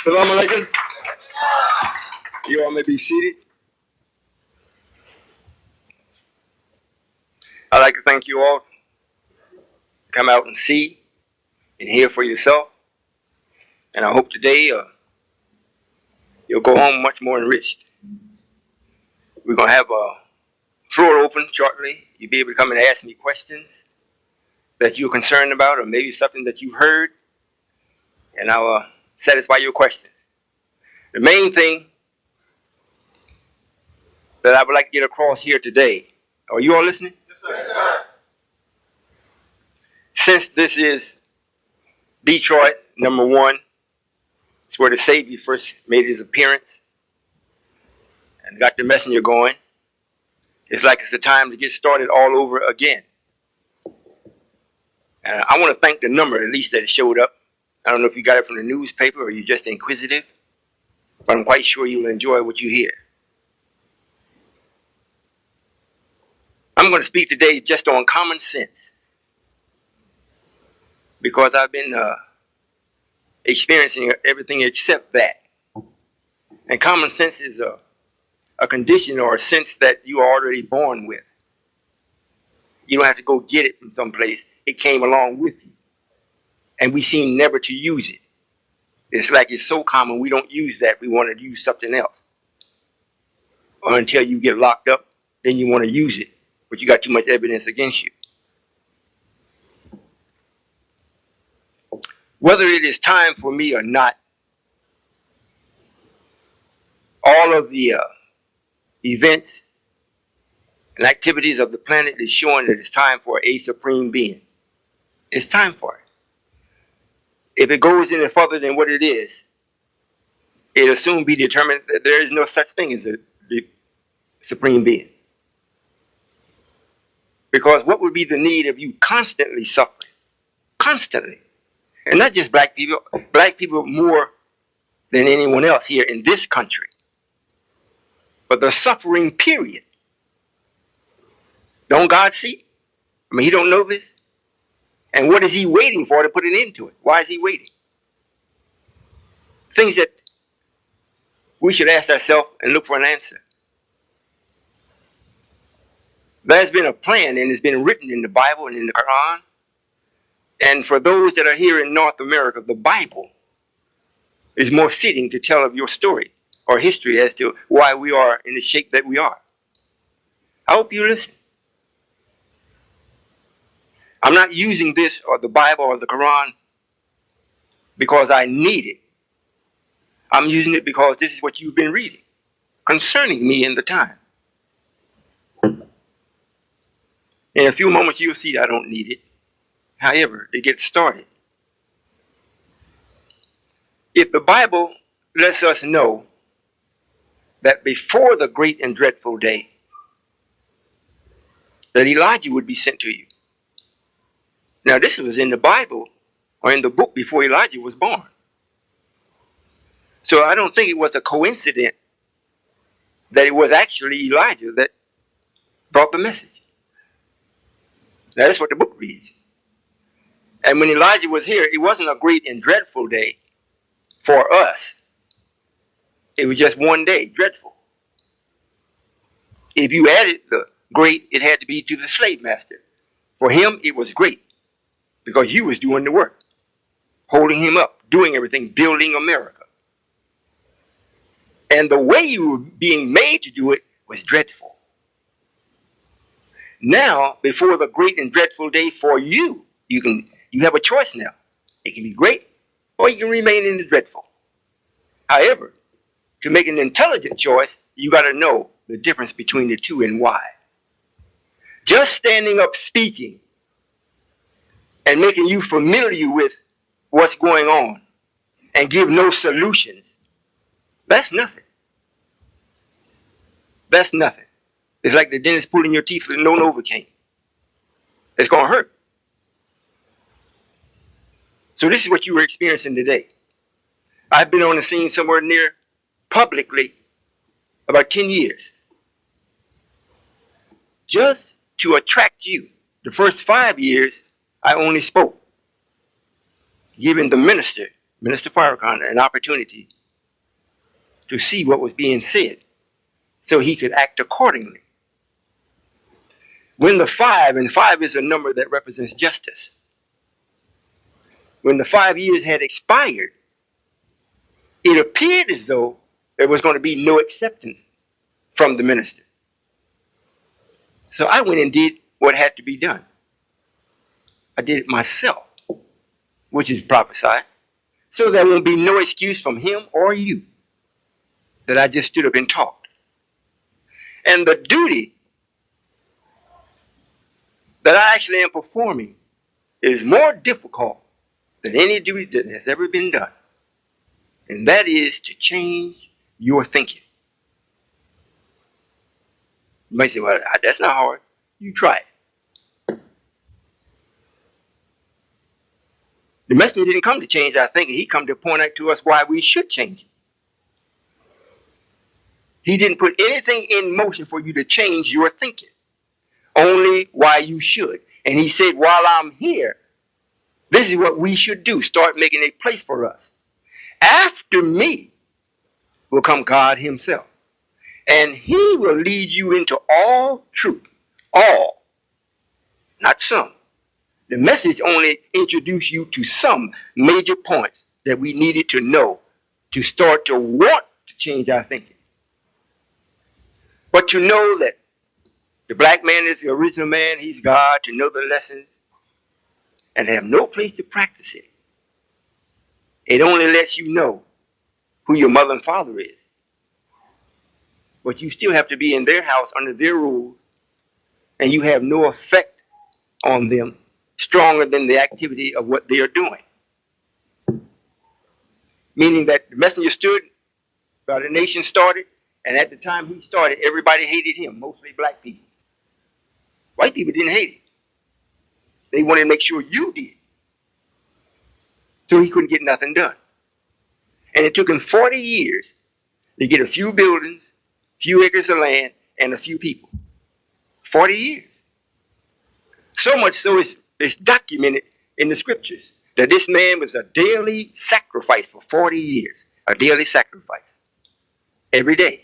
Assalamu alaikum. You all may be seated. I'd like to thank you all. Come out and see and hear for yourself. And I hope today you'll go home much more enriched. We're going to have a floor open shortly. You'll be able to come and ask me questions that you're concerned about, or maybe something that you've heard, and I'll satisfy your questions. The main thing that I would like to get across here today, are you all listening? Yes, sir. Since this is Detroit, #1, it's where the Savior first made his appearance and got the messenger going, it's like it's a time to get started all over again. And I want to thank the number, at least, that showed up. I don't know if you got it from the newspaper or you're just inquisitive, but I'm quite sure you'll enjoy what you hear. I'm going to speak today just on common sense, because I've been experiencing everything except that. And common sense is a condition or a sense that you are already born with. You don't have to go get it from someplace. It came along with you. And we seem never to use it. It's like it's so common we don't use that. We want to use something else. Or until you get locked up, then you want to use it. But you got too much evidence against you. Whether it is time for me or not, all of the events and activities of the planet is showing that it's time for a supreme being. It's time for it. If it goes any further than what it is, it'll soon be determined that there is no such thing as the supreme being. Because what would be the need of you constantly suffering? Constantly. And not just black people more than anyone else here in this country. But the suffering period. Don't God see? I mean, he don't know this? And what is he waiting for to put an end to it? Why is he waiting? Things that we should ask ourselves and look for an answer. There's been a plan, and it's been written in the Bible and in the Quran. And for those that are here in North America, the Bible is more fitting to tell of your story or history as to why we are in the shape that we are. I hope you listen. I'm not using this or the Bible or the Quran because I need it. I'm using it because this is what you've been reading concerning me in the time. In a few moments you'll see I don't need it. However, to get started, if the Bible lets us know that before the great and dreadful day, that Elijah would be sent to you. Now, this was in the Bible or in the book before Elijah was born. So I don't think it was a coincidence that it was actually Elijah that brought the message. Now, that's what the book reads. And when Elijah was here, it wasn't a great and dreadful day for us. It was just one day, dreadful. If you added the great, it had to be to the slave master. For him, it was great because you was doing the work, holding him up, doing everything, building America. And the way you were being made to do it was dreadful. Now, before the great and dreadful day for you, you have a choice now. It can be great, or you can remain in the dreadful. However, to make an intelligent choice, you got to know the difference between the two and why. Just standing up speaking and making you familiar with what's going on and give no solutions, that's nothing. That's nothing. It's like the dentist pulling your teeth with no Novocaine. It's going to hurt. So this is what you were experiencing today. I've been on the scene somewhere near publicly about 10 years. Just to attract you. The first 5 years, I only spoke, giving the Minister Farrakhan, an opportunity to see what was being said so he could act accordingly. When the 5, and 5 is a number that represents justice, when the 5 years had expired, it appeared as though there was going to be no acceptance from the minister. So I went and did what had to be done. I did it myself, which is prophesy, so there won't be no excuse from him or you that I just stood up and talked. And the duty that I actually am performing is more difficult than any duty that has ever been done. And that is to change your thinking. You might say, well, that's not hard. You try it. The messenger didn't come to change our thinking. He come to point out to us why we should change it. He didn't put anything in motion for you to change your thinking. Only why you should. And he said, while I'm here, this is what we should do. Start making a place for us. After me will come God himself. And he will lead you into all truth. All. Not some. The message only introduced you to some major points that we needed to know to start to want to change our thinking. But to know that the black man is the original man, he's God, to know the lessons and have no place to practice it. It only lets you know who your mother and father is. But you still have to be in their house under their rules, and you have no effect on them stronger than the activity of what they are doing. Meaning that the messenger stood while the nation started, and at the time he started, everybody hated him, mostly black people. White people didn't hate him. They wanted to make sure you did. So he couldn't get nothing done. And it took him 40 years to get a few buildings, few acres of land, and a few people. 40 years. So much so it's documented in the scriptures that this man was a daily sacrifice for 40 years. A daily sacrifice. Every day.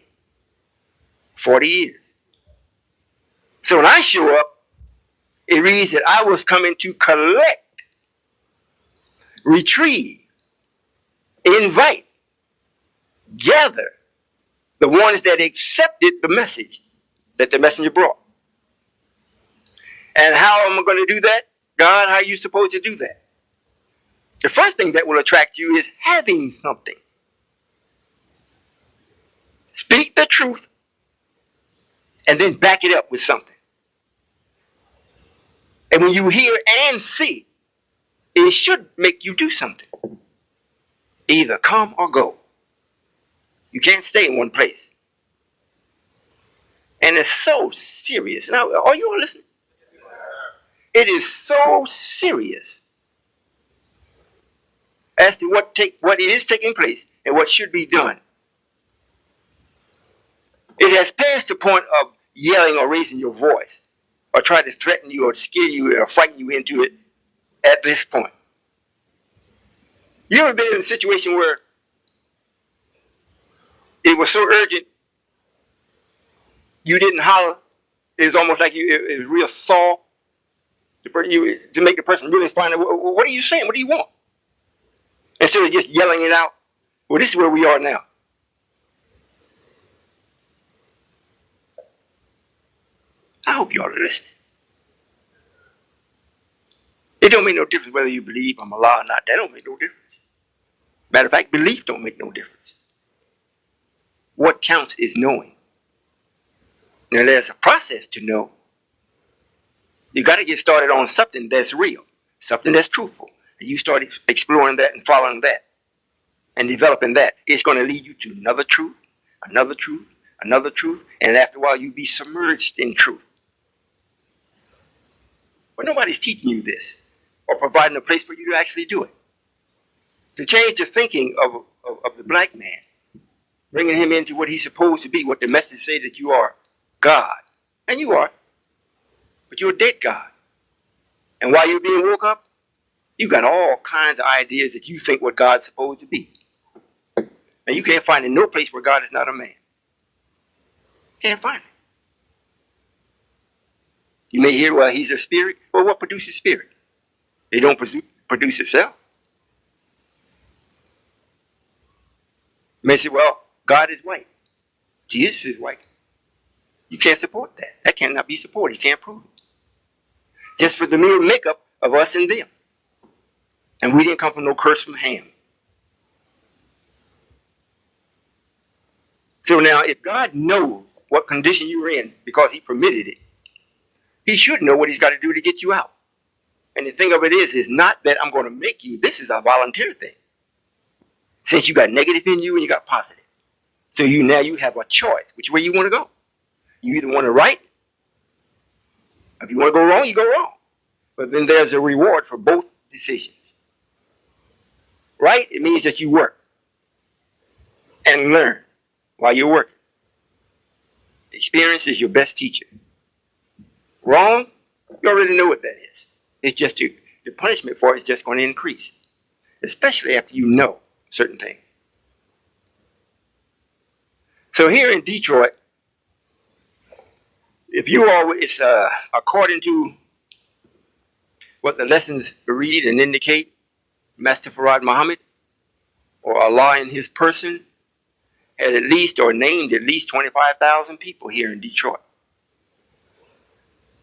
40 years. So when I show up, it reads that I was coming to collect, retrieve, invite, gather the ones that accepted the message that the messenger brought. And how am I going to do that? God, how are you supposed to do that? The first thing that will attract you is having something. Speak the truth and then back it up with something. And when you hear and see, it should make you do something. Either come or go. You can't stay in one place. And it's so serious. Now, are you all listening? It is so serious as to what is taking place and what should be done. It has passed the point of yelling or raising your voice or trying to threaten you or scare you or frighten you into it at this point. You ever been in a situation where it was so urgent you didn't holler? It was almost like it was real sore to make the person really find out, what are you saying? What do you want? Instead of just yelling it out. Well, this is where we are now. I hope you all are listening. It don't make no difference whether you believe I'm Allah or not. That don't make no difference. Matter of fact, belief don't make no difference. What counts is knowing. Now, there's a process to know. You got to get started on something that's real, something that's truthful. And you start exploring that and following that and developing that. It's going to lead you to another truth, another truth, another truth, and after a while you'll be submerged in truth. But nobody's teaching you this or providing a place for you to actually do it. To change the thinking of the black man, bringing him into what he's supposed to be, what the message says that you are God. And you are. But you're a dead God. And while you're being woke up, you got all kinds of ideas that you think what God's supposed to be. And you can't find it no place where God is not a man. Can't find it. You may hear, well, he's a spirit. Well, what produces spirit? They don't produce itself. You may say, well, God is white. Jesus is white. You can't support that. That cannot be supported. You can't prove it. Just for the mere makeup of us and them. And we didn't come from no curse from Ham. So now, if God knows what condition you're in because he permitted it, he should know what he's got to do to get you out. And the thing of it is not that I'm going to make you. This is a volunteer thing. Since you got negative in you and you got positive. So now you have a choice which way you want to go. You either want to right. If you want to go wrong, you go wrong. But then there's a reward for both decisions. Right? It means that you work and learn while you're working. Experience is your best teacher. Wrong? You already know what that is. It's just the punishment for it is just going to increase. Especially after you know certain things. So here in Detroit, if you always, according to what the lessons read and indicate, Master Farad Muhammad, or Allah in his person, had at least or named at least 25,000 people here in Detroit.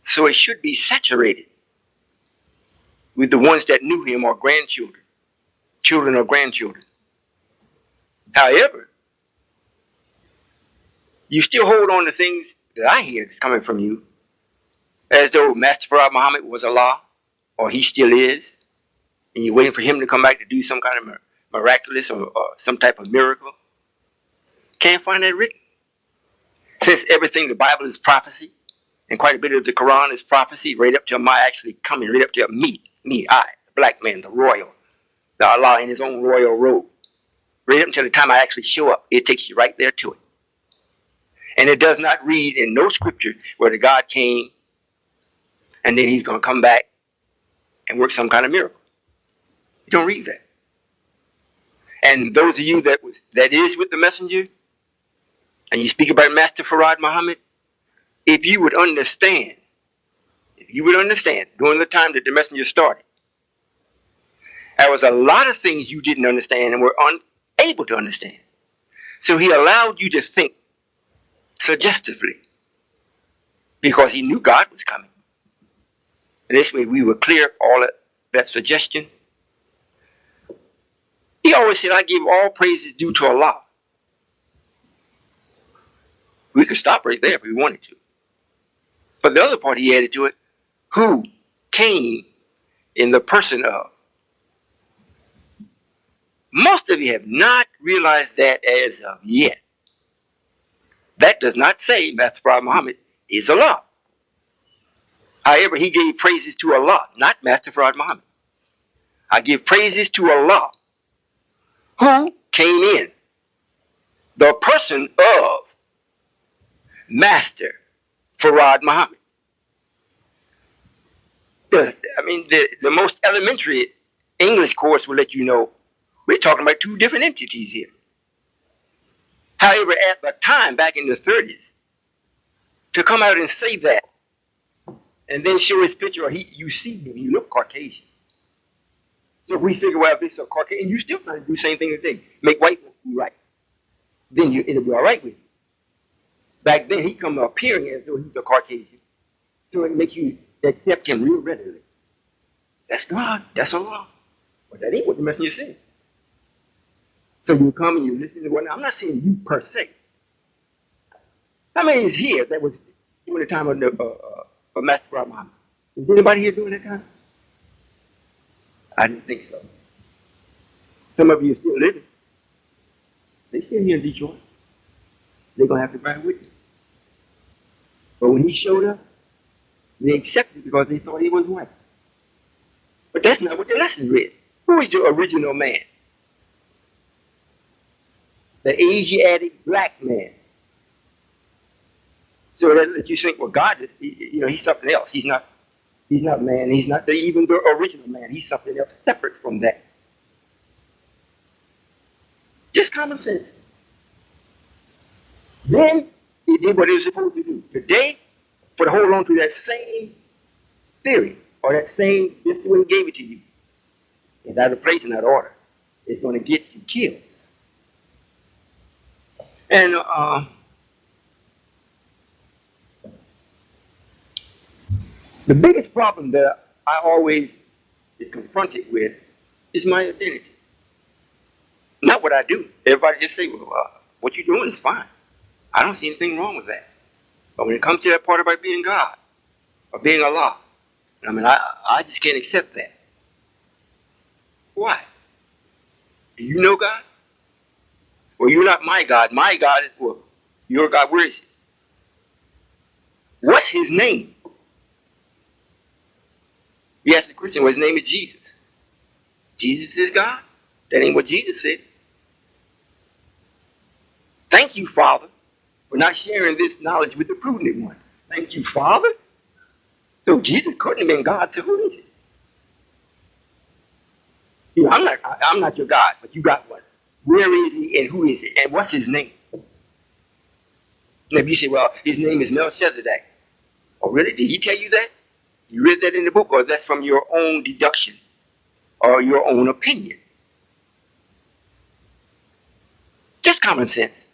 So it should be saturated with the ones that knew him or grandchildren, children or grandchildren. However, you still hold on to things that I hear that's coming from you, as though Master Farad Muhammad was Allah, or he still is, and you're waiting for him to come back to do some kind of miraculous or some type of miracle. Can't find that written. Since everything in the Bible is prophecy, and quite a bit of the Quran is prophecy, right up to my actually coming, right up to me, I, the black man, the royal, the Allah in his own royal robe. Right up until the time I actually show up, it takes you right there to it. And it does not read in no scripture where the God came and then he's going to come back and work some kind of miracle. You don't read that. And those of you that is with the messenger, and you speak about Master Farad Muhammad, if you would understand during the time that the messenger started, there was a lot of things you didn't understand and were unable to understand. So he allowed you to think suggestively because he knew God was coming. And this way we would clear all of that suggestion. He always said, I give all praises due to Allah. We could stop right there if we wanted to. But the other part he added to it, who came in the person of. Most of you have not realized that as of yet. That does not say Master Farad Muhammad is Allah. However, he gave praises to Allah, not Master Farad Muhammad. I give praises to Allah, who came in the person of Master Farad Muhammad. The most elementary English course will let you know we're talking about two different entities here. However, at the time, back in the 30s, to come out and say that, and then show his picture, or you see him, you look Caucasian. So we figure, well, if this is a Caucasian, and you still trying to do the same thing today, make white folks do right. Then it'll be all right with you. Back then, he come appearing as though he's a Caucasian. So it makes you accept him real readily. That's God. That's Allah. But that ain't what the messenger said. So you come and you listen to what I'm not saying you per se. How many is here that was during the time of Master Farad Muhammad? Is anybody here during that time? I didn't think so. Some of you are still living. They still here in Detroit. They're going to have to ride with you. But when he showed up, they accepted because they thought he was white. But that's not what the lesson read. Who is the original man? The Asiatic black man. So that lets you think, well, God is, he's something else. He's not man. He's not even the original man. He's something else separate from that. Just common sense. Then it did what it was supposed to do. Today, for to hold on to that same theory or that same, just the way he gave it to you, is out of place and out of order. It's going to get you killed. And the biggest problem that I always is confronted with is my identity. Not what I do. Everybody just say, well, what you're doing is fine. I don't see anything wrong with that. But when it comes to that part about being God or being Allah, I mean, I just can't accept that. Why? Do you know God? Well, you're not my God. My God is, well, your God, where is he? What's his name? You ask the Christian, well, his name is Jesus. Jesus is God? That ain't what Jesus said. Thank you, Father, for not sharing this knowledge with the prudent one. Thank you, Father. So Jesus couldn't have been God, so who is it? You know, I'm not your God, but you got one. Where is he and who is it? And what's his name? And if you say, well, his name is Melchizedek. Oh, really? Did he tell you that? You read that in the book, or that's from your own deduction or your own opinion? Just common sense.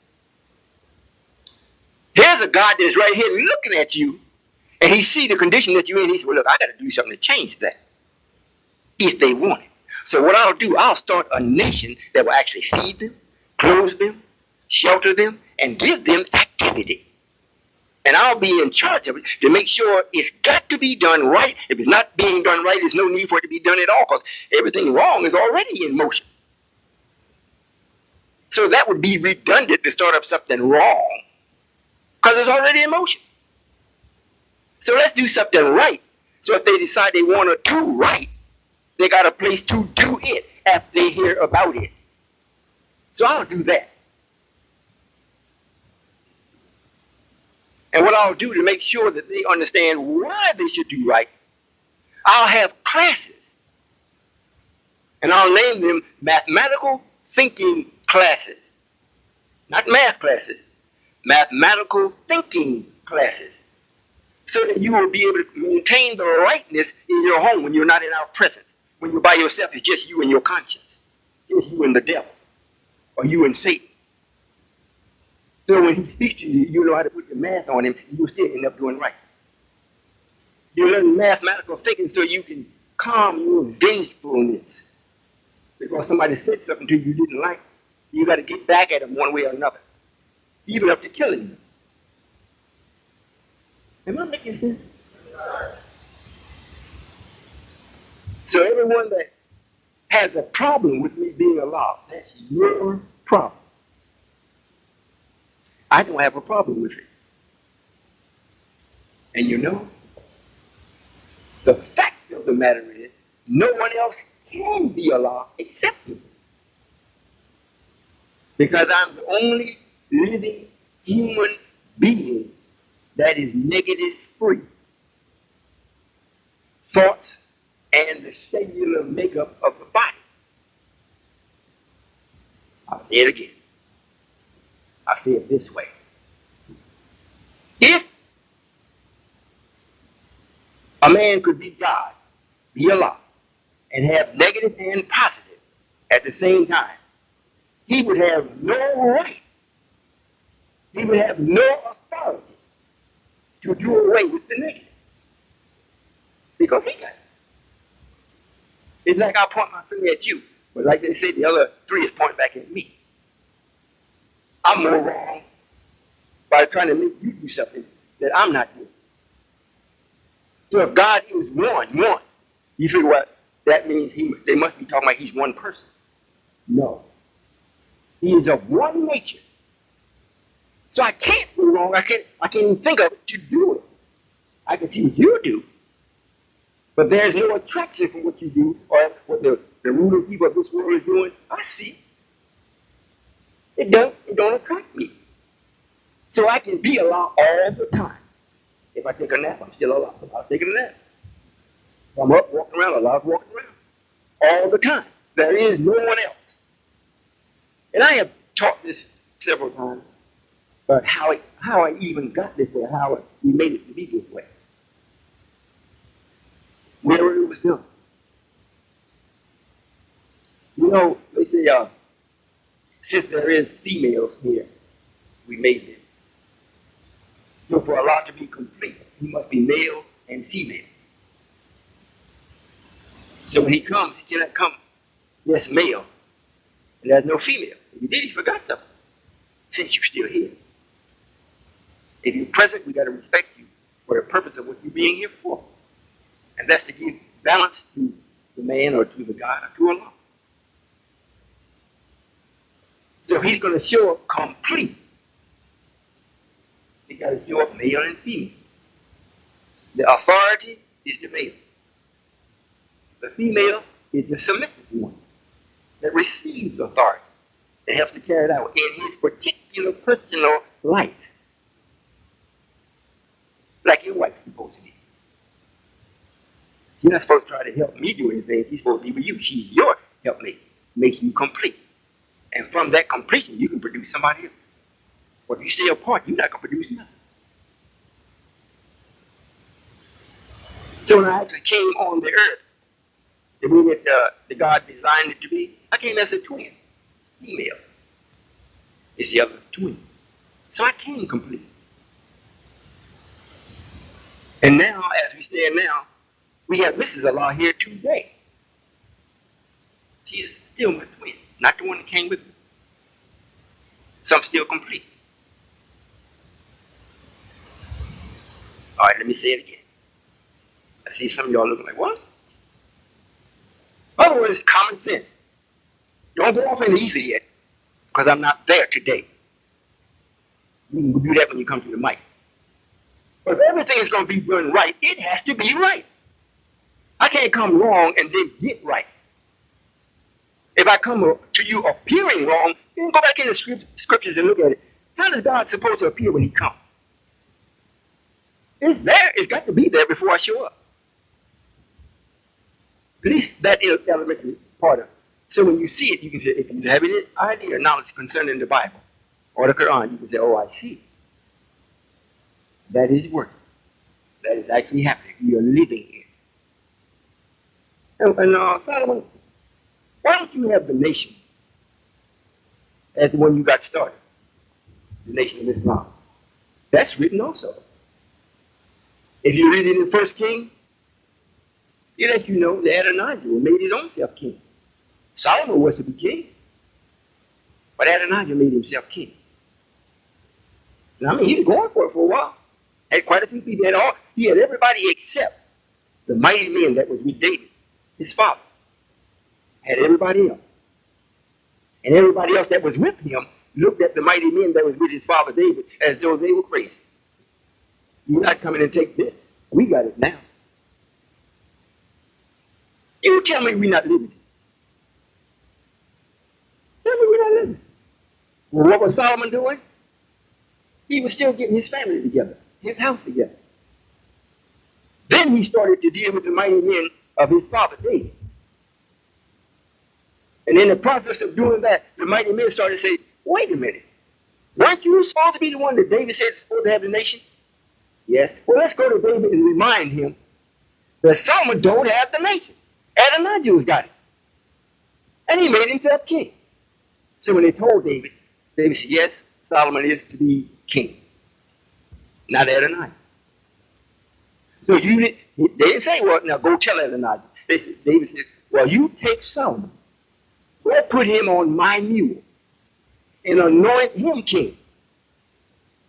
Here's a God that's right here looking at you, and he see the condition that you're in. He says, well, look, I got to do something to change that if they want it. So what I'll do, I'll start a nation that will actually feed them, clothe them, shelter them, and give them activity. And I'll be in charge of it to make sure it's got to be done right. If it's not being done right, there's no need for it to be done at all, because everything wrong is already in motion. So that would be redundant to start up something wrong, because it's already in motion. So let's do something right. So if they decide they want to do right, they got a place to do it after they hear about it. So I'll do that. And what I'll do to make sure that they understand why they should do right, I'll have classes. And I'll name them mathematical thinking classes. Not math classes. Mathematical thinking classes. So that you will be able to maintain the rightness in your home when you're not in our presence. When you're by yourself, it's just you and your conscience. Just you and the devil. Or you and Satan. So when he speaks to you, you know how to put the math on him, and you'll still end up doing right. You learn mathematical thinking so you can calm your vengefulness. Because somebody said something to you didn't like, you got to get back at them one way or another. Even up to killing them. Am I making sense? So everyone that has a problem with me being alive, that's your problem. I don't have a problem with it. And you know, the fact of the matter is, no one else can be alive except me. Because I'm the only living human being that is negative free. Thoughts and the cellular makeup of the body. I'll say it again. I'll say it this way. If a man could be God, be alive, and have negative and positive at the same time, he would have no right, he would have no authority to do away with the negative. Because he got it. It's like I point my finger at you, but like they say, the other three is pointing back at me. I'm more wrong by trying to make you do something that I'm not doing. So if God is one, you figure what? That means they must be talking about he's one person. No. He is of one nature. So I can't do wrong. I can't even think of it to do it. I can see what you do. But there's no attraction for what you do or what the ruling people of this world is doing. I see. It don't attract me. So I can be alive all the time. If I take a nap, I'm still alive. I was taking a nap. If I'm up walking around, alive walking around. All the time. There is no one else. And I have taught this several times, but how I even got this way, how we made it to be this way. Wherever it was done. You know, they say, since there is females here, we made this. So for Allah to be complete, he must be male and female. So when he comes, he cannot come just male, and there's no female. If he did, he forgot something, since you're still here. If you're present, we got to respect you for the purpose of what you're being here for. And that's to give balance to the man or to the God or to Allah. So he's going to show up complete. He got to show up male and female. The authority is the male. The female is the submissive one that receives authority, that helps to carry it out in his particular personal life. Like your wife's supposed to be. She's not supposed to try to help me do anything. She's supposed to be with you. She's your helpmate. Makes you complete. And from that completion, you can produce somebody else. But if you stay apart, you're not going to produce nothing. So when I actually came on the earth, the way that the God designed it to be, I came as a twin, female. It's the other twin. So I came complete. And now, as we stand now, we have Mrs. Allah here today. She's still my twin, not the one that came with me. So I'm still complete. All right, let me say it again. I see some of y'all looking like, what? In other words, common sense. Don't go off in the ether yet, because I'm not there today. You can do that when you come to the mic. But if everything is going to be done right, it has to be right. I can't come wrong and then get right. If I come to you appearing wrong, then go back in the scriptures and look at it. How does God supposed to appear when he comes? It's there. It's got to be there before I show up. At least that is elementary part of it. So when you see it, you can say, if you have any idea or knowledge concerning the Bible or the Quran, you can say, oh, I see. That is working. That is actually happening. You are living it. And Solomon, why don't you have the nation as the one you got started? The nation of Islam. That's written also. If you read it in 1 King, it lets you know that Adonijah made his own self king. Solomon was to be king, but Adonijah made himself king. And I mean, he was going for it for a while. Had quite a few people. He had everybody except the mighty men that was with David, his father. Had everybody else. And everybody else that was with him looked at the mighty men that was with his father David as though they were crazy. You're not coming and take this. We got it now. You tell me we're not living it. Tell me we're not living it. Well, what was Solomon doing? He was still getting his family together, his house together. Then he started to deal with the mighty men of his father David. And in the process of doing that, the mighty men started to say, wait a minute. Weren't you supposed to be the one that David said is supposed to have the nation? Yes. Well, let's go to David and remind him that Solomon don't have the nation. Adonijah's got it. And he made himself king. So when they told David, David said, yes, Solomon is to be king. Not Adonijah. So they didn't say, well, now go tell Adonijah. David said, well, you take Solomon. We'll put him on my mule and anoint him king.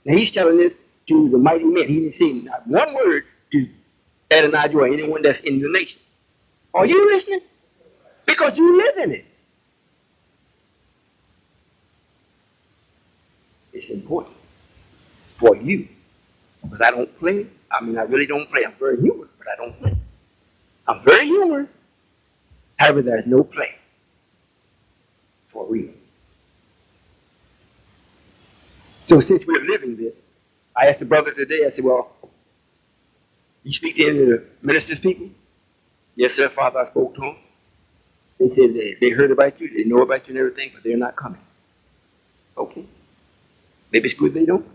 Now he's telling this to the mighty men. He didn't say not one word to Adonijah or anyone that's in the nation. Are you listening? Because you live in it. It's important for you. Because I don't play. I mean, I really don't play. I'm very humorous, but I don't play. I'm very humorous. However, there's no play. For real. So since we're living this, I asked the brother today, I said, well, you speak to any of the ministers' people? Yes, sir, Father, I spoke to them. They said they heard about you, they know about you and everything, but they're not coming. Okay. Maybe it's good they don't.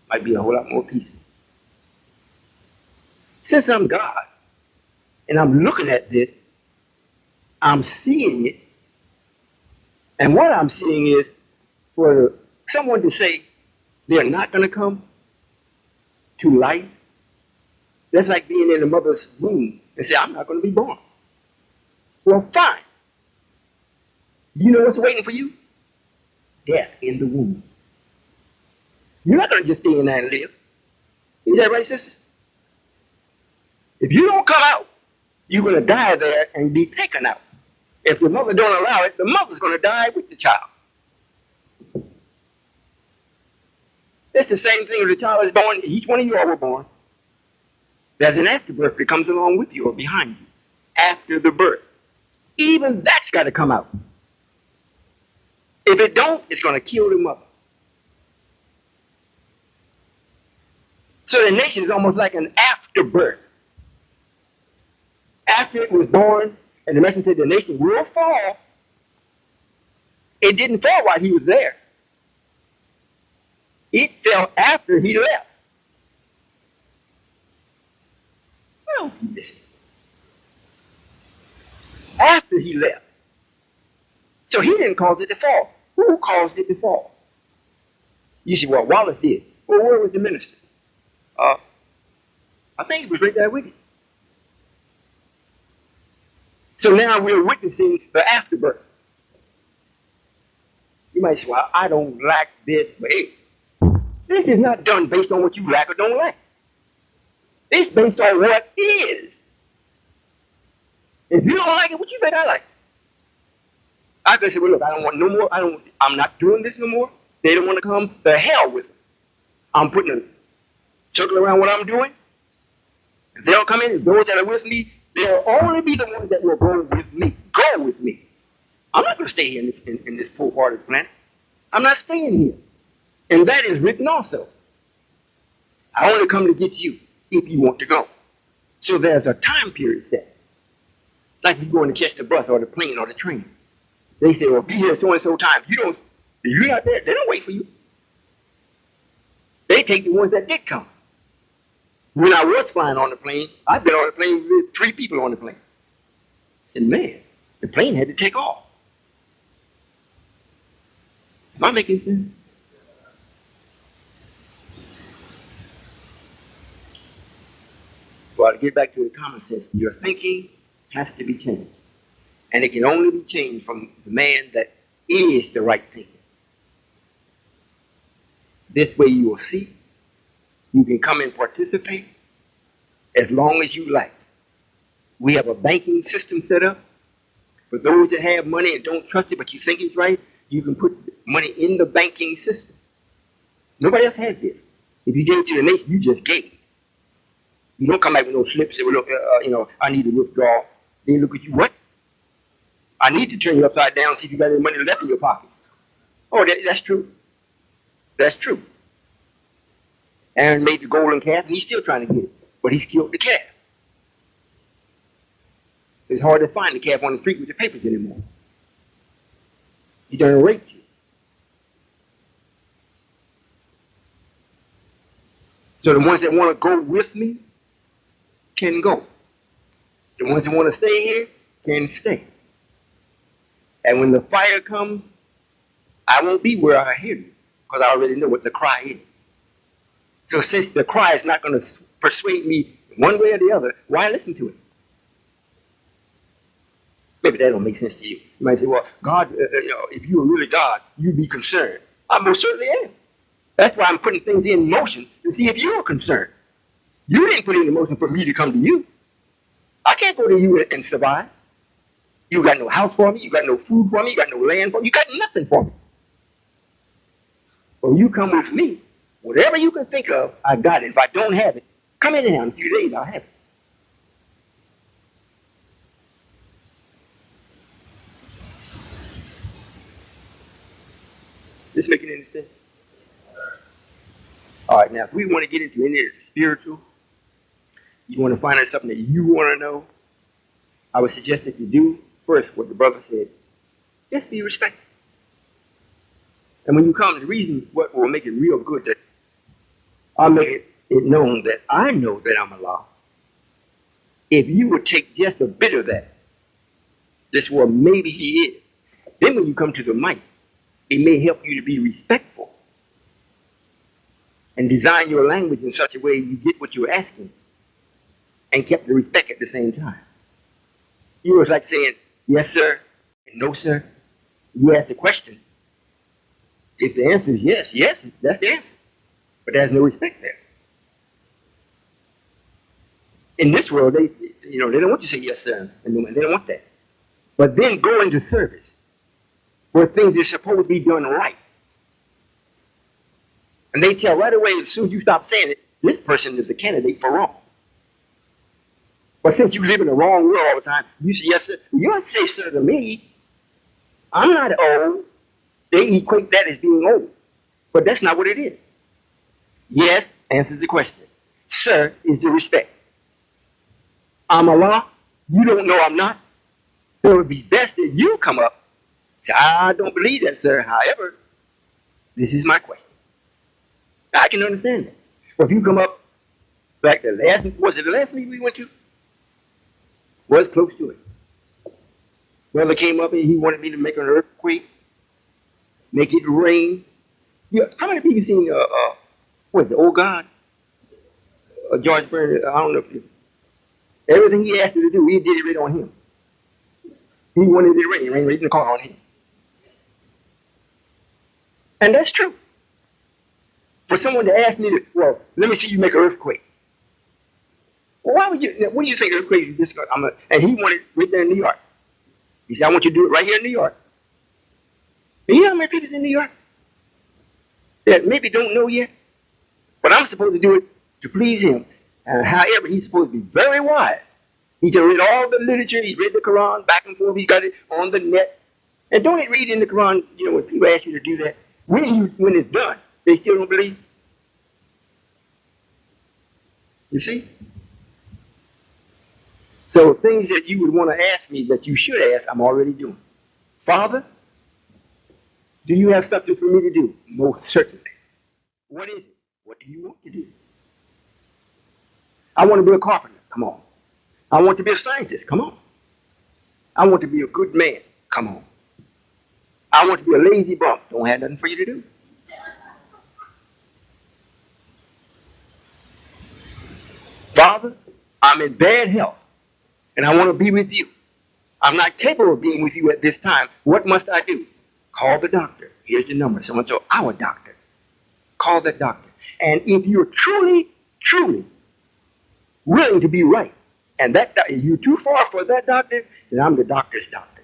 Might be a whole lot more peaceful. Since I'm God and I'm looking at this, I'm seeing it. And what I'm seeing is for someone to say they're not going to come to life, that's like being in a mother's womb and say, I'm not going to be born. Well, fine. You know what's waiting for you? Death in the womb. You're not going to just stay in there and live. Is that right, sisters? If you don't come out, you're going to die there and be taken out. If the mother don't allow it, the mother's going to die with the child. It's the same thing if the child is born. Each one of you all were born. There's an afterbirth that comes along with you or behind you after the birth. Even that's got to come out. If it don't, it's going to kill the mother. So the nation is almost like an afterbirth. After it was born, and the messenger said the nation will fall, it didn't fall while he was there. It fell after he left. Well, listen. After he left. So he didn't cause it to fall. Who caused it to fall? You see, well, Wallace did. Well, where was the minister? I think he was right there with you. So now we're witnessing the afterbirth. You might say, well, I don't like this, but hey, this is not done based on what you like or don't like. It's based on what is. If you don't like it, what you think I like? I could say, well, look, I don't want no more. I'm not doing this no more. They don't want to come. The hell with them. I'm putting a circle around what I'm doing. If they don't come in, those that are with me, they'll only be the ones that will go with me. Go with me. I'm not going to stay here in this poor part of the planet. I'm not staying here. And that is written also. I only come to get you if you want to go. So there's a time period set. Like you going to catch the bus or the plane or the train. They say, well, be here so and so time. If you're not there, they don't wait for you. They take the ones that did come. When I was flying on the plane, I've been on the plane with 3 people on the plane. I said, man, the plane had to take off. Am I making sense? Well, to get back to the common sense, your thinking has to be changed. And it can only be changed from the man that is the right thinking. This way you will see. You can come and participate as long as you like. We have a banking system set up. For those that have money and don't trust it, but you think it's right, you can put money in the banking system. Nobody else has this. If you gave it to the nation, you just gave. You don't come back with no slips and look, I need to withdraw. They look at you, what? I need to turn you upside down and see if you got any money left in your pocket. Oh, that's true. That's true. Aaron made the golden calf, and he's still trying to get it. But he's killed the calf. It's hard to find the calf on the street with the papers anymore. He done raped you. So the ones that want to go with me can go. The ones that want to stay here can stay. And when the fire comes, I won't be where I hear you, because I already know what the cry is. So since the cry is not going to persuade me one way or the other, why listen to it? Maybe that don't make sense to you. You might say, well, God, if you were really God, you'd be concerned. I most certainly am. That's why I'm putting things in motion to see if you're concerned. You didn't put it in motion for me to come to you. I can't go to you and survive. You got no house for me. You got no food for me. You got no land for me. You got nothing for me. Well, you come with me. Whatever you can think of, I got it. If I don't have it, come in here in a few days, I'll have it. This making any sense? All right, now, if we want to get into any of the spiritual, you want to find out something that you want to know, I would suggest that you do first what the brother said. Just be respectful. And when you come, the reason what will make it real good that I'll make it known that I know that I'm Allah. If you would take just a bit of that, this well maybe he is. Then when you come to the mic, it may help you to be respectful and design your language in such a way you get what you're asking and kept the respect at the same time. You know, it's like saying, yes, sir, and no, sir. You ask the question. If the answer is yes, yes, that's the answer. But there's no respect there. In this world, they don't want you to say yes, sir, and no, they don't want that. But then go into service where things are supposed to be done right. And they tell right away, as soon as you stop saying it, this person is a candidate for wrong. But since you live in the wrong world all the time, you say yes, sir. You don't say sir to me. I'm not old. They equate that as being old. But that's not what it is. Yes answers the question. Sir is the respect. I'm Allah. You don't know I'm not. So it would be best that you come up and say, I don't believe that, sir. However, this is my question. I can understand that. But if you come up, like was it the last meeting we went to? Was close to it. Brother came up and he wanted me to make an earthquake, make it rain. Yeah, how many people seen what is it, Oh God? George Bernard, I don't know if you, everything he asked you to do, he did it right on him. He wanted it to rain right in the car on him. And that's true. For someone to ask me to, well, let me see you make an earthquake. Well, why would you, what do you think earthquake is just going to, and he wanted it right there in New York. He said, I want you to do it right here in New York. And you know how many people in New York that maybe don't know yet? But I'm supposed to do it to please him. And however, he's supposed to be very wise. He just read all the literature. He read the Quran back and forth. He got it on the net. And don't it read in the Quran, you know, when people ask you to do that, when it's done, they still don't believe. You see? So things that you would want to ask me that you should ask, I'm already doing. Father, do you have something for me to do? Most certainly. What is it? What do you want to do? I want to be a carpenter. Come on. I want to be a scientist. Come on. I want to be a good man. Come on. I want to be a lazy bum. Don't have nothing for you to do. Father, I'm in bad health, and I want to be with you. I'm not capable of being with you at this time. What must I do? Call the doctor. Here's the number. Someone said, our doctor. Call that doctor. And if you're truly, truly willing to be right, and that you're too far for that doctor, then I'm the doctor's doctor.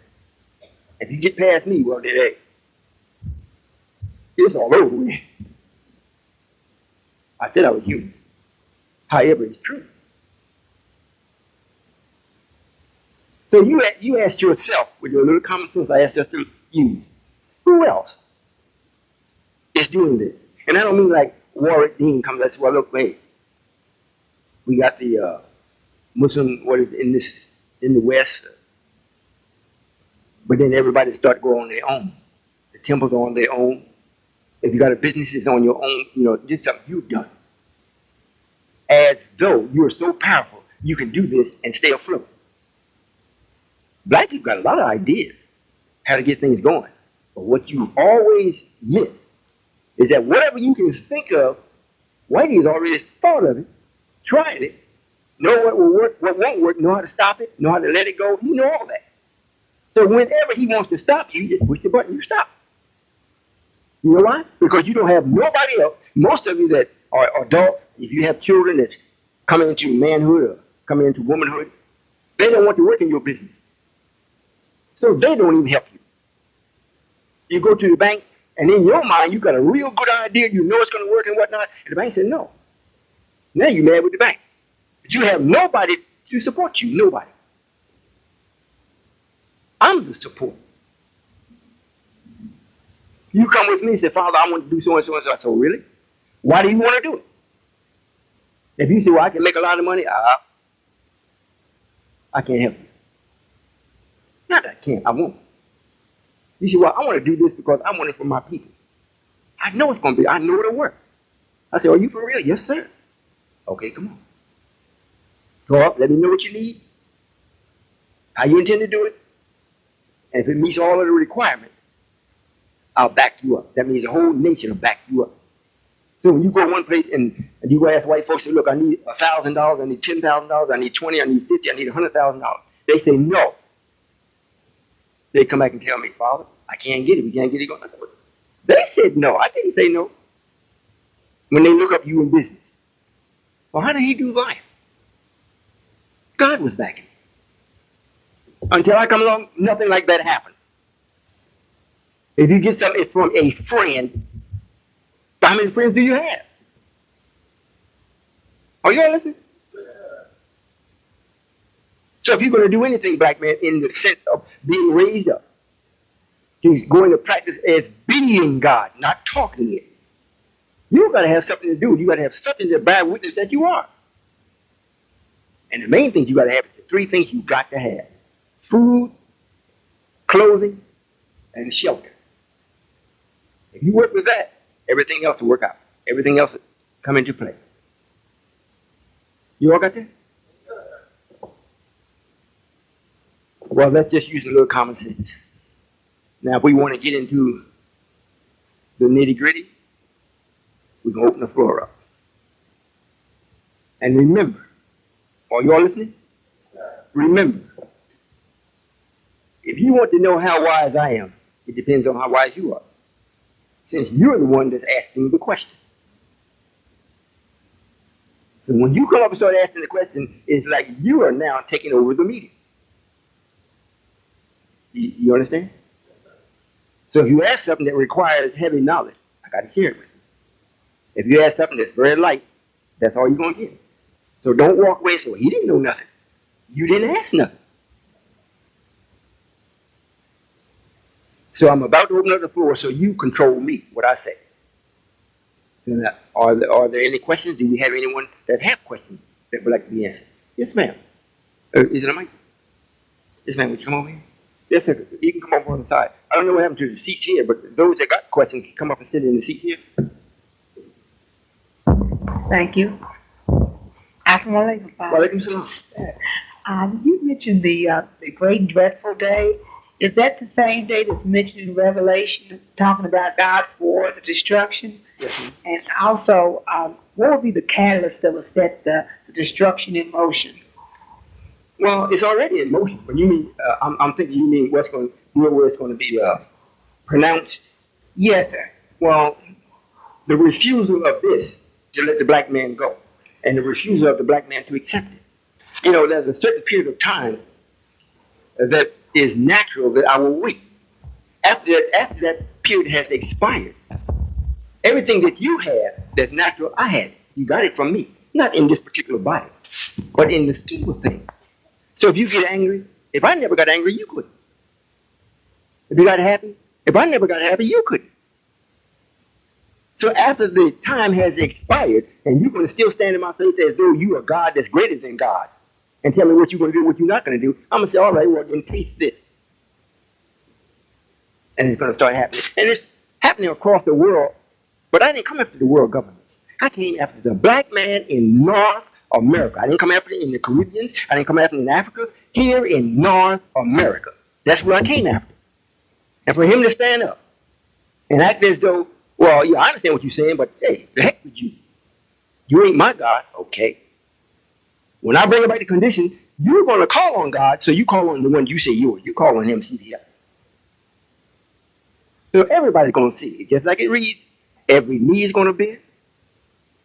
If you get past me, well, then, hey, it's all over with. I said I was human. However, it's true. So you asked yourself, with your little common sense I asked us to use, who else is doing this? And I don't mean like Warwick Dean comes and says, well, look, wait, we got the Muslim, what is in the West, but then everybody start going on their own. The temples are on their own. If you got a business, it's on your own, you know, just something you've done. As though you're so powerful, you can do this and stay afloat. Black people got a lot of ideas how to get things going. But what you always miss is that whatever you can think of, Whitey's already thought of it, tried it, know what will work, what won't work, know how to stop it, know how to let it go. You know all that. So whenever he wants to stop you, just push the button, you stop. You know why? Because you don't have nobody else. Most of you that are adults, if you have children that's coming into manhood or coming into womanhood, they don't want to work in your business. So they don't even help you. You go to the bank, and in your mind, you got a real good idea, you know it's going to work and whatnot, and the bank said no. Now you're mad with the bank. But you have nobody to support you, nobody. I'm the support. You come with me and say, Father, I want to do so and so and so. I said, really? Why do you want to do it? If you say, well, I can make a lot of money, I can't help you. Not that I can't, I won't. You say, well, I want to do this because I want it for my people. I know it's going to be. I know it'll work. I said, are you for real? Yes, sir. Okay, come on. Go up. Let me know what you need. How you intend to do it. And if it meets all of the requirements, I'll back you up. That means the whole nation will back you up. So when you go one place and you go ask white folks, say, look, I need $1,000, I need $10,000, I need 20, I need 50, I need $100,000. They say no. They come back and tell me, Father, I can't get it. We can't get it going. They said no. I didn't say no. When they look up you in business. Well, how did he do life? God was backing. Until I come along, nothing like that happens. If you get something, it's from a friend. How many friends do you have? Are you all listening? So if you're going to do anything, black man, in the sense of being raised up, to go into practice as being God, not talking it, you've got to have something to do. You've got to have something to bear witness that you are. And the main thing you got to have is the three things you got to have. Food, clothing, and shelter. If you work with that, everything else will work out. Everything else will come into play. You all got that? Well, let's just use a little common sense. Now, if we want to get into the nitty-gritty, we can open the floor up. And remember, are you all listening? Remember, if you want to know how wise I am, it depends on how wise you are. Since you're the one that's asking the question. So when you come up and start asking the question, it's like you are now taking over the meeting. You understand? So if you ask something that requires heavy knowledge, I got to share it with you. If you ask something that's very light, that's all you're going to get. So don't walk away and say, well, he didn't know nothing. You didn't ask nothing. So I'm about to open up the floor so you control me, what I say. Are there any questions? Do we have anyone that have questions that would like to be answered? Yes, ma'am. Is it a mic? Yes, ma'am. Would you come over here? Yes, sir. You can come over on the side. I don't know what happened to the seats here, but those that got questions can come up and sit in the seat here. Thank you. Assalamu alaikum, Father. Walaikum salam. You mentioned the great and dreadful day. Is that the same day that's mentioned in Revelation, talking about God for the destruction? Yes, ma'am. And also, what would be the catalyst that will set the destruction in motion? Well, it's already in motion. When you mean, I'm thinking you mean where it's going to be pronounced. Yes, sir. Well, the refusal of this to let the black man go, and the refusal of the black man to accept it. You know, there's a certain period of time that is natural that I will wait. After that period has expired, everything that you had that's natural, I had. You got it from me, not in this particular body, but in the scheme of things. So if you get angry, if I never got angry, you couldn't. If you got happy, if I never got happy, you couldn't. So after the time has expired, and you're going to still stand in my face as though you are God that's greater than God, and tell me what you're going to do, what you're not going to do, I'm going to say, all right, well, then taste this. And it's going to start happening. And it's happening across the world, but I didn't come after the world governments. I came after the black man in North America. I didn't come after it in the Caribbean. I didn't come after it in Africa. Here in North America. That's what I came after. And for him to stand up and act as though, well, yeah, I understand what you're saying, but hey, the heck with you. You ain't my God. Okay. When I bring about the condition, you're going to call on God, so you call on the one you say yours. You call on him, CPI. So everybody's going to see it. Just like it reads, every knee is going to bend,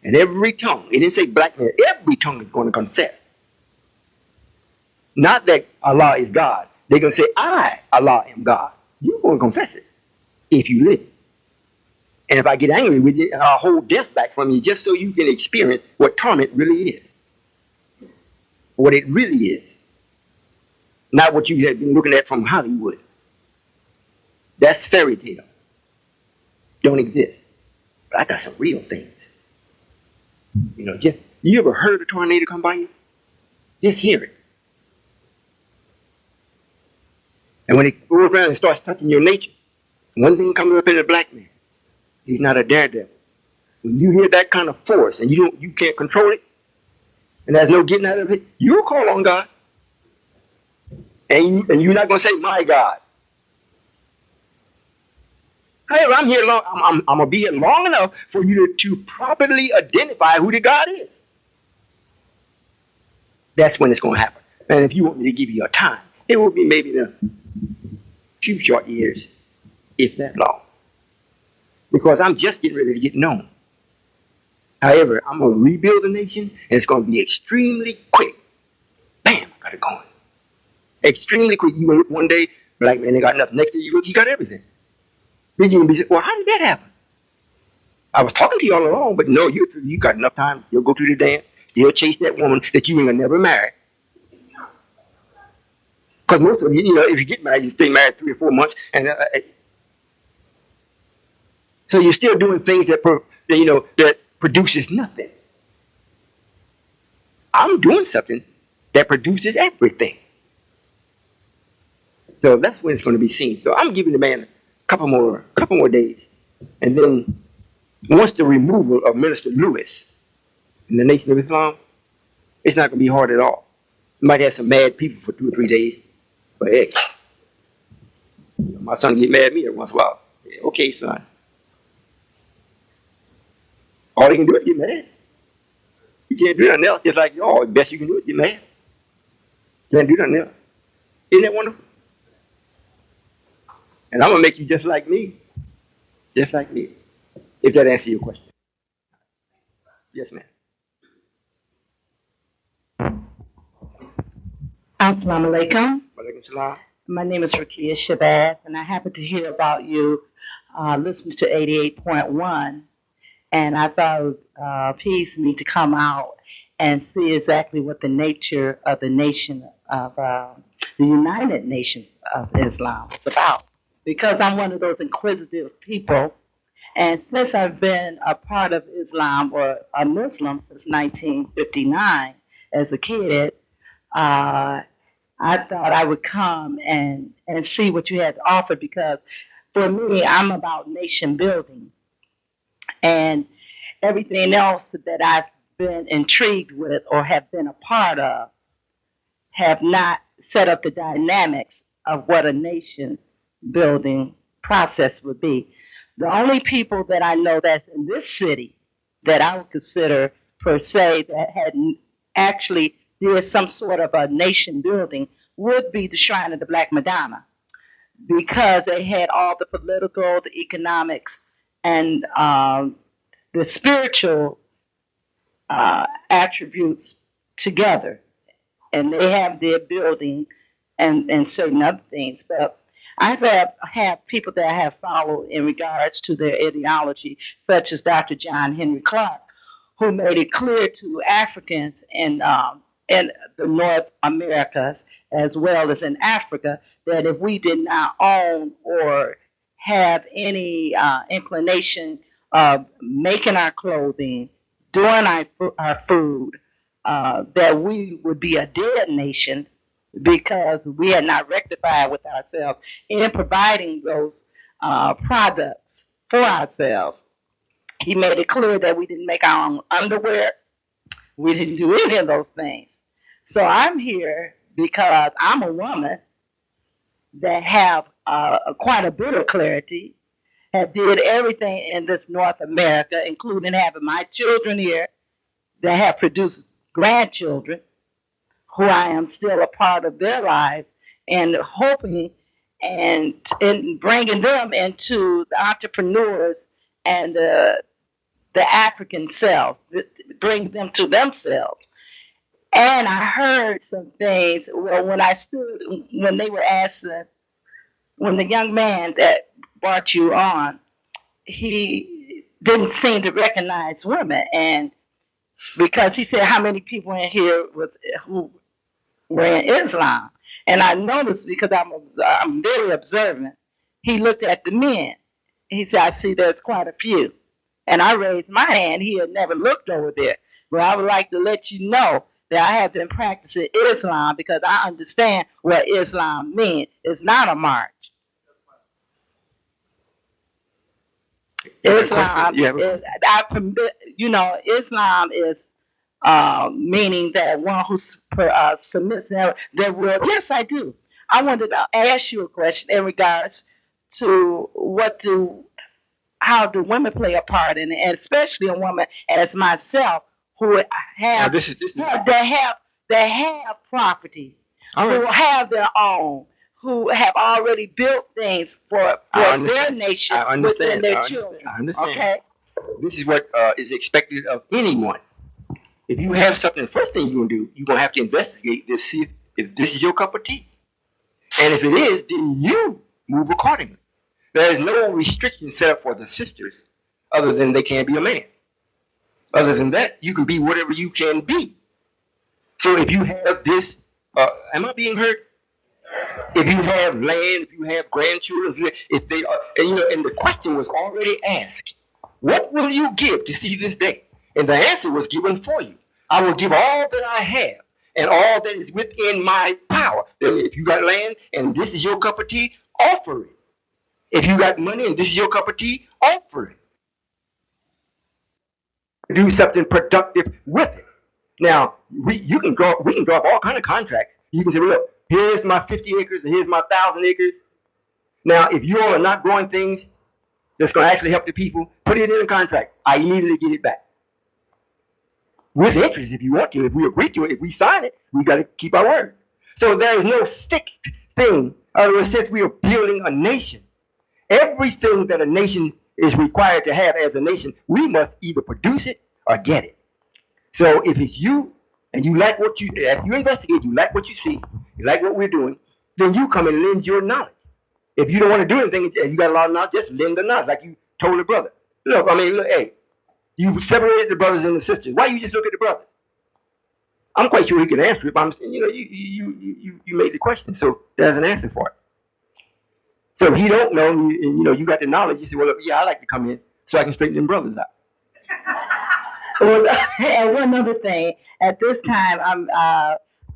and every tongue. It didn't say black man. Every tongue is going to confess. Not that Allah is God. They're going to say, I, Allah, am God. You're going to confess it if you live. And if I get angry with you, I'll hold death back from you just so you can experience what torment really is. What it really is. Not what you have been looking at from Hollywood. That's fairy tale. Don't exist. But I got some real things. You know, just, you ever heard a tornado come by you? Just hear it. And when it goes around and starts touching your nature, one thing comes up in the black man. He's not a daredevil. When you hear that kind of force and you can't control it, and there's no getting out of it, you'll call on God. And you're not going to say, my God. However, I'm here long. I'm going to be here long enough for you to properly identify who the God is. That's when it's going to happen. And if you want me to give you a time, it will be maybe in a few short years, if that long. Because I'm just getting ready to get known. However, I'm going to rebuild the nation, and it's going to be extremely quick. Bam, I got it going. Extremely quick. You will look one day, black man, they got nothing. Next day, you look, he got everything. Then you can be saying, well, how did that happen? I was talking to you all along, but no, you got enough time. You'll go through the dance. You'll chase that woman that you ain't gonna never marry. Because most of you, if you get married, you stay married 3 or 4 months, and so you're still doing things that that produces nothing. I'm doing something that produces everything. So that's when it's going to be seen. So I'm giving the man a couple more days, and then once the removal of Minister Lewis in the Nation of Islam, it's not going to be hard at all. You might have some mad people for 2 or 3 days, but heck, my son get mad at me every once in a while. Yeah, okay, son. All he can do is get mad. He can't do nothing else. Just like y'all, the best you can do is get mad. Can't do nothing else. Isn't that wonderful? And I'm gonna make you just like me. Just like me. If that answers your question. Yes, ma'am. Assalamu alaikum. Walaikum salam. My name is Rakia Shabazz, and I happened to hear about you listening to 88.1, and I thought it would please me to come out and see exactly what the nature of the nation of the United Nations of Islam is about. Because I'm one of those inquisitive people, and since I've been a part of Islam or a Muslim since 1959 as a kid, I thought I would come and see what you had to offer, because for me, I'm about nation building. And everything else that I've been intrigued with or have been a part of have not set up the dynamics of what a nation building process would be. The only people that I know that's in this city that I would consider per se that had actually did some sort of a nation building would be the Shrine of the Black Madonna, because they had all the political, the economics, and the spiritual attributes together, and they have their building and certain other things. But I've had people that I have followed in regards to their ideology, such as Dr. John Henry Clark, who made it clear to Africans in the North Americas as well as in Africa that if we did not own or have any inclination of making our clothing, doing our food, that we would be a dead nation, because we had not rectified with ourselves in providing those products for ourselves. He made it clear that we didn't make our own underwear. We didn't do any of those things. So I'm here because I'm a woman that have quite a bit of clarity, have did everything in this North America, including having my children here that have produced grandchildren who I am still a part of their lives, and hoping and bringing them into the entrepreneurs and the African self, bring them to themselves. And I heard some things. Well, when they were asking, when the young man that brought you on, he didn't seem to recognize women, and because he said how many people in here who were in Islam, and I noticed because I'm very observant. He looked at the men. He said, "I see there's quite a few," and I raised my hand. He had never looked over there, but I would like to let you know that I have been practicing Islam because I understand what Islam means. It's not a march. Islam Yeah. is, Islam is meaning that one who submits their will. Yes, I do. I wanted to ask you a question in regards to how do women play a part in it, and especially a woman as myself who Now have this is that have property, all who right. have their own, who have already built things for I their understand. nation I within understand. their children. I understand. Okay. This is what is expected of anyone. If you have something, the first thing you're gonna do, you're gonna have to investigate this, see if this is your cup of tea. And if it is, then you move accordingly. There is no restriction set up for the sisters other than they can't be a man. Other than that, you can be whatever you can be. So if you have this, am I being heard? If you have land, if you have grandchildren, if they are, and the question was already asked, what will you give to see this day? And the answer was given for you. I will give all that I have and all that is within my power. If you got land and this is your cup of tea, offer it. If you got money and this is your cup of tea, offer it. Do something productive with it. Now, we can draw up all kind of contracts. You can say, well, look, here's my 50 acres and here's my 1,000 acres. Now, if you all are not growing things that's going to actually help the people, put it in a contract. I immediately get it back. With interest if you want to. If we agree to it, if we sign it, we got to keep our word. So there is no fixed thing. In other words, since we are building a nation, everything that a nation is required to have as a nation, we must either produce it or get it. So if it's you and you like what you, if you investigate, you like what you see, you like what we're doing, then you come and lend your knowledge. If you don't want to do anything and you got a lot of knowledge, just lend the knowledge, like you told the brother. Look, hey, you separated the brothers and the sisters. Why you just look at the brother? I'm quite sure he can answer it, but I'm saying, you made the question, so there's an answer for it. So if he don't know, and you got the knowledge, you say, well, look, yeah, I like to come in so I can straighten them brothers out. Well, and one other thing, at this time,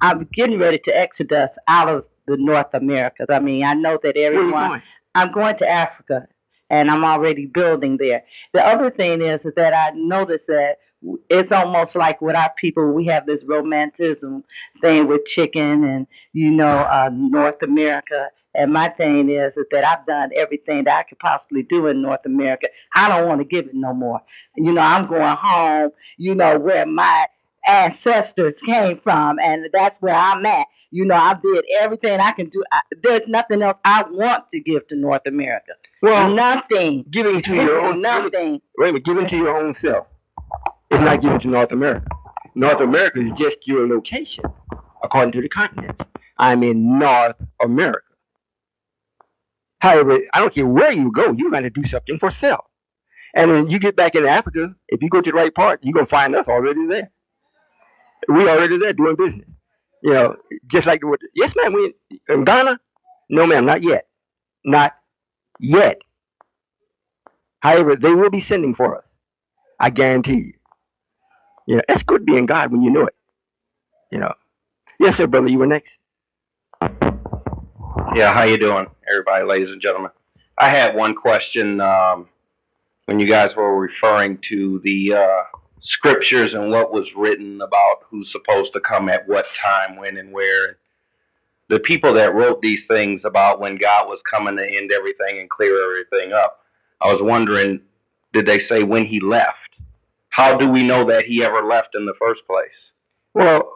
I'm getting ready to exodus out of the North Americas. I mean, I know that everyone. Where are you going? I'm going to Africa, and I'm already building there. The other thing is that I noticed that it's almost like with our people, we have this romanticism thing with chicken and North America. And my thing is that I've done everything that I could possibly do in North America. I don't want to give it no more. I'm going home, where my ancestors came from, and that's where I'm at. I did everything I can do. There's nothing else I want to give to North America. Well, nothing. Giving to your own nothing. Wait a minute, giving to your own self. It's not given to North America. North America is just your location, according to the continent. I'm in North America. However, I don't care where you go, you got to do something for self. And when you get back in Africa, if you go to the right part, you're going to find us already there. We already there doing business. Just like yes, ma'am, we in Ghana? No, ma'am, not yet. Not yet. However, they will be sending for us. I guarantee you. It's good being God when you know it. Yes, sir, brother, you were next. Yeah, how you doing, everybody, ladies and gentlemen? I had one question when you guys were referring to the scriptures and what was written about who's supposed to come at what time, when, and where. The people that wrote these things about when God was coming to end everything and clear everything up, I was wondering, did they say when he left? How do we know that he ever left in the first place? Well,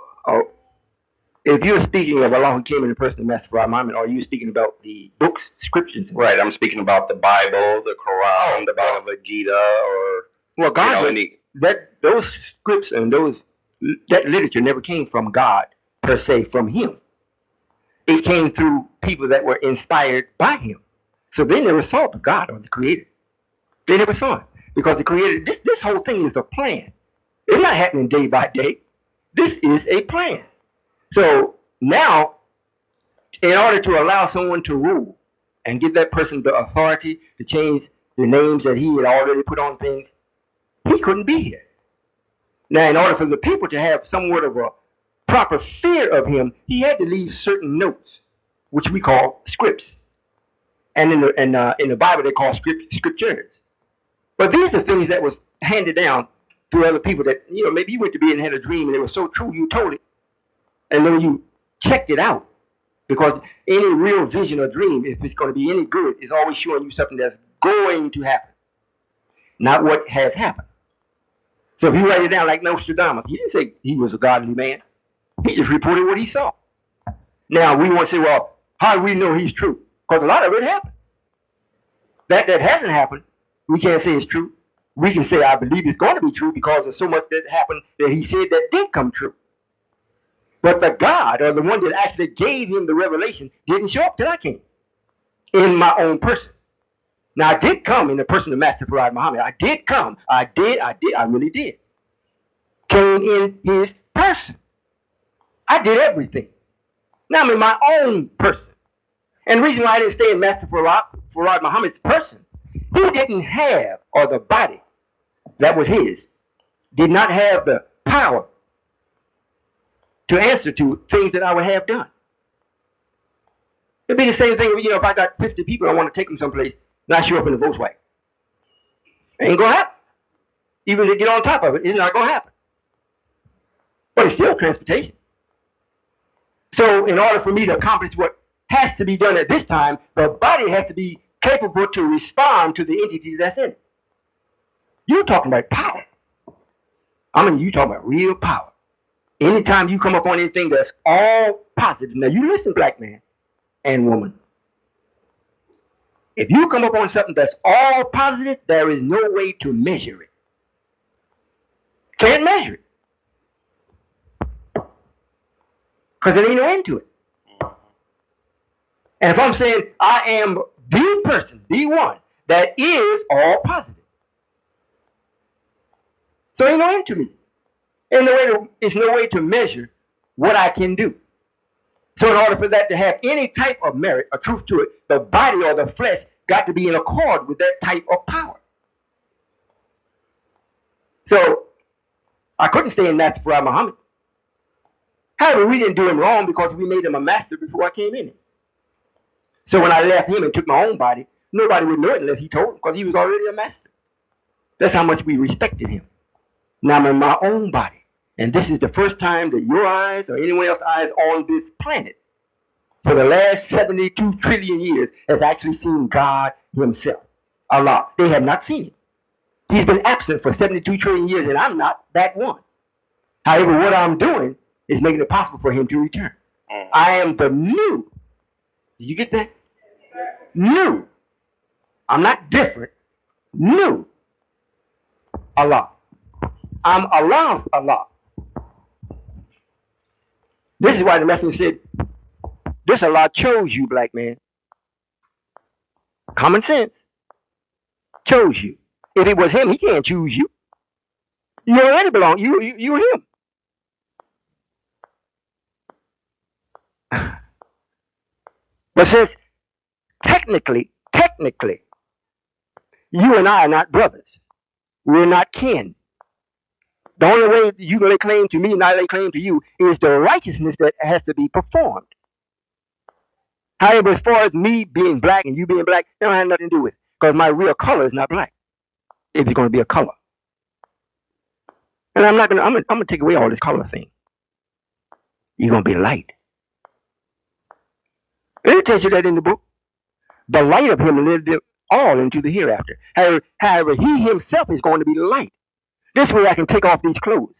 if you're speaking of Allah who came in the person of Master Muhammad, are you speaking about the books, scriptures? Right, I'm speaking about the Bible, the Quran, the Bhagavad Gita, or well, God, those scripts and that literature never came from God per se, from Him. It came through people that were inspired by Him. So they never saw the God or the Creator. They never saw it because the Creator. This whole thing is a plan. It's not happening day by day. This is a plan. So now, in order to allow someone to rule and give that person the authority to change the names that he had already put on things, he couldn't be here. Now, in order for the people to have somewhat of a proper fear of him, he had to leave certain notes, which we call scripts. And in the Bible, they call scriptures. But these are things that was handed down to other people that, maybe you went to bed and had a dream and it was so true you told it. And then you checked it out. Because any real vision or dream, if it's going to be any good, is always showing you something that's going to happen, not what has happened. So if you write it down like Nostradamus, he didn't say he was a godly man. He just reported what he saw. Now, we want to say, well, how do we know he's true? Because a lot of it happened. That hasn't happened, we can't say it's true. We can say, I believe it's going to be true because of so much that happened that he said that did come true. But the God, or the one that actually gave him the revelation, didn't show up till I came in my own person. Now, I did come in the person of Master Farad Muhammad. I did come. I really did. Came in his person. I did everything. Now I'm in my own person. And the reason why I didn't stay in Master Farad Muhammad's person, he didn't have, or the body that was his, did not have the power to answer to things that I would have done. It'd be the same thing, if I got 50 people, I want to take them someplace, and I show up in a Volkswagen. It ain't going to happen. Even to get on top of it, it's not going to happen. But it's still transportation. So in order for me to accomplish what has to be done at this time, the body has to be capable to respond to the entity that's in it. You're talking about power. You're talking about real power. Anytime you come up on anything that's all positive, now you listen, black man and woman. If you come up on something that's all positive, there is no way to measure it. Can't measure it. Because there ain't no end to it. And if I'm saying I am the person, the one, that is all positive. So ain't no end to me. It's no way to measure what I can do. So in order for that to have any type of merit or truth to it, the body or the flesh got to be in accord with that type of power. So I couldn't stay in Master Farad Muhammad. However, we didn't do him wrong because we made him a master before I came in. So when I left him and took my own body, nobody would know it unless he told him because he was already a master. That's how much we respected him. Now I'm in my own body. And this is the first time that your eyes or anyone else's eyes on this planet for the last 72 trillion years has actually seen God himself. Allah. They have not seen him. He's been absent for 72 trillion years and I'm not that one. However, what I'm doing is making it possible for him to return. I am the new. Did you get that? New. I'm not different. New. Allah. I'm Allah. This is why the messenger said, this Allah chose you, black man. Common sense. Chose you. If it was him, he can't choose you. You already belong. You're him. But since technically, you and I are not brothers. We're not kin. The only way you can lay claim to me and I lay claim to you is the righteousness that has to be performed. However, as far as me being black and you being black, it don't have nothing to do with it. Because my real color is not black. If it's going to be a color. And I'm gonna take away all this color thing. You're going to be light. And it tells you that in the book. The light of him lived all into the hereafter. However, he himself is going to be the light. This way I can take off these clothes.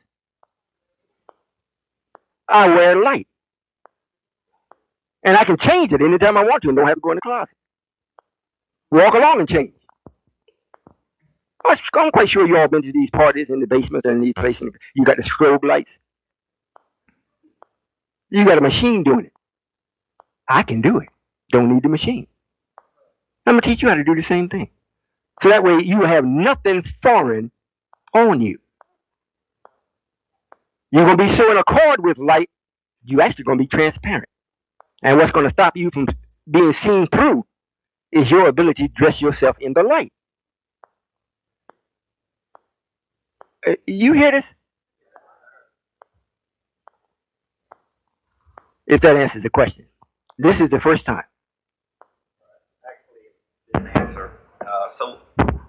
I wear light. And I can change it anytime I want to and don't have to go in the closet. Walk along and change. I'm quite sure you all been to these parties in the basement and these places. You got the strobe lights. You got a machine doing it. I can do it. Don't need the machine. I'm going to teach you how to do the same thing. So that way you have nothing foreign on you. You're going to be so in accord with light, you're actually going to be transparent. And what's going to stop you from being seen through is your ability to dress yourself in the light. You hear this? If that answers the question. This is the first time. Actually, it didn't answer. So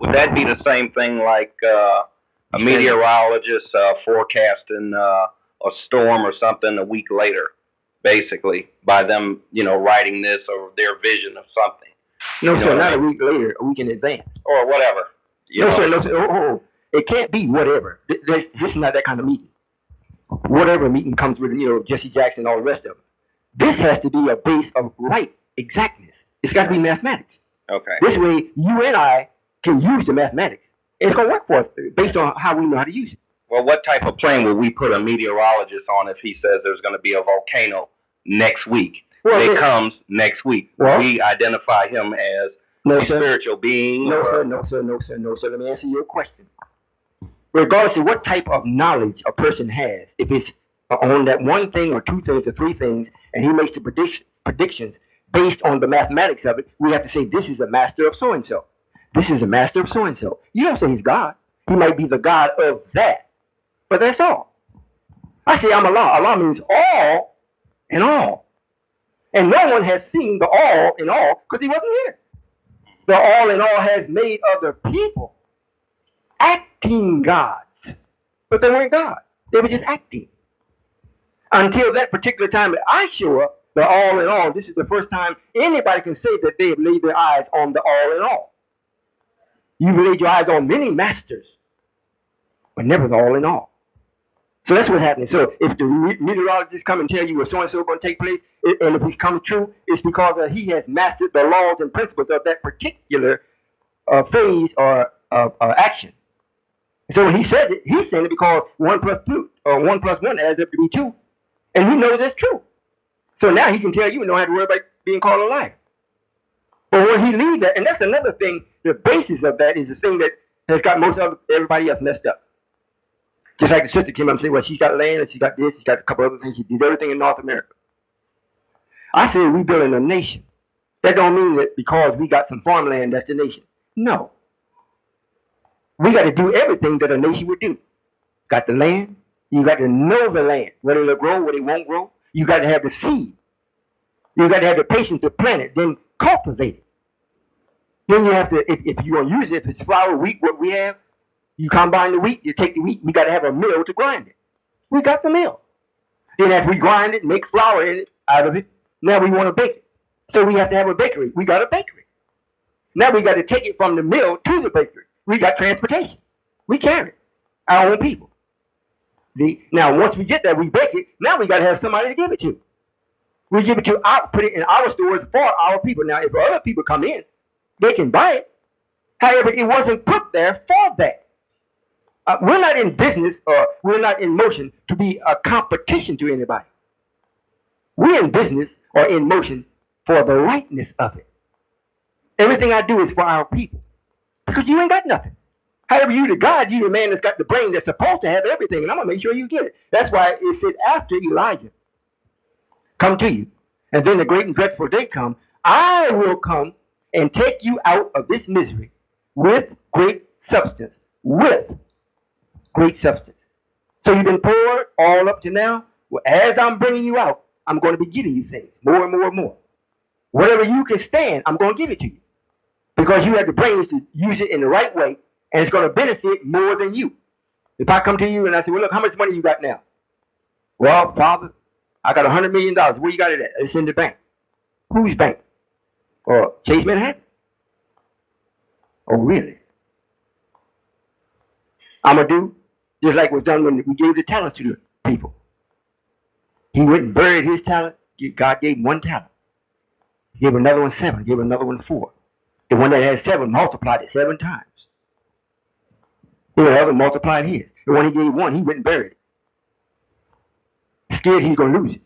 Would that be the same thing like a meteorologist forecasting a storm or something a week later, basically, by them, writing this or their vision of something? No, sir, not a week later, a week in advance. Or whatever. No, sir, no, sir. Oh, it can't be whatever. This is not that kind of meeting. Whatever meeting comes with, Jesse Jackson and all the rest of it. This has to be a base of right exactness. It's got to be mathematics. Okay. This way, you and I can use the mathematics. It's going to work for us based on how we know how to use it. Well, what type of plane would we put a meteorologist on if he says there's going to be a volcano next week? Well, it comes next week. Well, we identify him as a spiritual being? No, sir, no, sir, no, sir, no, sir. Let me answer your question. Regardless of what type of knowledge a person has, if it's on that one thing or two things or three things, and he makes the predictions based on the mathematics of it, we have to say this is a master of so-and-so. This is a master of so-and-so. You don't say he's God. He might be the God of that. But that's all. I say I'm Allah. Allah means all in all. And no one has seen the all in all because he wasn't here. The all in all has made other people acting gods. But they weren't God. They were just acting. Until that particular time that I show up, the all in all, this is the first time anybody can say that they have laid their eyes on the all in all. You've laid your eyes on many masters, but never the all in all. So that's what's happening. So if the meteorologists come and tell you what so-and-so is going to take place, and if it's come true, it's because he has mastered the laws and principles of that particular phase or action. So when he says it, he's saying it because 1 plus 1 adds up to be 2. And he knows that's true. So now he can tell you and don't have to worry about being called a liar. But when he leaves that, and that's another thing, the basis of that is the thing that has got most of everybody else messed up. Just like the sister came up and said, well, she's got land and she's got this, she's got a couple other things. She did everything in North America. I say we building a nation. That don't mean that because we got some farmland, that's the nation. No. We got to do everything that a nation would do. Got the land. You got to know the land, whether it'll grow, whether it won't grow. You got to have the seed. You got to have the patience to plant it, then cultivate it. Then you have to, if you're going to use it, if it's flour, wheat, what we have, you combine the wheat, you take the wheat, we got to have a mill to grind it. We got the mill. Then as we grind it, make flour in it, out of it, now we want to bake it. So we have to have a bakery. We got a bakery. Now we got to take it from the mill to the bakery. We got transportation. We carry it. Our own people. Now once we get there, we bake it. Now we got to have somebody to give it to. We give it to put it in our stores for our people. Now if other people come in, they can buy it. However, it wasn't put there for that. We're not in business or we're not in motion to be a competition to anybody. We're in business or in motion for the rightness of it. Everything I do is for our people. Because you ain't got nothing. However, you the God, you the man that's got the brain that's supposed to have everything, and I'm going to make sure you get it. That's why it said after Elijah come to you, and then the great and dreadful day come, I will come and take you out of this misery with great substance. With great substance. So you've been poor all up to now. Well, as I'm bringing you out, I'm going to be giving you things more and more and more. Whatever you can stand, I'm going to give it to you. Because you have the brains to use it in the right way, and it's going to benefit more than you. If I come to you and I say, well, look, how much money you got now? Well, Father, I got $100 million. Where you got it at? It's in the bank. Whose bank? Or Chase Manhattan? Oh, really? I'm going to do just like was done when we gave the talents to the people. He went and buried his talent. God gave him 1 talent. He gave another one 7. Gave another one 4. The one that had 7 multiplied it 7 times. The other multiplied his. The one he gave 1, he went and buried it. Scared he's going to lose it.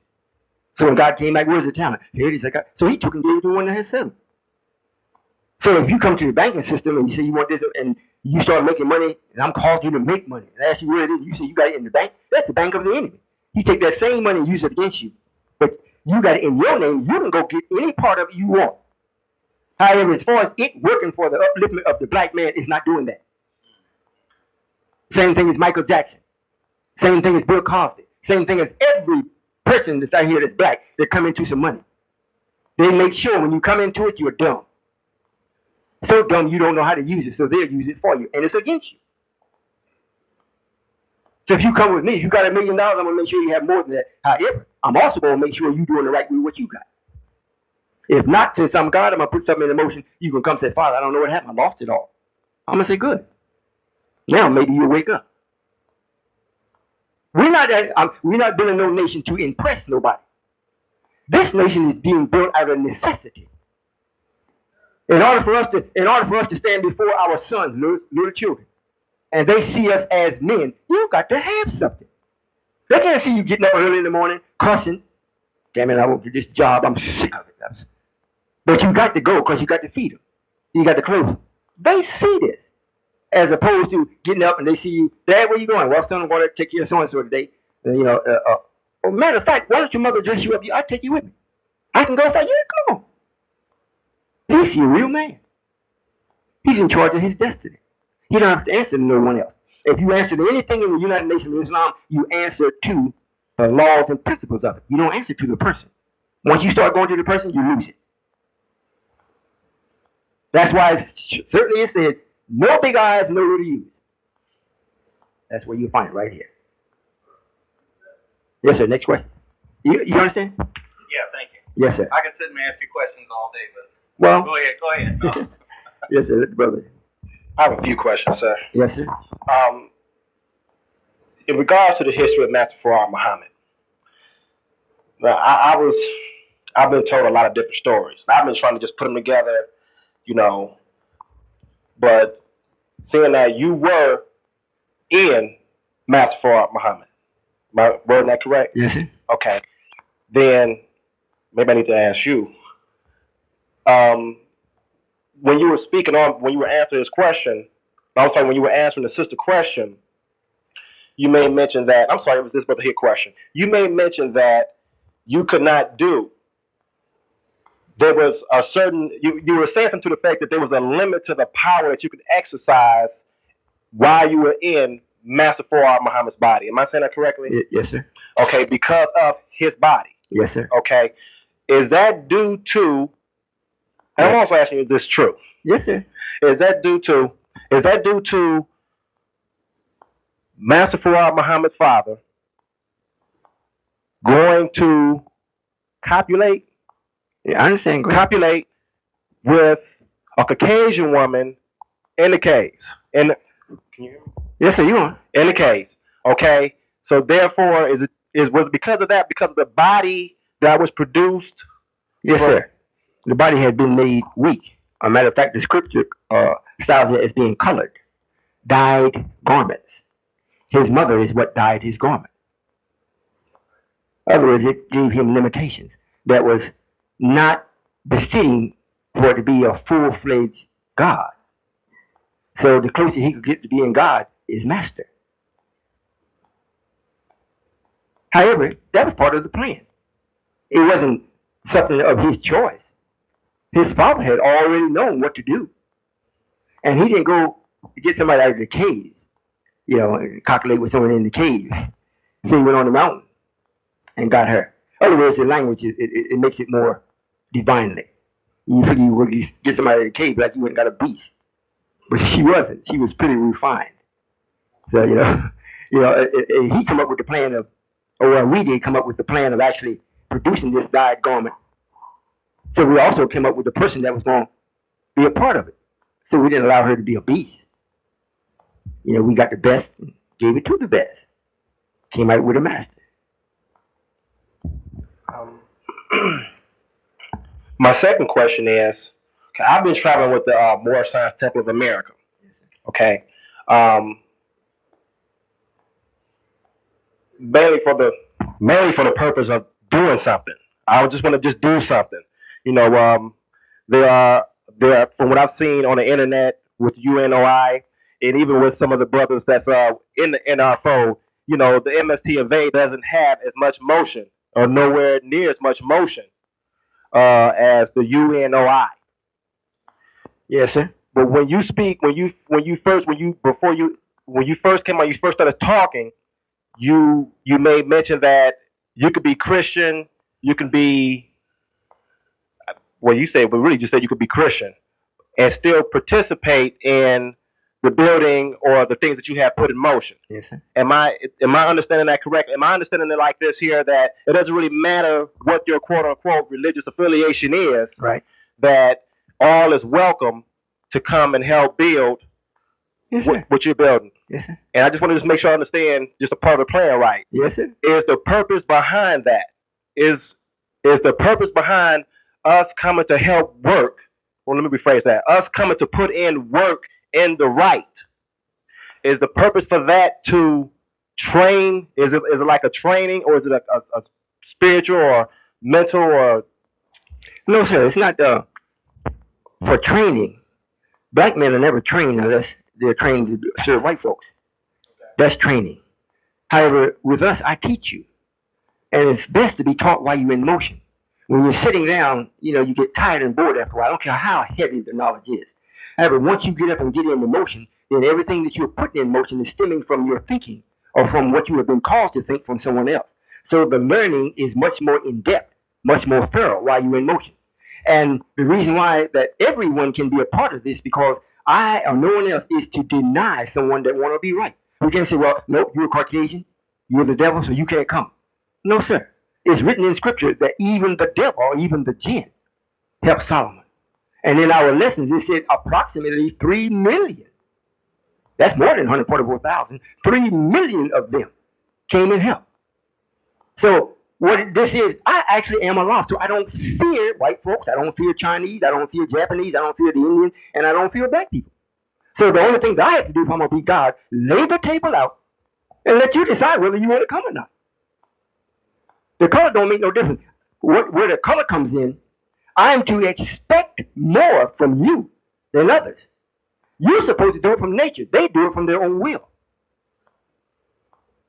So when God came back, where's the talent? Here it is. So he took and gave it to the one that had 7. So if you come to the banking system and you say you want this and you start making money, and I'm calling you to make money, and I ask you where it is, you say you got it in the bank, that's the bank of the enemy. He take that same money and use it against you. But you got it in your name, you can go get any part of it you want. However, as far as it working for the upliftment of the black man, it's not doing that. Same thing as Michael Jackson. Same thing as Bill Cosby. Same thing as every person that's out here that's black that come into some money. They make sure when you come into it, you're dumb. So dumb you don't know how to use it, so they'll use it for you, and it's against you. So if you come with me, if you got $1 million, I'm gonna make sure you have more than that. However, I'm also gonna make sure you're doing the right way with what you got. If not, since I'm God, I'm gonna put something in motion. You can come say, Father, I don't know what happened. I lost it all. I'm gonna say, good. Now maybe you'll wake up. We're not building no nation to impress nobody. This nation is being built out of necessity. In order for us to stand before our sons, little children, and they see us as men, you've got to have something. They can't see you getting up early in the morning, cussing. Damn it, I won't get this job. I'm sick of it. But you got to go because you got to feed them. You got to clothe them. They see this. As opposed to getting up and they see you, Dad, where you going? Well, son, I'm going to take care of so-and-so today. Matter of fact, why don't your mother dress you up? I'll take you with me. I can go for you. Come on. He's a real man. He's in charge of his destiny. He don't have to answer to no one else. If you answer to anything in the United Nations of Islam, you answer to the laws and principles of it. You don't answer to the person. Once you start going to the person, you lose it. That's why certainly it said, no big eyes, no little U's. That's where you find it right here. Yes, sir. Next question. You understand? Yeah, thank you. Yes, sir. I can sit and ask you questions all day, but well, go ahead. Yes, sir, brother. I have a few questions, sir. Yes, sir. In regards to the history of Master Farrar Muhammad, now I've been told a lot of different stories. I've been trying to just put them together, but seeing that you were in Master Farrar Muhammad, my word, that correct? Yes, sir. Okay, then maybe I need to ask you. When you were answering this question, when you were answering the sister question, you made mention that, I'm sorry, it was this brother here question. You made mention that you could not do. There was a certain, you were saying something to the fact that there was a limit to the power that you could exercise while you were in Master Farrar Muhammad's body. Am I saying that correctly? Yes, sir. Okay, because of his body. Yes, sir. Okay. Is that due to, and I'm also asking you, is this true? Yes, sir. Is that due to Master Farrar Muhammad's father going to copulate? Yeah, I understand. Copulate with a Caucasian woman in the caves. Can you hear me? Yes, sir. You on? In the caves. Okay. So therefore, was it because of that? Because of the body that was produced? Yes, sir. The body had been made weak. As a matter of fact, the scripture styles it as being colored, dyed garments. His mother is what dyed his garment. In other words, it gave him limitations that was not befitting for it to be a full-fledged God. So the closer he could get to being God is master. However, that was part of the plan. It wasn't something of his choice. His father had already known what to do. And he didn't go to get somebody out of the cave, and calculate with someone in the cave. So he went on the mountain and got her. In other words, the language, it makes it more divinely. You figure you would get somebody out of the cave like you went and got a beast. But she wasn't. She was pretty refined. So, he came up with the plan of, we did come up with the plan of actually producing this dyed garment. So we also came up with the person that was going to be a part of it. So we didn't allow her to be a beast. We got the best and gave it to the best. Came out with a master. My second question is, I've been traveling with the Moorish Science Temple of America. Okay. Mainly for the purpose of doing something. I just want to just do something. There are, from what I've seen on the internet with UNOI, and even with some of the brothers that's in our fold, the MST of A doesn't have as much motion, or nowhere near as much motion as the UNOI. Yes, sir. But when you speak, when you first came out, you first started talking, you made mention that you could be Christian, you can be, well, you said, but really you said you could be Christian, and still participate in the building or the things that you have put in motion. Yes, sir. Am I understanding that correctly? Am I understanding it like this here, that it doesn't really matter what your quote unquote religious affiliation is, Right. that all is welcome to come and help build Yes, sir. what you're building? Yes, sir. And I just want to just make sure I understand just a part of the plan right. Yes, sir. Is the purpose behind that? Is the purpose behind us coming to help work? Well, let me rephrase that. Us coming to put in work in the right. Is the purpose for that to train? Is it like a training, or is it a spiritual or mental or? No, sir. It's not for training. Black men are never trained unless they're trained to serve white folks. That's training. However, with us, I teach you. And it's best to be taught while you're in motion. When you're sitting down, you get tired and bored after a while. I don't care how heavy the knowledge is. However, once you get up and get into motion, then everything that you're putting in motion is stemming from your thinking or from what you have been caused to think from someone else. So the learning is much more in-depth, much more thorough while you're in motion. And the reason why that everyone can be a part of this, because I or no one else, is to deny someone that want to be right. We can't say, well, nope, you're a Caucasian, you're the devil, so you can't come. No, sir. It's written in Scripture that even the devil, or even the jinn, helped Solomon. And in our lessons, it said approximately 3 million. That's more than 144,000. 3 million of them came and helped. So what this is, I actually am Allah. So I don't fear white folks. I don't fear Chinese. I don't fear Japanese. I don't fear the Indians. And I don't fear black people. So the only thing that I have to do if I'm going to be God, lay the table out and let you decide whether you want to come or not. The color don't make no difference. Where the color comes in, I'm to expect more from you than others. You're supposed to do it from nature. They do it from their own will.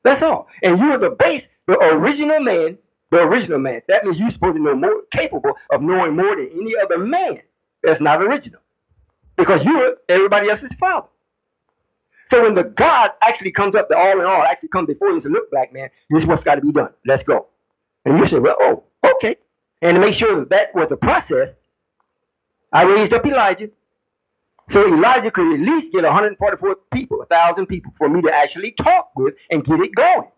That's all. And you are the base, the original man. That means you're supposed to know more, capable of knowing more than any other man that's not original. Because you're everybody else's father. So when the God actually comes up, the all in all actually comes before you and says, look, black man, this is what's got to be done. Let's go. And you say, well, oh, okay. And to make sure that was the process, I raised up Elijah. So Elijah could at least get 144 people, 1,000 people, for me to actually talk with and get it going.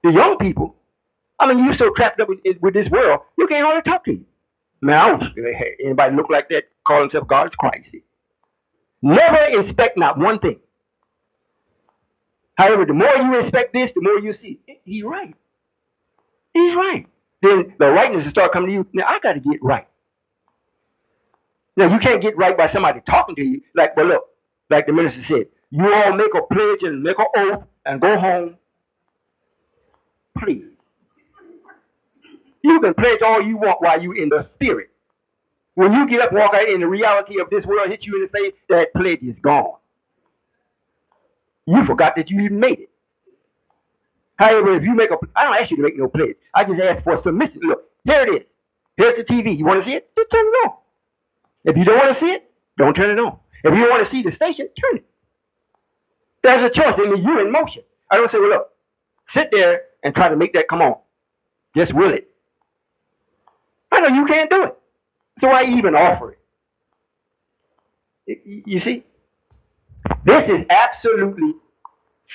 The young people, you're so trapped up with this world, you can't hardly talk to you. Man, anybody look like that, call himself God, is crazy. Never inspect not one thing. However, the more you inspect this, the more you see, he's right. He's right. Then the rightness will start coming to you. Now, I got to get right. Now, you can't get right by somebody talking to you. Like the minister said, you all make a pledge and make an oath and go home. Please. You can pledge all you want while you're in the spirit. When you get up, walk out in the reality of this world, hit you in the face, that pledge is gone. You forgot that you even made it. However, if you make I don't ask you to make no pledge. I just ask for submission. Look, here it is. Here's the TV. You want to see it? Just turn it on. If you don't want to see it, don't turn it on. If you don't want to see the station, turn it. There's a choice. I mean, you're in motion. I don't say, well, look, sit there and try to make that come on. Just will it. I know you can't do it. So I even offer it. You see? This is absolutely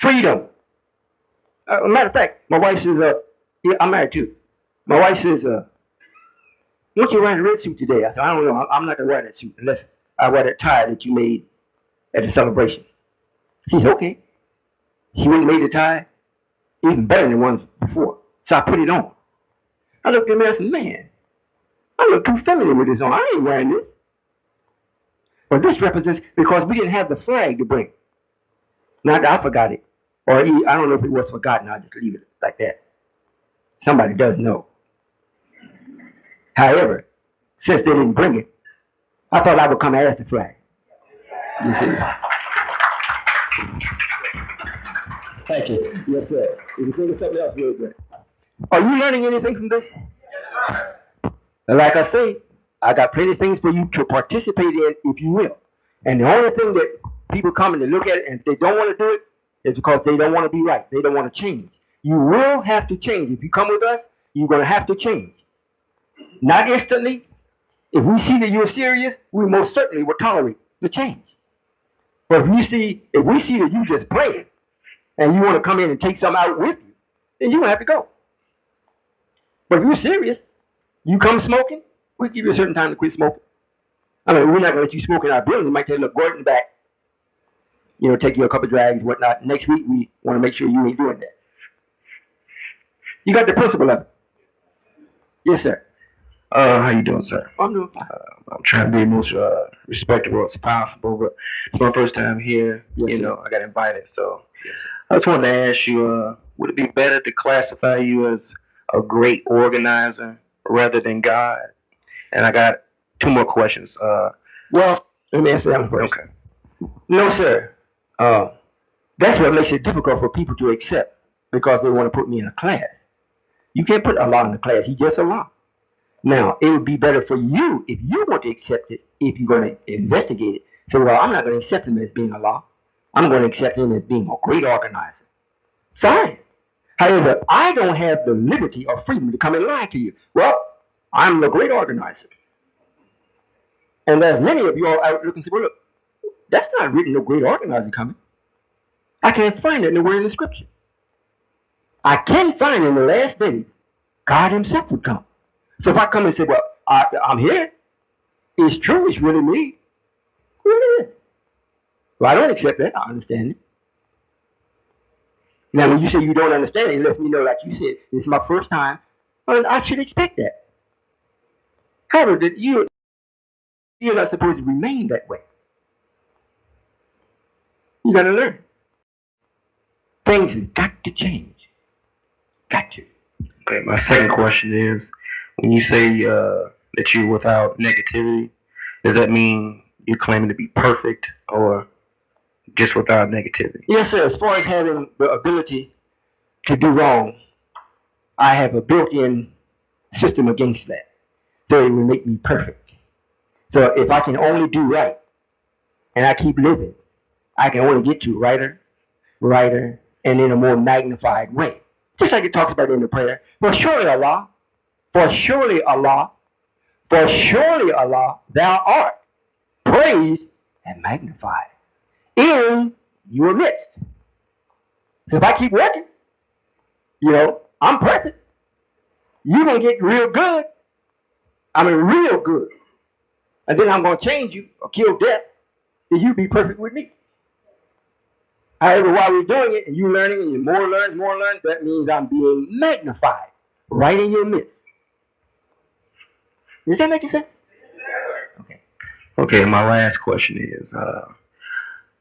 freedom. Matter of fact, my wife says, I'm married too. My wife says, don't you wear a red suit today? I said, I don't know. I'm not going to wear that suit unless I wear that tie that you made at the celebration. She said, okay. She went and made the tie even better than the ones before. So I put it on. I looked at me and I said, man, I look too feminine with this on. I ain't wearing this. But this represents, because we didn't have the flag to bring. Not that I forgot it. Or I don't know if it was forgotten. I'll just leave it like that. Somebody does know. However, since they didn't bring it, I thought I would come and ask the flag. You see? Thank you. Yes, sir. If you think of something else, real good. Are you learning anything from this? And like I say, I got plenty of things for you to participate in, if you will. And the only thing that people come and they look at it and if they don't want to do it, is because they don't want to be right. They don't want to change. You will have to change. If you come with us, you're going to have to change. Not instantly. If we see that you're serious, we most certainly will tolerate the change. But if we see that you just playing and you want to come in and take something out with you, then you're gonna have to go. But if you're serious, you come smoking, we give you a certain time to quit smoking. I mean, we're not gonna let you smoke in our building. We might tell you, look, go in the back, take you a couple of drags, whatnot. Next week we want to make sure you ain't doing that. You got the principle of it. Yes, sir. How you doing, sir? I'm doing fine. I'm trying to be most respectable as possible, but it's my first time here. Yes, sir. I got invited, so I just wanted to ask you, would it be better to classify you as a great organizer rather than God? And I got two more questions. Well, let me answer that one first. Okay. No, sir. That's what makes it difficult for people to accept, because they want to put me in a class. You can't put Allah in a class. He's just Allah. Now, it would be better for you if you want to accept it, if you're going to investigate it. So, well, I'm not going to accept him as being Allah. I'm going to accept him as being a great organizer. Fine. However, I don't have the liberty or freedom to come and lie to you. Well, I'm the great organizer. And there's many of you all out looking and say, well, look, that's not written, no great organizer coming. I can't find it nowhere in the scripture. I can find in the last days, God himself would come. So if I come and say, well, I'm here, it's true, it's really me. Really is. Well, I don't accept that. I understand it. Now, when you say you don't understand it, it lets me know, like you said, this is my first time. Well, I should expect that. However, you're not supposed to remain that way. You got to learn. Things have got to change. Got to. Okay, my second question is, when you say that you're without negativity, does that mean you're claiming to be perfect or just without negativity? Yes, sir. As far as having the ability to do wrong, I have a built-in system against that. So it will make me perfect. So if I can only do right, and I keep living, I can only get to righter, and in a more magnified way. Just like it talks about in the prayer. For surely Allah, thou art praised and magnified in your midst. So if I keep working, I'm perfect. You're going to get real good. I mean, real good. And then I'm going to change you or kill death, and you be perfect with me. However, while we're doing it, and you learning, and you more learn, that means I'm being magnified right in your midst. Does that make sense? Okay. Okay, my last question is,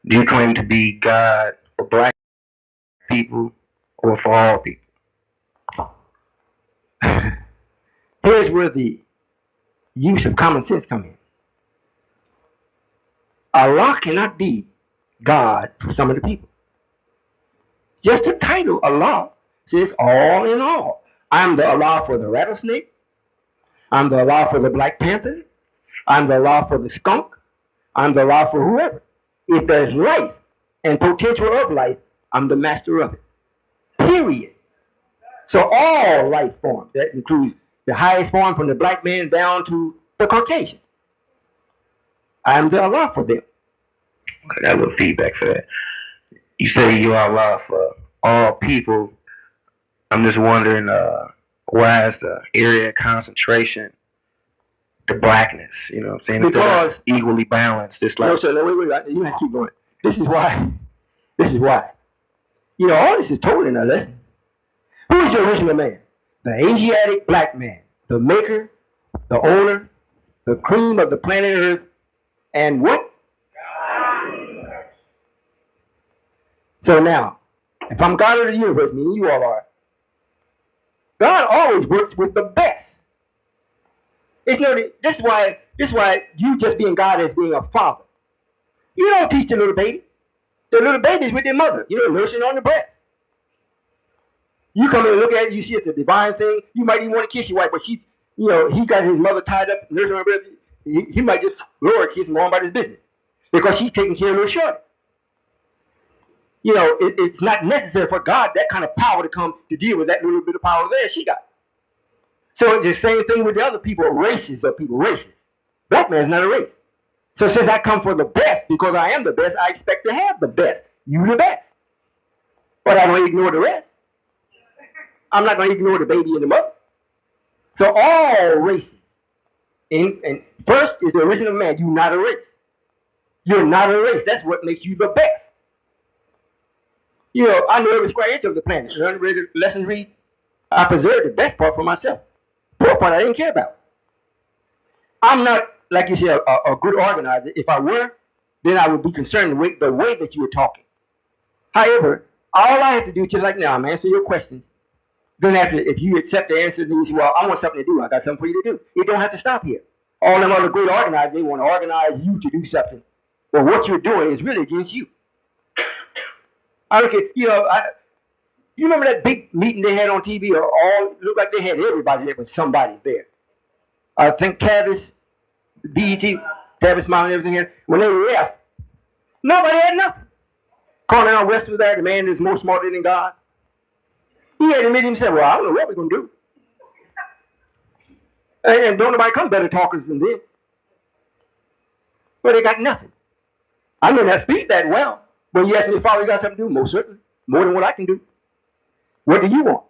do you claim to be God for black people or for all people? Here's where the use of common sense comes in. Allah cannot be God for some of the people. Just the title Allah says all in all. I'm the Allah for the rattlesnake. I'm the Allah for the Black Panther. I'm the Allah for the skunk. I'm the Allah for whoever. If there's life and potential of life, I'm the master of it. Period. So all life forms, that includes the highest form from the black man down to the Caucasian. I'm the Allah for them. Okay, got a little feedback for that. You say you are Allah for all people. I'm just wondering, why is the area of concentration the blackness? You know what I'm saying? Because equally balanced. Just like, no, sir, wait. You have to keep going. This is why. All this is told in our lesson. Who is the original man? The Asiatic black man, the maker, the owner, the cream of the planet Earth, and what? So now, if I'm God of the universe, meaning you all are, God always works with the best. This is why you just being God as being a father. You don't teach the little baby. The little baby's with their mother, nursing on the breast. You come in and look at it, you see it's a divine thing. You might even want to kiss your wife, but he got his mother tied up, nursing on her breast. He might just lower a kiss and go on about his business because she's taking care of little shorty. It's not necessary for God that kind of power to come to deal with that little bit of power there she got. So it's the same thing with the other people, races of people, races. Black man's not a race. So since I come for the best, because I am the best, I expect to have the best. You the best. But I don't ignore the rest. I'm not going to ignore the baby and the mother. So all races. And first is the original man. You're not a race. You're not a race. That's what makes you the best. You know, I know every square inch of the planet. Learn read the lessons read. I preserved the best part for myself. The poor part I didn't care about. I'm not, like you said, a good organizer. If I were, then I would be concerned with the way that you were talking. However, all I have to do, just like now, I'm answering your questions. Then after, if you accept the answer, then you say, well, I want something to do. I got something for you to do. You don't have to stop here. All them other great organizers, they want to organize you to do something. Well, what you're doing is really against you. I look at, you remember that big meeting they had on TV? It looked like they had everybody there, but somebody there. I think Tavis, BET, Tavis Mountain, everything here. When they left, nobody had nothing. Cornell West was there, the man is more smarter than God. He had to admit himself, well, I don't know what we're going to do. And don't nobody come better talkers than this. But they got nothing. I may not speak that well, but you ask me if I got something to do, most certainly. More than what I can do. What do you want?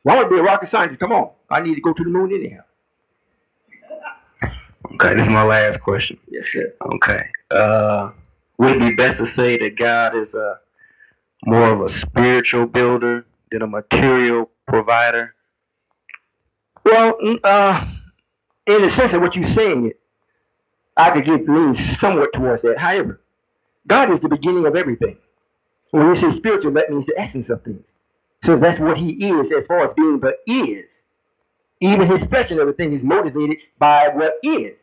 Well, I want to be a rocket scientist. Come on. I need to go to the moon anyhow. Okay, this is my last question. Yes, sir. Okay. Would it be best to say that God is more of a spiritual builder than a material provider? Well, in the sense of what you're saying, I could lean somewhat towards that. However, God is the beginning of everything. When you say spiritual, that means the essence of things. So that's what he is as far as being but is. Even his expression of everything is motivated by what is.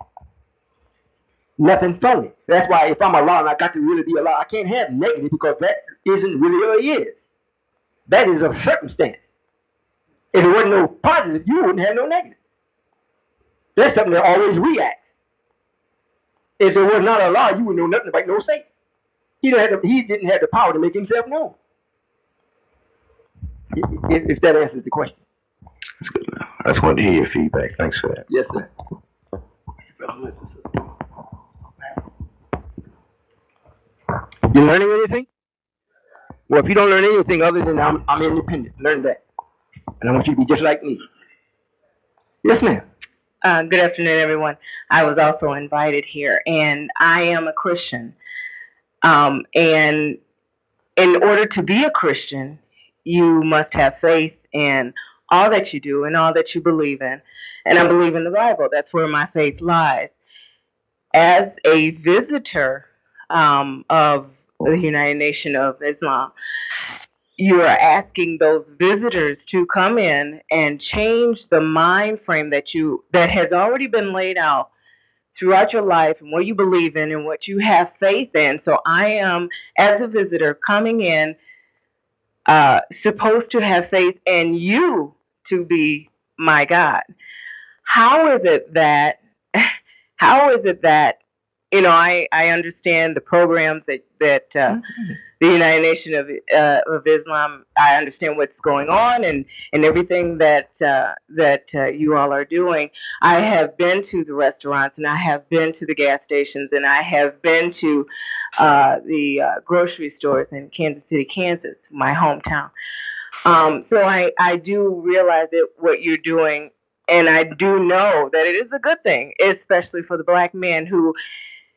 Nothing phony. That's why if I'm Allah and I got to really be Allah, I can't have negative because that isn't really what it is. That is a circumstance. If it wasn't no positive, you wouldn't have no negative. That's something that always reacts. If there was not Allah, you would know nothing about no Satan. He didn't have the power to make himself known. If that answers the question. That's good enough. I just wanted to hear your feedback. Thanks for that. Yes, sir. You learning anything? Well, if you don't learn anything other than I'm independent, learn that. And I want you to be just like me. Yes, ma'am. Good afternoon, everyone. I was also invited here, and I am a Christian. And in order to be a Christian, you must have faith in all that you do and all that you believe in. And I believe in the Bible. That's where my faith lies. As a visitor of the United Nation of Islam, you are asking those visitors to come in and change the mind frame that has already been laid out throughout your life and what you believe in and what you have faith in. So I am, as a visitor, coming in supposed to have faith in you to be my God. How is it that I understand the programs that the United Nation of Islam, I understand what's going on and everything that you all are doing. I have been to the restaurants and I have been to the gas stations and I have been to the grocery stores in Kansas City, Kansas, my hometown. So I do realize that what you're doing, and I do know that it is a good thing, especially for the black men who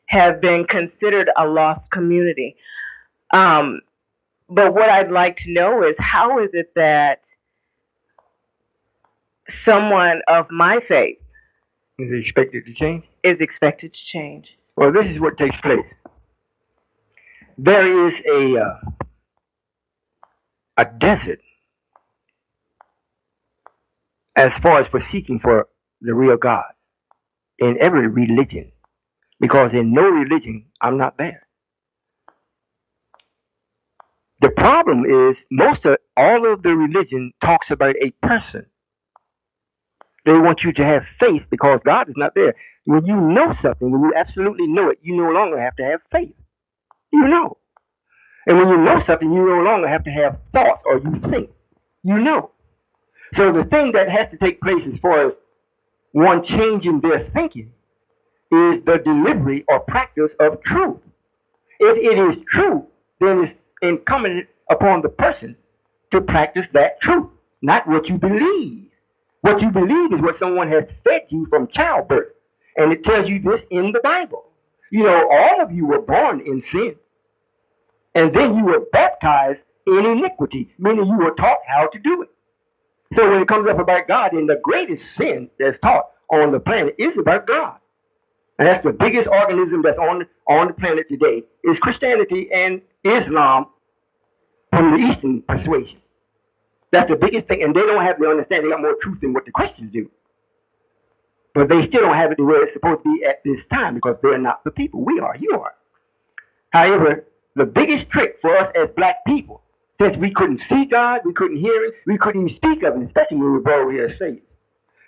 have been considered a lost community. But what I'd like to know is, how is it that someone of my faith is expected to change? Is expected to change? Well, this is what takes place. There is a desert as far as for seeking for the real God in every religion. Because in no religion, I'm not there. The problem is all of the religion talks about a person. They want you to have faith because God is not there. When you know something, when you absolutely know it, you no longer have to have faith. You know. And when you know something, you no longer have to have thoughts or you think. You know. So the thing that has to take place as far as one changing their thinking is the delivery or practice of truth. If it is true, then it's incumbent upon the person to practice that truth, not what you believe. What you believe is what someone has fed you from childbirth. And it tells you this in the Bible. You know, all of you were born in sin. And then you were baptized in iniquity, meaning you were taught how to do it. So when it comes up about God, then the greatest sin that's taught on the planet is about God. And that's the biggest organism that's on the planet today is Christianity and Islam from the Eastern persuasion. That's the biggest thing. And they don't have the understanding. They got more truth than what the Christians do. But they still don't have it the way it's supposed to be at this time because they're not the people. We are. You are. However, the biggest trick for us as black people, since we couldn't see God, we couldn't hear it, we couldn't even speak of it, especially when we were brought here saved.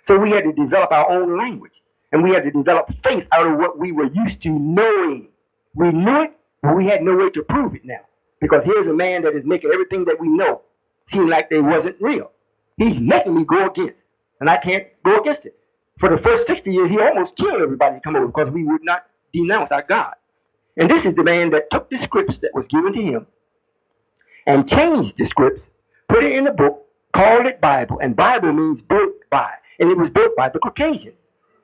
So we had to develop our own language. And we had to develop faith out of what we were used to knowing. We knew it, but we had no way to prove it now. Because here's a man that is making everything that we know seem like they wasn't real. He's making me go against, and I can't go against it. For the first 60 years, he almost killed everybody to come over because we would not denounce our God. And this is the man that took the scripts that was given to him and changed the scripts, put it in a book, called it Bible, and Bible means built by, and it was built by the Caucasian.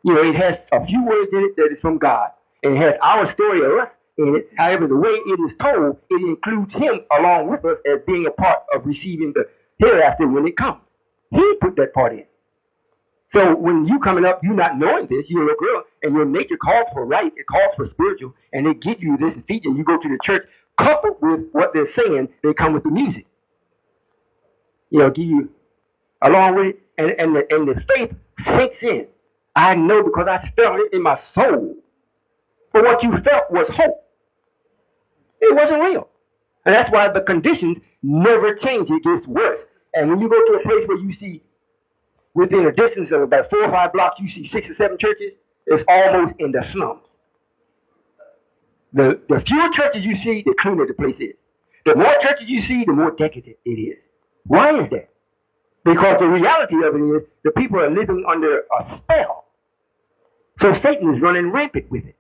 You know, it has a few words in it that is from God, and it has our story of us in it. However, the way it is told, it includes him along with us as being a part of receiving the hereafter when it comes. He put that part in. So when you coming up, you not knowing this, you're a little girl, and your nature calls for right, it calls for spiritual, and they give you this and teach you. You go to the church, coupled with what they're saying, they come with the music. You know, give you along with it, and the faith sinks in. I know because I felt it in my soul. But what you felt was hope. It wasn't real. And that's why the conditions never change. It gets worse. And when you go to a place where you see within a distance of about 4 or 5 blocks, you see 6 or 7 churches, it's almost in the slums. The fewer churches you see, the cleaner the place is. The more churches you see, the more decadent it is. Why is that? Because the reality of it is the people are living under a spell. So Satan is running rampant with it.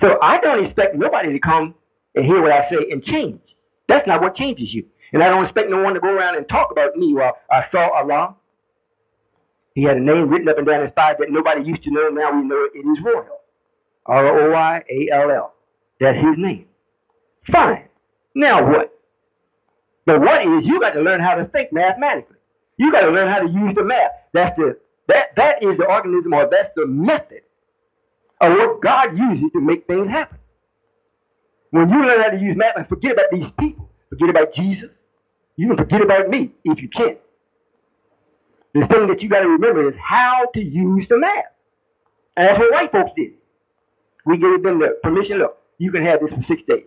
So I don't expect nobody to come and hear what I say and change. That's not what changes you. And I don't expect no one to go around and talk about me. Well, I saw Allah. He had a name written up and down his thigh that nobody used to know. Now we know it is Royall. Royall. That's his name. Fine. Now what? But what is, you got to learn how to think mathematically. You got to learn how to use the math. That is the organism, or that's the method of what God uses to make things happen. When you learn how to use math and forget about these people, forget about Jesus, you can forget about me if you can. The thing that you got to remember is how to use the math. And that's what white folks did. We gave them the permission, look, you can have this for 6 days.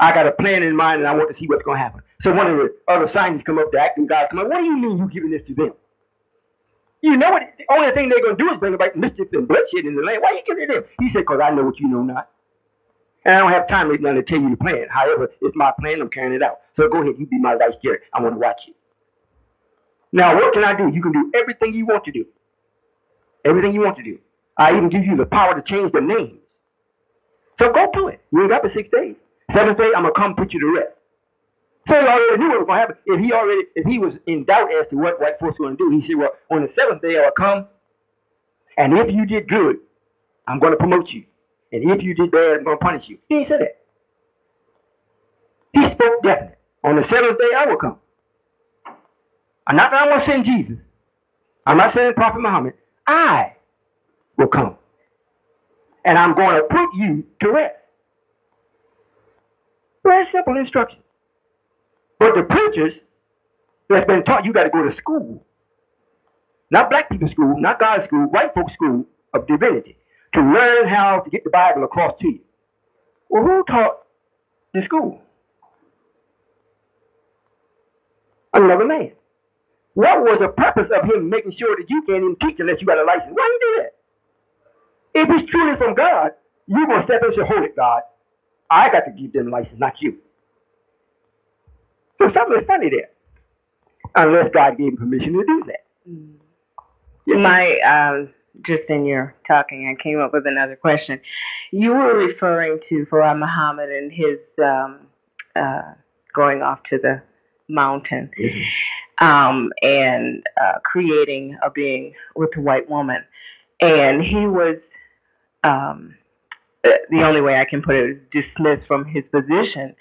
I got a plan in mind and I want to see what's going to happen. So one of the other scientists come up to acting God, come up, what do you mean you giving this to them? You know what? The only thing they're going to do is bring about mischief and bloodshed in the land. Why are you giving it to them? He said, because I know what you know not. And I don't have time right now to tell you the plan. However, it's my plan. I'm carrying it out. So go ahead. You be my vice chair. I want to watch you. Now, what can I do? You can do everything you want to do. Everything you want to do. I even give you the power to change the names. So go do it. You ain't got for 6 days. 7th day, I'm going to come put you to rest. So he already knew what was going to happen. If he was in doubt as to what white folks were going to do, he said, well, on the 7th day, I'll come. And if you did good, I'm going to promote you. And if you did bad, I'm going to punish you. He didn't say that. He spoke definite. On the 7th day, I will come. I'm not that I'm going to send Jesus. I'm not sending Prophet Muhammad. I will come. And I'm going to put you to rest. Very simple instruction. But the preachers that's been taught you got to go to school. Not black people's school, not God's school, white folks' school of divinity. To learn how to get the Bible across to you. Well, who taught the school? Another man. What was the purpose of him making sure that you can't even teach unless you got a license? Why you do that? If it's truly from God, you're going to step in and say, hold it, God. I got to give them a license, not you. So something is funny there. Unless God gave him permission to do that. My just in your talking, I came up with another question. You were referring to Farah Muhammad and his going off to the mountain and creating a being with a white woman. And he was, the only way I can put it is dismissed from his position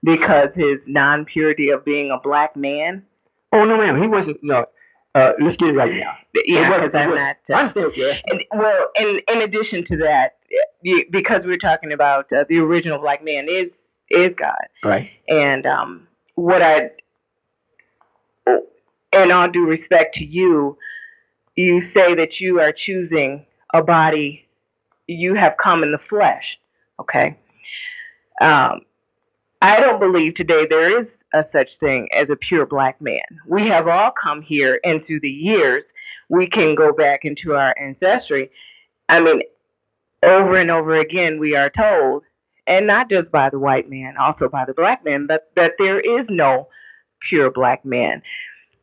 because his non-purity of being a black man. Oh, no, ma'am. He wasn't. No. Let's get it right now. Yeah, because I'm not. I understand what you're asking. Well, in addition to that, because we're talking about the original black man is God. Right. And in all due respect to you, you say that you are choosing a body. You have come in the flesh. Okay. I don't believe today there is a such thing as a pure black man. We have all come here, and through the years, we can go back into our ancestry. I mean, over and over again, we are told, and not just by the white man, also by the black man, but that there is no pure black man.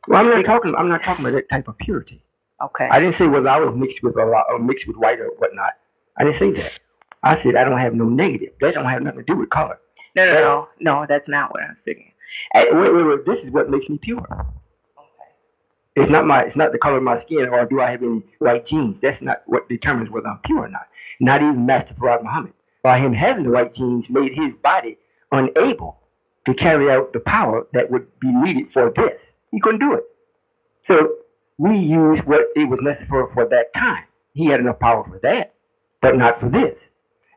Well, I'm not talking about that type of purity. Okay. I didn't say whether I was mixed with white or whatnot. I didn't say that. I said I don't have no negative. That don't have nothing to do with color. No, that's not what I'm saying. Wait. This is what makes me pure. Okay. It's not the color of my skin or do I have any white genes. That's not what determines whether I'm pure or not. Not even Master Farad Muhammad. By him having the white genes made his body unable to carry out the power that would be needed for this. He couldn't do it. So we use what it was necessary for that time. He had enough power for that, but not for this.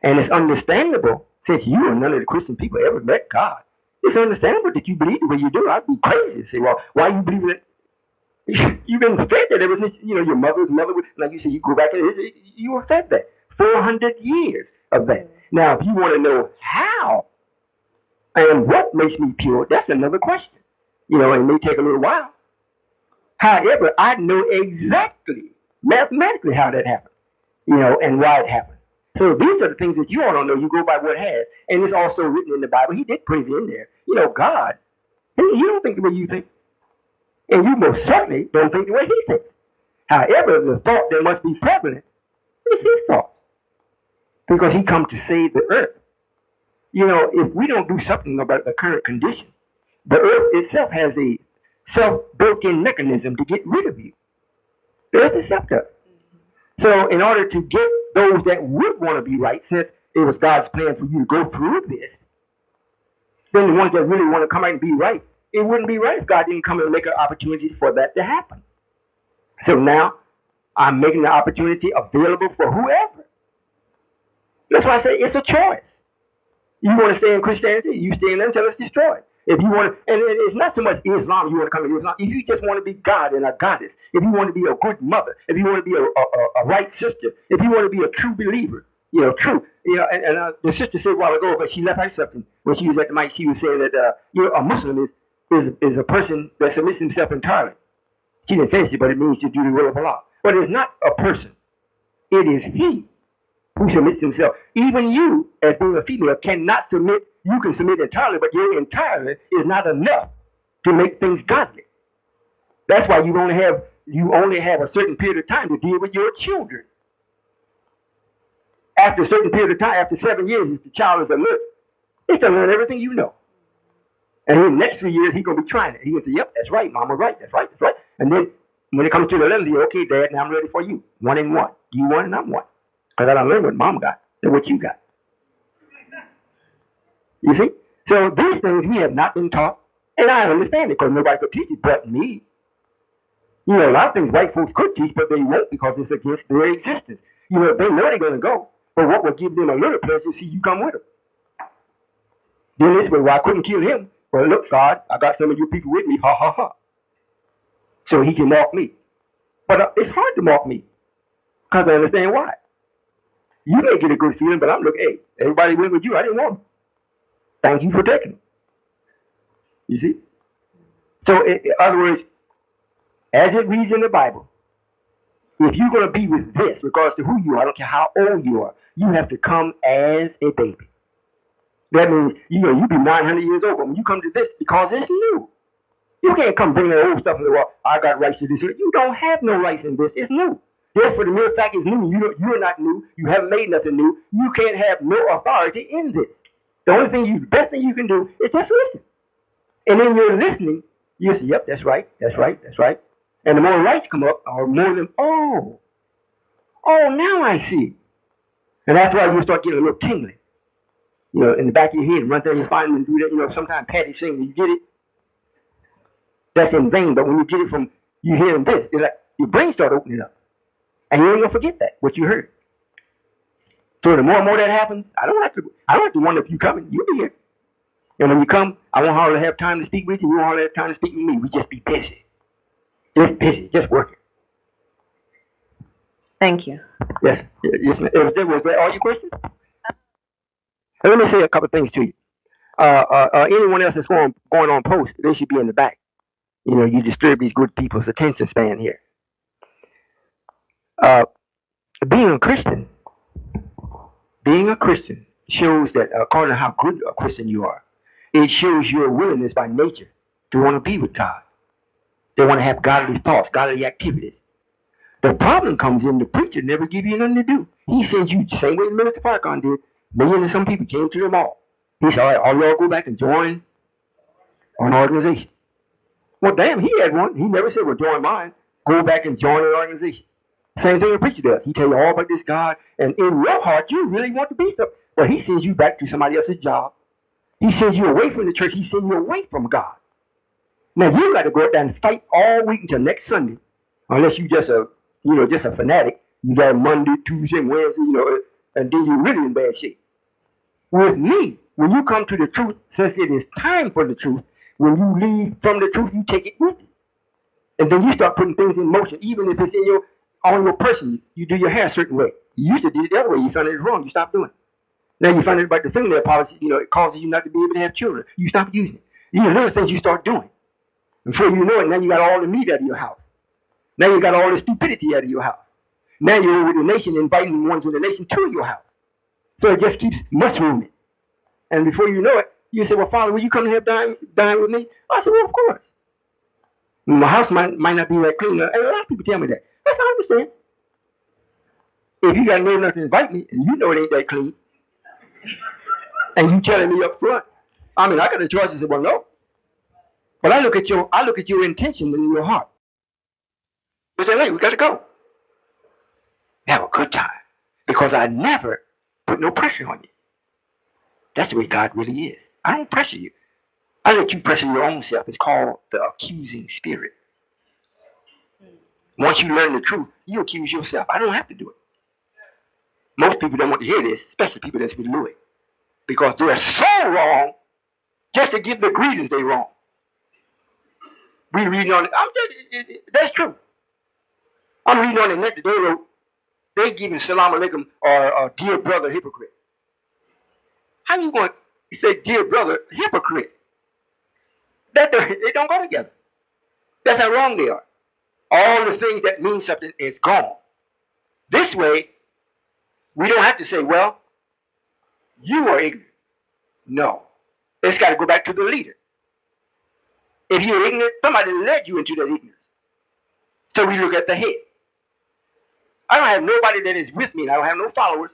And it's understandable, since you and none of the Christian people ever met God, it's understandable that you believe the way you do. I'd be crazy to say, well, why you believe it? You've been fed that ever since, your mother's mother, like you said, you go back and you were fed that. 400 years of that. Now, if you want to know how and what makes me pure, that's another question. It may take a little while. However, I know exactly, mathematically, how that happened, and why it happened. So these are the things that you all don't know. You go by what has. And it's also written in the Bible. He did put it in there. God, he don't think the way you think. And you most certainly don't think the way he thinks. However, the thought that must be prevalent is his thought. Because he come to save the earth. If we don't do something about the current condition, the earth itself has a self-built-in mechanism to get rid of you. The earth itself does. So in order to get those that would want to be right, since it was God's plan for you to go through this, then the ones that really want to come out and be right, it wouldn't be right if God didn't come and make an opportunity for that to happen. So now I'm making the opportunity available for whoever. That's why I say it's a choice. You want to stay in Christianity, you stay in there until it's destroyed. If you want to, and it's not so much Islam, you want to come to Islam. If you just want to be God and a goddess, if you want to be a good mother, if you want to be a right sister, if you want to be a true believer, true. And the sister said a while ago, but she left out something when she was at the mic. She was saying that a Muslim is a person that submits himself entirely. She didn't finish it, but it means to do the will of Allah. But it's not a person. It is he who submits himself. Even you, as being a female, cannot submit. You can submit entirely, but your entirely is not enough to make things godly. That's why you only have a certain period of time to deal with your children. After a certain period of time, after 7 years, if the child is alert, it's to learn everything you know. And in the next 3 years, he's going to be trying it. He's going to say, yep, that's right, Mama, right, that's right, that's right. And then when it comes to the 11th year, okay, Dad, now I'm ready for you. 1 and 1. You 1 and I'm 1. Because I don't learn what Mom got and what you got. You see? So these things we have not been taught, and I understand it because nobody could teach it but me. A lot of things white folks could teach, but they won't because it's against their existence. They know they're going to go, but what will give them a little pleasure is see you come with them. Then this way, well, I couldn't kill him. Well, look, God, I got some of you people with me, ha, ha, ha. So he can mock me. But it's hard to mock me because I understand why. You may get a good feeling, but I'm looking, hey, everybody went with you. I didn't want them. Thank you for taking them. You see? So, in other words, as it reads in the Bible, if you're going to be with this, regardless to who you are, I don't care how old you are, you have to come as a baby. That means, you be 900 years old, but when you come to this, because it's new. You can't come bring that old stuff in the world. I got rights to this. You don't have no rights in this. It's new. Just for the mere fact it's new, you're not new. You haven't made nothing new. You can't have no authority in this. The only thing the best thing you can do is just listen. And then you're listening, you say, yep, that's right, that's right, that's right. And the more lights come up, or more than, oh, now I see. And that's why you start getting a little tingling. You know, in the back of your head, run through your spine and do that. You know, sometimes Patty sings, you get it. That's in vain, but when you get it from, you hearing this, it's like your brain start opening up. And you ain't gonna forget that, what you heard. So the more and more that happens, I don't have to wonder if you're coming. You'll be here. And when you come, I won't hardly have time to speak with you. You won't hardly have time to speak with me. We just be busy. Just busy, just working. Thank you. Yes, yes. Was that all your questions? Let me say a couple of things to you. Anyone else that's going on post, they should be in the back. You know, you disturb these good people's attention span here. Being a Christian shows that according to how good a Christian you are, it shows your willingness by nature to want to be with God. They want to have godly thoughts, godly activities. The problem comes in the preacher never give you nothing to do. He sends you the same way Minister Farrakhan did. Millions of some people came to the mall. He said, all y'all go back and join an organization. Well, damn, he had one. He never said, well, join mine. Go back and join an organization. Same thing a preacher does. He tell you all about this God, and in your heart, you really want to be something. But he sends you back to somebody else's job. He sends you away from the church. He sends you away from God. Now, you got to go out there and fight all week until next Sunday, unless you just a fanatic. You got Monday, Tuesday, Wednesday, and then you're really in bad shape. With me, when you come to the truth, since it is time for the truth, when you leave from the truth, you take it with you. And then you start putting things in motion, even if it's on your person. You do your hair a certain way. You used to do it the other way. You found it wrong. You stopped doing it. Now you find out about the fingernail policy, it causes you not to be able to have children. You stop using it. Little things you start doing. Before you know it, now you got all the meat out of your house. Now you got all the stupidity out of your house. Now you're with the nation, inviting ones with the nation to your house. So it just keeps mushrooming. And before you know it, you say, well, Father, will you come and have dine with me? I said, well, of course. My house might not be that clean. And a lot of people tell me that. Yes, I understand. If you got no enough to invite me, and you know it ain't that clean, and you telling me up front, I got a choice to say, well, no. But I look at your intention in your heart. I say, hey, we got to go. Have a good time. Because I never put no pressure on you. That's the way God really is. I don't pressure you. I let you pressure your own self. It's called the accusing spirit. Once you learn the truth, you accuse yourself. I don't have to do it. Most people don't want to hear this, especially people that's with Louis. Because they're so wrong, just to give the greetings, they wrong. We reading on it. That's true. I'm reading on the net that they giving salam alaikum or dear brother hypocrite. How you going to say dear brother hypocrite? They don't go together. That's how wrong they are. All the things that mean something is gone. This way, we don't have to say, well, you are ignorant. No. It's got to go back to the leader. If you're ignorant, somebody led you into that ignorance. So we look at the head. I don't have nobody that is with me. I don't have no followers.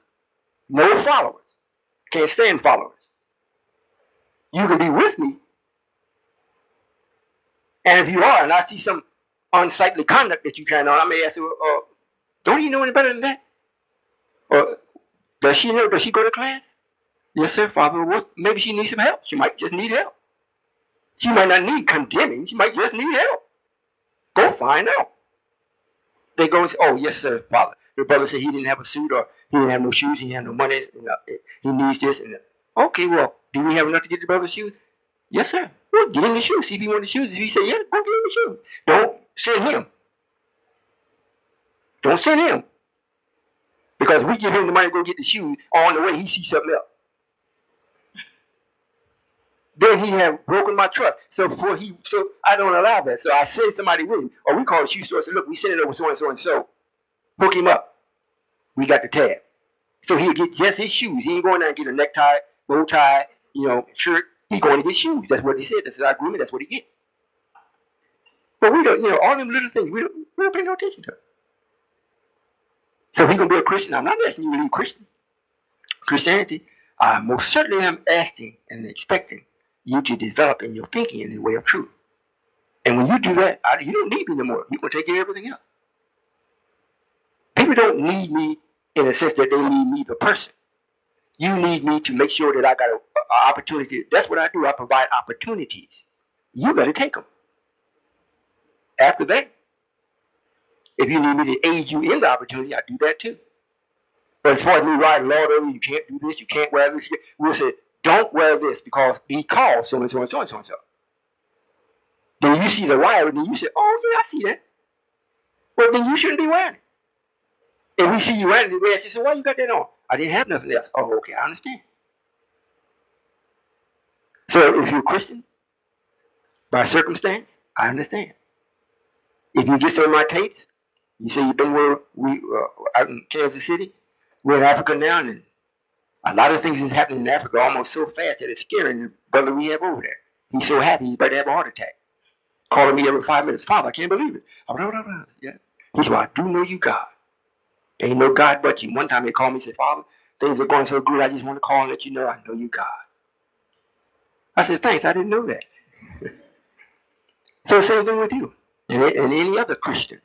No followers. Can't stand followers. You can be with me. And if you are, and I see some unsightly conduct that you're trying on, I may ask you, don't you know any better than that? Or does she know? Does she go to class? Yes, sir, Father. Well, maybe she needs some help. She might just need help. She might not need condemning. She might just need help. Go find out. They go and say, oh, yes, sir, Father. The brother said he didn't have a suit or he didn't have no shoes. He didn't have no money. He needs this. And that. Okay, well, do we have enough to get the brother's shoes? Yes, sir. Well, get him the shoes. See if he wants the shoes. If he say yes, go get him the shoes. Don't send him. Don't send him. Because we give him the money to go get the shoes. On the way, he sees something else. Then he have broken my trust. So I don't allow that. So I send somebody with him. Or we call the shoe store and say, look, we send it over so and so and so. Hook him up. We got the tab. So he'll get just his shoes. He ain't going down and get a necktie, bow tie, shirt. He's going to get shoes. That's what he said. That's our agreement. That's what he gets. But we don't, all them little things, we don't pay no attention to. So if he's going to be a Christian, I'm not asking you to leave Christianity. I most certainly am asking and expecting you to develop in your thinking in the way of truth. And when you do that, you don't need me no more. You can take care of everything else. People don't need me in the sense that they need me, the person. You need me to make sure that I got an opportunity. That's what I do. I provide opportunities. You better take them. After that, if you need me to aid you in the opportunity, I do that too. But as far as me writing, Lord, over you can't do this, you can't wear this, we'll say, don't wear this because he called so and so and so and so and so. Then you see the wire, and then you say, oh, yeah, I see that. Well, then you shouldn't be wearing it. If we see you wearing it, we ask you, so why you got that on? I didn't have nothing else. Oh, okay, I understand. So if you're a Christian, by circumstance, I understand. If you get some of my tapes, you say you've been where we out in Kansas City, we're in Africa now, and a lot of things is happening in Africa almost so fast that it's scaring the brother we have over there. He's so happy he's about to have a heart attack. Calling me every 5 minutes, Father, I can't believe it. Yeah. He said, well, I do know you, God. There ain't no God but you. One time they called me and said, Father, things are going so good, I just want to call and let you know I know you, God. I said, thanks, I didn't know that. So same thing with you and any other Christian.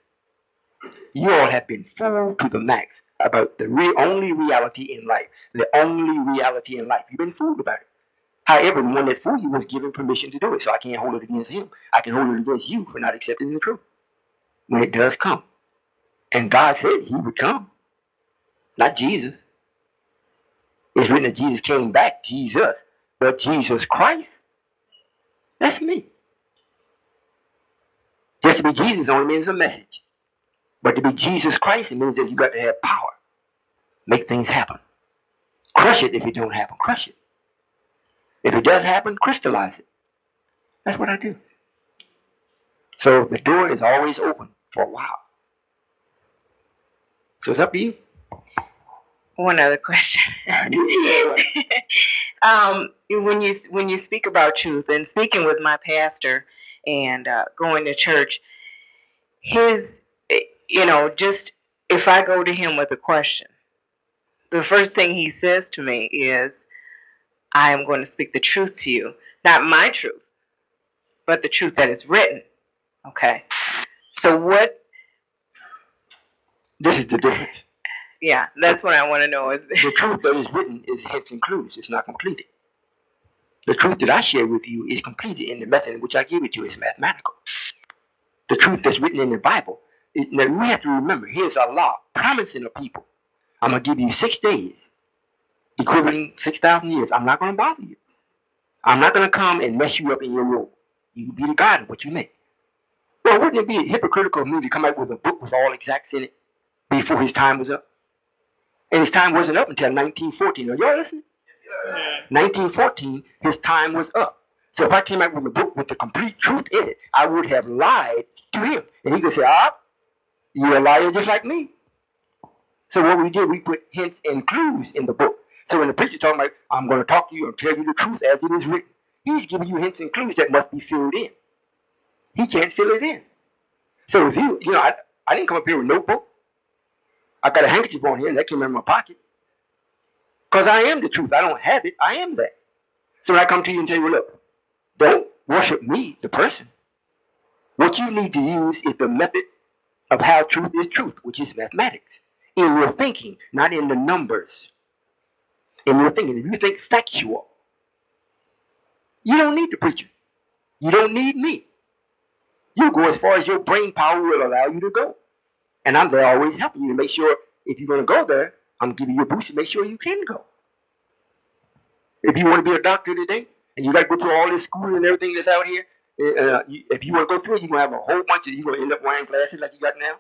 You all have been fooled to the max about the only reality in life. The only reality in life. You've been fooled about it. However, the one that fooled you was given permission to do it, so I can't hold it against him. I can hold it against you for not accepting the truth when it does come. And God said he would come, not Jesus. It's written that Jesus came back, Jesus, but Jesus Christ, that's me. Just to be Jesus only means a message. But to be Jesus Christ, it means that you got to have power. Make things happen. Crush it if it don't happen. Crush it. If it does happen, crystallize it. That's what I do. So the door is always open for a while. So it's up to you. One other question. When you speak about truth and speaking with my pastor and going to church, just if I go to him with a question, the first thing he says to me is, I am going to speak the truth to you. Not my truth, but the truth that is written. Okay. So what? This is the difference. Yeah, that's what I want to know. Is the truth that is written is hints and clues. It's not completed. The truth that I share with you is completed in the method in which I give it to you. It's mathematical. The truth that's written in the Bible. Now we have to remember, here's a law promising the people. I'm going to give you 6 days, equivalent 6,000 years. I'm not going to bother you. I'm not going to come and mess you up in your role. You can be the God of what you make. Well, wouldn't it be hypocritical of me to come out with a book with all exacts in it before his time was up? And his time wasn't up until 1914. Are y'all listening? 1914, his time was up. So if I came out with a book with the complete truth in it, I would have lied to him. And he could say, you're a liar just like me. So what we did, we put hints and clues in the book. So when the preacher talking about, I'm going to talk to you and tell you the truth as it is written, he's giving you hints and clues that must be filled in. He can't fill it in. So if I didn't come up here with no book. I got a handkerchief on here, and that came in my pocket. Because I am the truth. I don't have it. I am that. So when I come to you and tell you, well, look, don't worship me, the person. What you need to use is the method of how truth is truth, which is mathematics. In your thinking, not in the numbers. In your thinking. If you think factual, you don't need the preacher. You don't need me. You go as far as your brain power will allow you to go. And I'm there always helping you to make sure if you're going to go there, I'm giving you a boost to make sure you can go. If you want to be a doctor today, and you got to go through all this school and everything that's out here, if you want to go through it, you're going to have a whole bunch of, you're going to end up wearing glasses like you got now.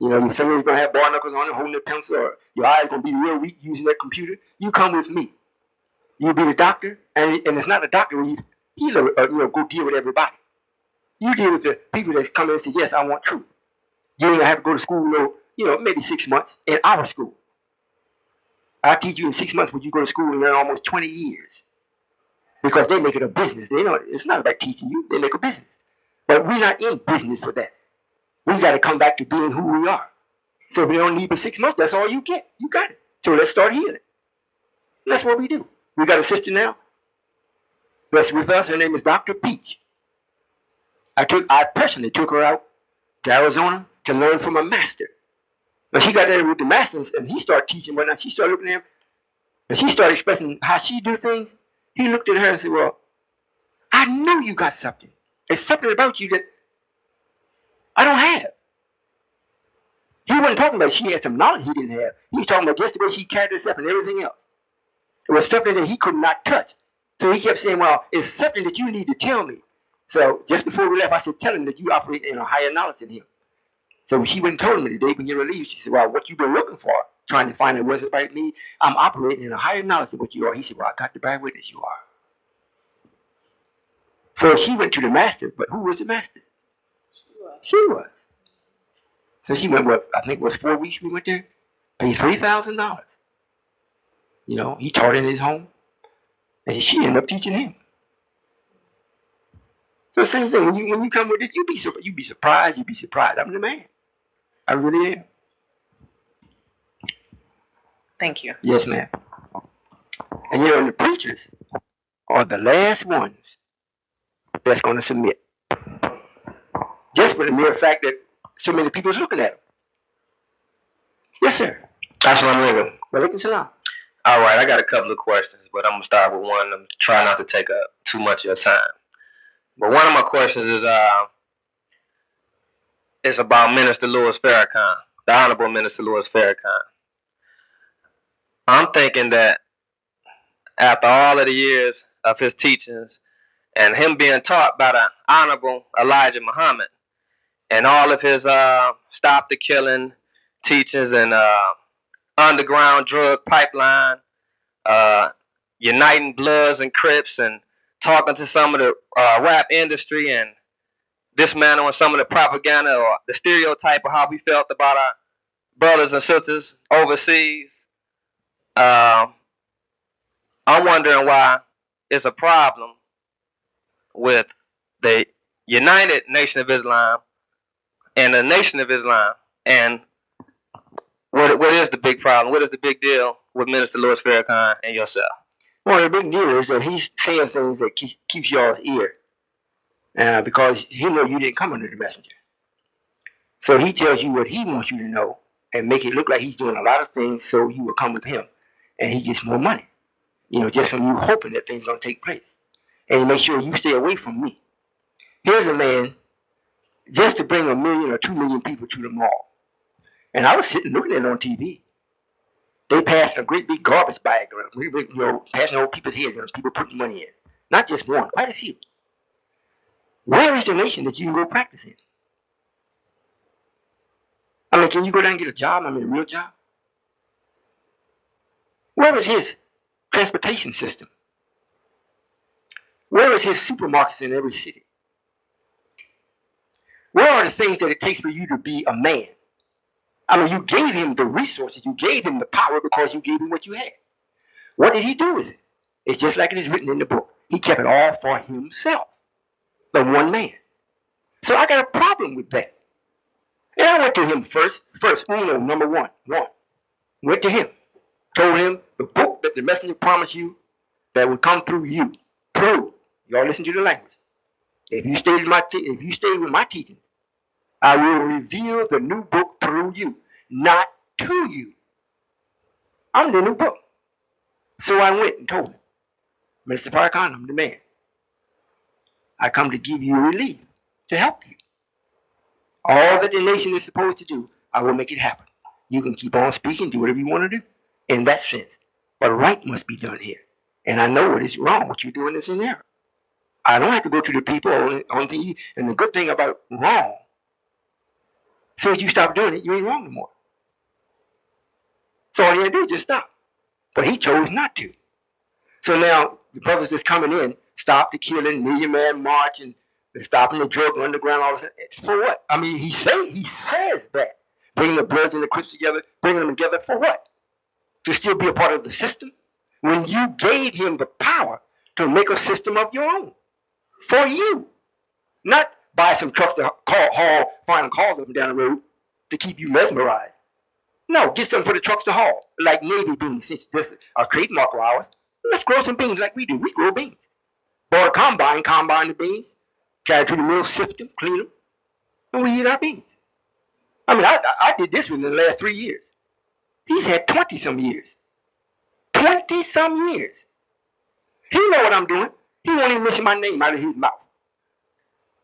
Your fingers going to have bar knuckles on it, holding a pencil, or your eyes going to be real weak using that computer. You come with me. You'll be the doctor, and it's not a doctor where you heal go deal with everybody. You deal with the people that come in and say, yes, I want truth. You ain't have to go to school, maybe 6 months in our school. I teach you in 6 months when you go to school and learn almost 20 years. Because they make it a business. It's not about teaching you. They make a business. But we're not in business for that. We got to come back to being who we are. So if you don't need but 6 months, that's all you get. You got it. So let's start healing. And that's what we do. We got a sister now that's with us. Her name is Dr. Peach. I personally took her out to Arizona to learn from a master. When she got there with the masters and he started teaching whatnot, she started looking at him and she started expressing how she do things. He looked at her and said, well, I know you got something. There's something about you that I don't have. He wasn't talking about she had some knowledge he didn't have. He was talking about just the way she carried herself and everything else. It was something that he could not touch. So he kept saying, well, it's something that you need to tell me. So just before we left, I said, tell him that you operate in a higher knowledge than him. So she went and told me the day when you were leaving. She said, well, what you've been looking for, trying to find out what's about me, I'm operating in a higher knowledge than what you are. He said, well, I got to bear witness you are. So she went to the master, but who was the master? She was. So she went, what, I think it was 4 weeks we went there, paid $3,000. You know, he taught in his home, and she ended up teaching him. So same thing, when you come with it, you'd be surprised. I'm the man. I really am. Thank you. Yes, ma'am. And you know, the preachers are the last ones that's going to submit. Just for the mere fact that so many people is looking at them. Yes, sir. Assalamu Walaikum salam. All right, I got a couple of questions, but I'm going to start with one. I'm trying not to take up too much of your time. But one of my questions is about Minister Louis Farrakhan, the Honorable Minister Louis Farrakhan. I'm thinking that after all of the years of his teachings and him being taught by the Honorable Elijah Muhammad and all of his stop the killing teachings and underground drug pipeline, uniting Bloods and Crips and talking to some of the rap industry and dismantling some of the propaganda or the stereotype of how we felt about our brothers and sisters overseas. I'm wondering why it's a problem with the United Nation of Islam and the Nation of Islam, and what is the big problem? What is the big deal with Minister Louis Farrakhan and yourself? Well, the big deal is that he's saying things that keeps y'all's ear, because he know you didn't come under the messenger. So he tells you what he wants you to know and make it look like he's doing a lot of things so you will come with him, and he gets more money. You know, just from you hoping that things don't take place, and he makes sure you stay away from me. Here's a man just to bring 1 million or 2 million people to the mall, and I was sitting looking at it on TV. They passed a great big garbage bag around, you know, passing over people's heads, and people putting money in. Not just one, quite a few. Where is the nation that you can go practice in? I mean, can you go down and get a job? I mean, a real job? Where is his transportation system? Where is his supermarkets in every city? Where are the things that it takes for you to be a man? I mean, you gave him the resources, you gave him the power because you gave him what you had. What did he do with it? It's just like it is written in the book. He kept it all for himself, the one man. So I got a problem with that. And I went to him first, number one. Went to him, told him the book that the messenger promised you that would come through you. Through. Y'all listen to the language. If you stay with my teaching, I will reveal the new book through you, not to you. I'm the new book. So I went and told him, Mr. Farrakhan, I'm the man. I come to give you relief, to help you. All that the nation is supposed to do, I will make it happen. You can keep on speaking, do whatever you want to do, in that sense. But right must be done here. And I know what is wrong. What you're doing is in error. I don't have to go to the people on the, and the good thing about wrong, as soon as you stop doing it, you ain't wrong no more. So all you had to do is just stop. But he chose not to. So now the brothers that's coming in, stop the killing, Million Man March, and they're stopping the drug underground, all this. It's for what? I mean, he says that. Bringing the Bloods and the Crips together, bringing them together for what? To still be a part of the system? When you gave him the power to make a system of your own. For you. Not buy some trucks to call them down the road to keep you mesmerized. No, get something for the trucks to haul, like navy beans, since this is a trademark of ours. Let's grow some beans like we do. We grow beans. Or a combine the beans, carry to the mill, sift them, clean them, and we eat our beans. I mean, I did this within the last 3 years. He's had 20 some years. 20 some years. He know what I'm doing. He won't even mention my name out of his mouth.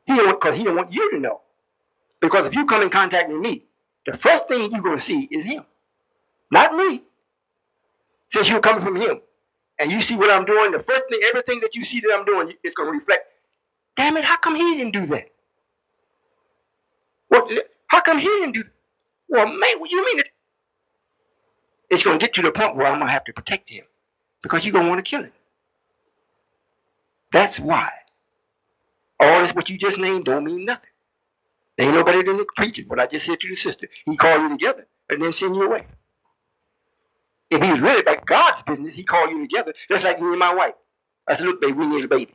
Because he don't want you to know. Because if you come in contact with me, the first thing you're going to see is him. Not me. Since you're coming from him, and you see what I'm doing, the first thing, everything that you see that I'm doing, it's going to reflect, damn it, how come he didn't do that? What? How come he didn't do that? Well, man, what do you mean? It's going to get to the point where I'm going to have to protect him. Because you're going to want to kill him. That's why. All this what you just named don't mean nothing. There ain't nobody than the preacher, what I just said to the sister. He called you together and then send you away. If he was really about God's business, he called you together, just like me and my wife. I said, look, baby, we need a baby.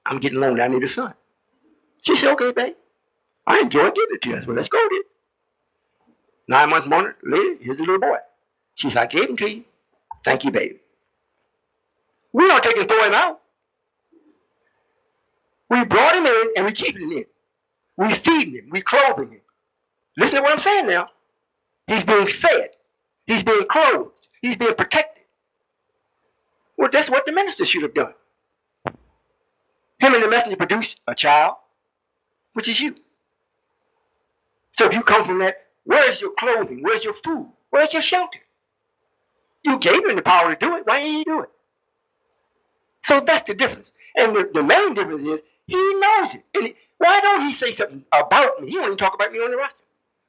I'm getting lonely. I need a son. She said, okay, babe. I enjoy giving it to you. I said, well, let's go then. 9 months later, here's a little boy. She said, I gave him to you. Thank you, baby. We don't take and throw him out. We brought him in and we keep him in. We feeding him. We clothing him. Listen to what I'm saying now. He's being fed. He's being clothed. He's being protected. Well, that's what the minister should have done. Him and the messenger produced a child, which is you. So if you come from that, where's your clothing? Where's your food? Where's your shelter? You gave him the power to do it. Why didn't he do it? So that's the difference. And the main difference is he knows it. And why don't he say something about me? He won't even talk about me on the roster.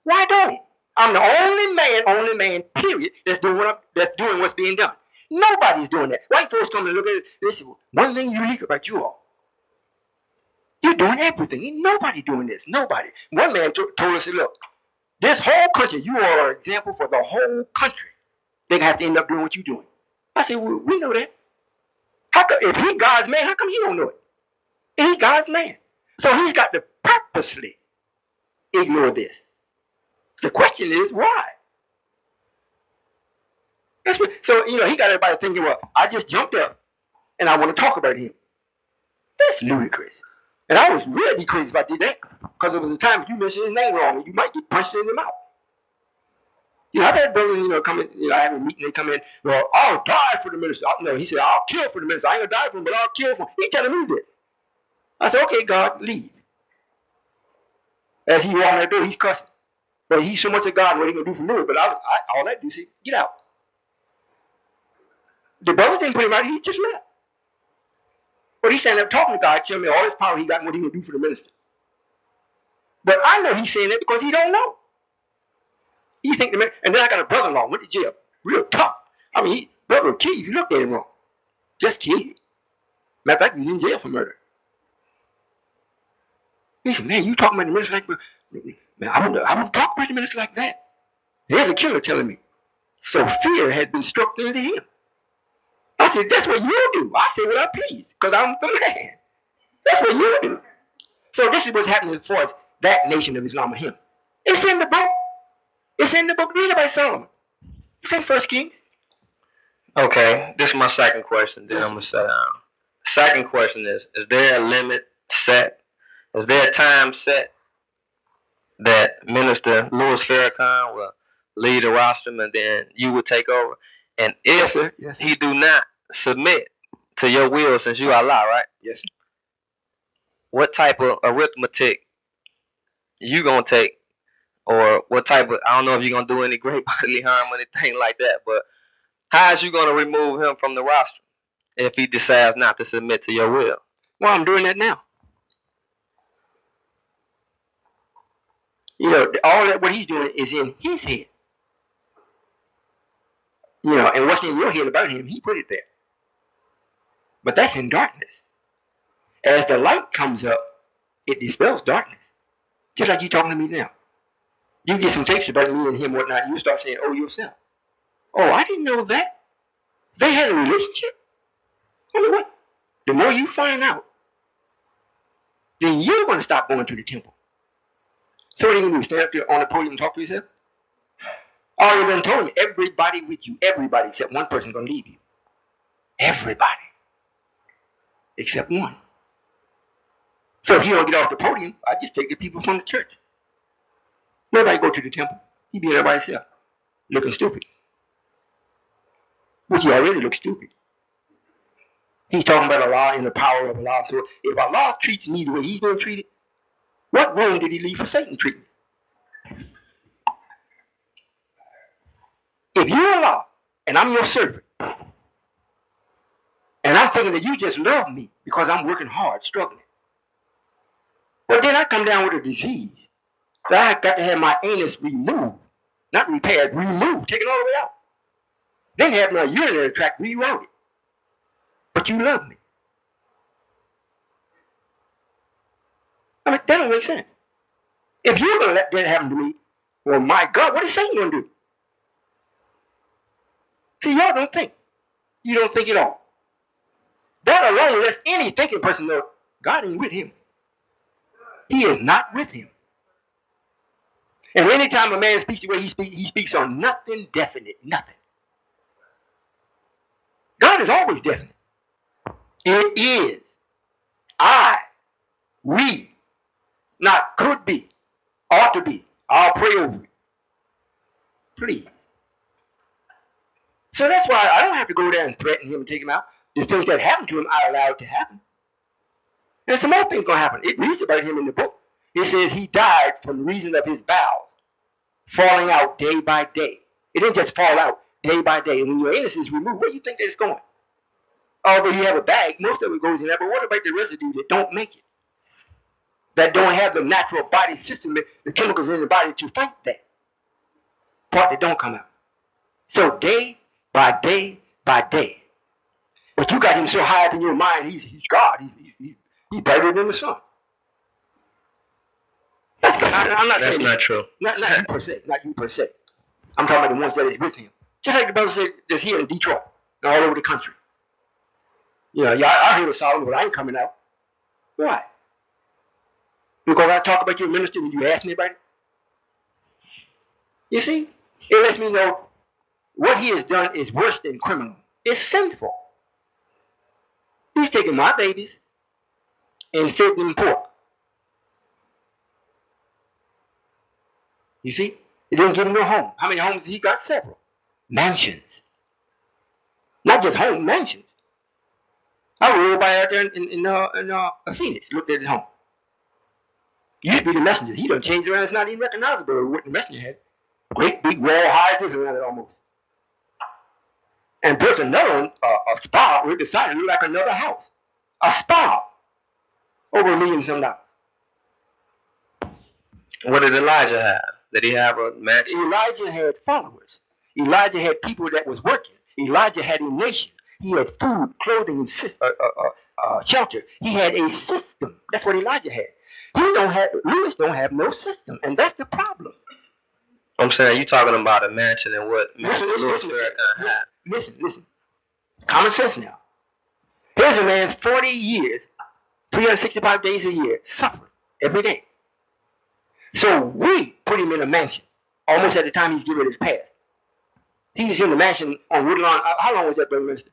Why don't he? I'm the only man, period, that's doing what's being done. Nobody's doing that. White folks come and look at it. They say, well, one thing unique about you all. You're doing everything. Ain't nobody doing this. Nobody. One man told us, look, this whole country, you are an example for the whole country. They're going to have to end up doing what you're doing. I said, well, we know that. How come, if he God's man, how come he don't know it? He's God's man. So he's got to purposely ignore this. The question is, why? So, he got everybody thinking, well, I just jumped up and I want to talk about him. That's ludicrous. And I was really crazy if I did that. Because there was a time if you mentioned his name wrong, you might get punched in the mouth. I've had brothers, come in, I have a meeting, they come in, well, I'll die for the minister. No, he said, I'll kill for the minister. I ain't going to die for him, but I'll kill for him. He telling me this. I said, okay, God, leave. As he walked out the door, he's cussing. But he's so much of God, what he going to do for me? But all I do is say, get out. The brother didn't put him out, he just left. But he's standing up talking to God, telling me all this power he got and what he going to do for the minister. But I know he's saying that because he don't know. You think the man, and then I got a brother-in-law, went to jail, real tough. I mean, brother will kill you if you looked at him wrong. Just kill you. Matter of fact, he's in jail for murder. He said, man, you talking about the minister like, man, I won't talk about the minister like that. There's a killer telling me. So fear had been struck into him. I said, that's what you do. I say what I please, because I'm the man. That's what you do. So this is what's happening as far as that nation of Islam or him. It's in the book. It's in the book. Read about Solomon. It's in 1 Kings. Okay, this is my second question, then I'm going to sit down. Second question is there a limit set? Is there a time set that Minister Louis Farrakhan will lead the rostrum and then you will take over? And if Yes, sir. he do not submit to your will, since you are Allah, right? Yes, sir. What type of arithmetic you going to take? Or what type of, I don't know if you're going to do any great bodily harm or anything like that, but how is you going to remove him from the roster if he decides not to submit to your will? Well, I'm doing that now. All that what he's doing is in his head. And what's in your head about him, he put it there. But that's in darkness. As the light comes up, it dispels darkness. Just like you talking to me now. You get some tapes about me and him, whatnot, you start saying, oh, yourself. Oh, I didn't know that. They had a relationship. I mean, what? The more you find out, then you're going to stop going to the temple. So what are you going to do? Stand up there on the podium and talk to yourself? Already done told you, everybody with you, everybody except one person gonna leave you. Everybody. Except one. So if you don't get off the podium, I just take the people from the church. Nobody go to the temple. He be there by himself, looking stupid. Which he already looks stupid. He's talking about Allah and the power of Allah. So if Allah treats me the way he's been treated, what room did he leave for Satan to treat me? If you're Allah and I'm your servant, and I'm thinking that you just love me because I'm working hard, struggling, well then I come down with a disease that I got to have my anus removed, not repaired, removed, taken all the way out. Then have my urinary tract rerouted. But you love me. I mean, that don't make sense. If you're going to let that happen to me, well, my God, what is Satan going to do? See, y'all don't think. You don't think at all. That alone lets any thinking person know God ain't with him. He is not with him. And anytime a man speaks the way he speaks on nothing definite, nothing. God is always definite. It is. We, not could be, ought to be. I'll pray over it. Please. So that's why I don't have to go there and threaten him and take him out. The things that happen to him, I allow it to happen. And some more things going to happen. It reads about him in the book. It says he died from the reason of his bowels falling out day by day. It didn't just fall out day by day. And when your anus is removed, where do you think that it's going? Although you have a bag, most of it goes in there, but what about the residue that don't make it? That don't have the natural body system, the chemicals in the body to fight that part that don't come out. So day by day by day. But you got him so high up in your mind, he's God. He's brighter than the sun. That's good. I'm not That's saying not true. Not you per se. Not you per se. I'm talking about the ones that is with him. Just like the brother said that's here in Detroit and all over the country. You know, yeah, I heard of Solomon, but I ain't coming out. Why? Because I talk about your ministry and you ask me about it? You see? It lets me know what he has done is worse than criminal. It's sinful. He's taking my babies and fed them pork. You see? He didn't give him no home. How many homes he got? Several. Mansions. Not just home, mansions. I rode by out there in Phoenix, looked at his home. Used to be the messenger. He done changed around. It's not even recognizable what the messenger had. Great big wall, high as this around it almost. And built another one, a spa, we decided to look like another house. A spa. Over $1 million some dollars. What did Elijah have? Did he have a match? Elijah had followers. Elijah had people that was working. Elijah had a nation. He had food, clothing, and shelter. He had a system. That's what Elijah had. Lewis don't have no system, and that's the problem. I'm saying, you talking about a mansion and what Mr. Lewis Farrakhan had. Listen. Common sense now. Here's a man 40 years, 365 days a year, suffering every day. So we put him in a mansion, almost at the time he's getting ready to pass. He was in the mansion on Woodlawn. How long was that, Brother Minister?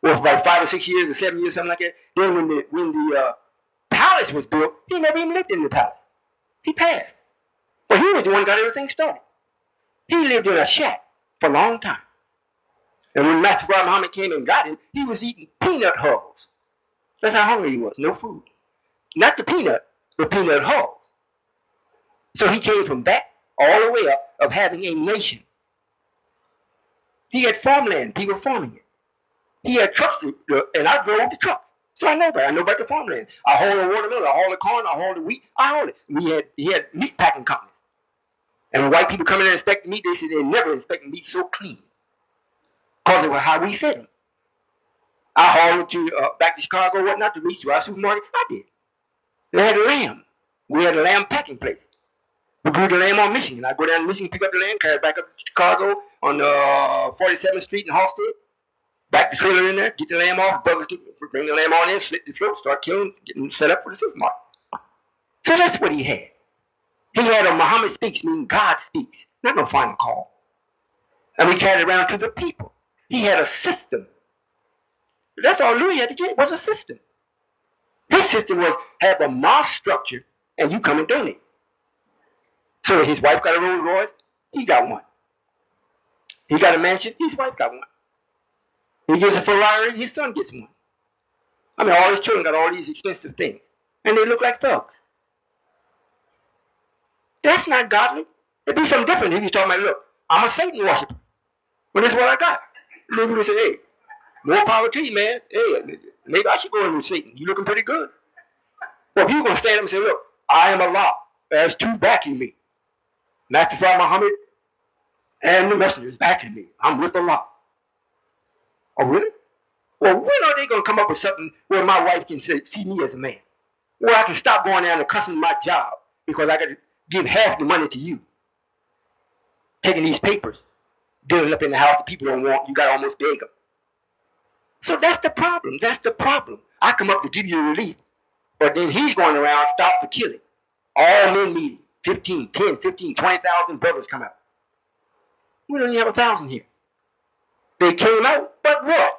Well, about 5 or 6 years or 7 years, something like that. Then when the palace was built, he never even lived in the palace. He passed. Well, he was the one who got everything started. He lived in a shack for a long time. And when Master Prophet Muhammad came and got him, he was eating peanut hulls. That's how hungry he was. No food. Not the peanut hulls. So he came from that all the way up of having a nation. He had farmland, people farming it. He had trucks, and I drove the truck. So I know about it. I know about the farmland. I haul the watermelon, I haul the corn, I haul the wheat, I haul it. He had meat packing companies. And when white people come in and inspect the meat, they said they never inspect meat so clean. Because it was how we fed them. I hauled it to back to Chicago, whatnot, to reach to our supermarket. I did. They had a lamb. We had a lamb packing place. We grew the lamb on Michigan. I go down to Michigan, pick up the lamb, carry it back up to Chicago on 47th Street in Halstead. Back the trailer in there, get the lamb off, brothers bring the lamb on in, slit the throat, start killing, getting set up for the supermarket. So that's what he had. He had a Muhammad speaks, meaning God speaks. Not no final call. And we carried it around to the people. He had a system. That's all Louis had to get was a system. His system was have a mosque structure and you come and donate. So his wife got a Rolls Royce, he got one. He got a mansion, his wife got one. He gets a Ferrari, his son gets one. I mean, all his children got all these expensive things. And they look like thugs. That's not godly. It'd be something different if you talking about, look, I'm a Satan worshiper. Well, this is what I got. Maybe we say, hey, more power to you, man. Hey, maybe I should go in with Satan. You looking pretty good. Well, if you're going to stand up and say, look, I am Allah. There's two backing me. Matthew Muhammad and the messengers backing me. I'm with Allah. Oh, really? Well, when are they going to come up with something where my wife can see me as a man? Where I can stop going down and cussing my job because I got to give half the money to you. Taking these papers, building up in the house that people don't want, you got to almost beg them. So that's the problem. That's the problem. I come up to give you relief, but then he's going around, stop the killing. All men meeting, 15, 10, 15, 20,000 brothers come out. We don't even have 1,000 here. They came out, but what?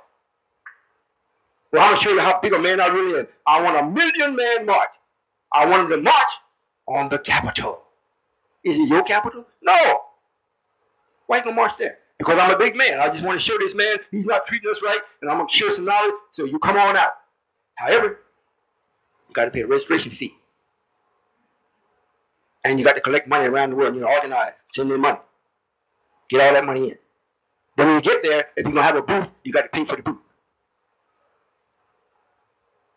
Well, I'm going to show you how big a man I really am. I want a 1,000,000-man march. I want them to march on the Capitol. Is it your capital? No. Why you going to march there? Because I'm a big man. I just want to show this man he's not treating us right, and I'm going to share some knowledge, so you come on out. However, you got to pay a registration fee. And you got to collect money around the world, organize, send in money. Get all that money in. Then when you get there, if you're going to have a booth, you got to pay for the booth.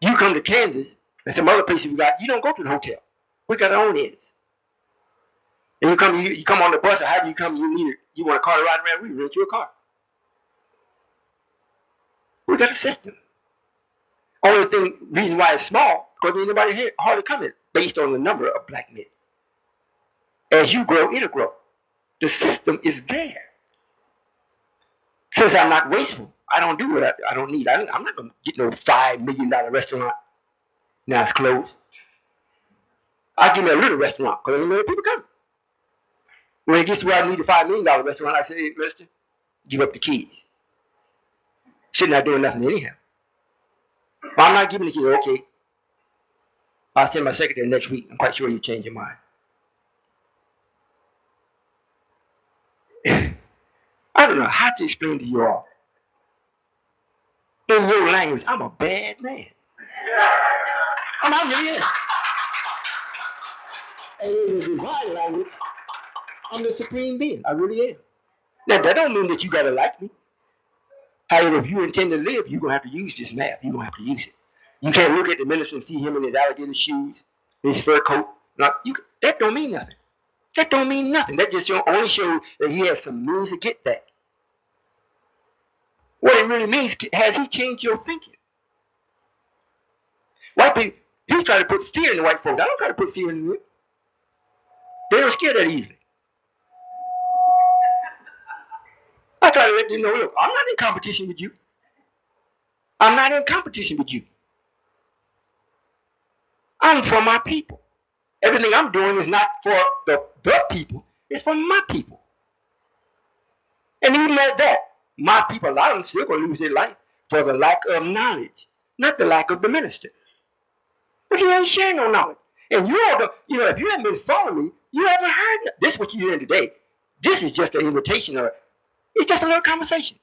You come to Kansas, and some other places we got, you don't go to the hotel. We got our own inns. And you come on the bus, or how do you come, you want a car to ride around, we rent you a car. We got a system. Only reason why it's small, because ain't nobody here hardly coming, based on the number of black men. As you grow, it'll grow. The system is there. Since I'm not wasteful, I don't do what I don't need. I'm not going to get no $5 million restaurant. Now it's closed. I'll give me a little restaurant because ain't many people come. When it gets to where I need a $5 million restaurant, I say, hey, mister, give up the keys. Sitting there doing nothing anyhow. Well, I'm not giving the keys. Okay. I'll send my secretary next week. I'm quite sure you change your mind. I don't know how to explain to you all. In your language, I'm a bad man. I really am. And in the divine language, I'm the supreme being. I really am. Now, that don't mean that you got to like me. However, if you intend to live, you're going to have to use this map. You're going to have to use it. You can't look at the minister and see him in his alligator shoes, his fur coat. That don't mean nothing. That don't mean nothing. That just only shows that he has some means to get that. What it really means, has he changed your thinking? White people, he try to put fear in the white folks. I don't try to put fear in them. They don't scare that easily. I try to let them know, look, I'm not in competition with you. I'm not in competition with you. I'm for my people. Everything I'm doing is not for the people. It's for my people. And even at that, my people, a lot of them still going to lose their life for the lack of knowledge, not the lack of the minister. But you ain't sharing no knowledge. And you all, if you haven't been following me, you haven't heard that. This is what you're hearing today. This is just an invitation, or it's just a little conversation.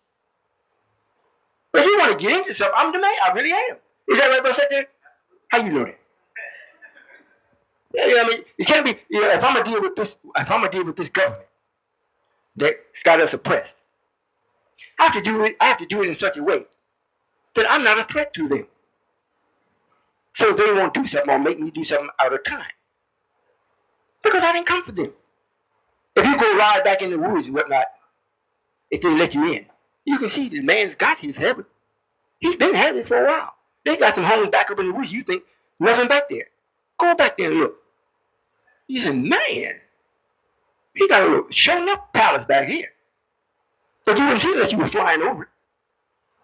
But if you want to get into something, I'm the man. I really am. Is that right, brother? There? How you know that? Yeah, I mean, it can't be. If I'm gonna deal with this government that's got us oppressed, I have to do it in such a way that I'm not a threat to them. So they won't do something or make me do something out of time. Because I didn't come for them. If you go ride back in the woods and whatnot, if they let you in, you can see the man's got his heaven. He's been having it for a while. They got some homes back up in the woods. You think nothing back there. Go back there and look. You say, man, he got a little shown up palace back here. But you didn't see that you were flying over it.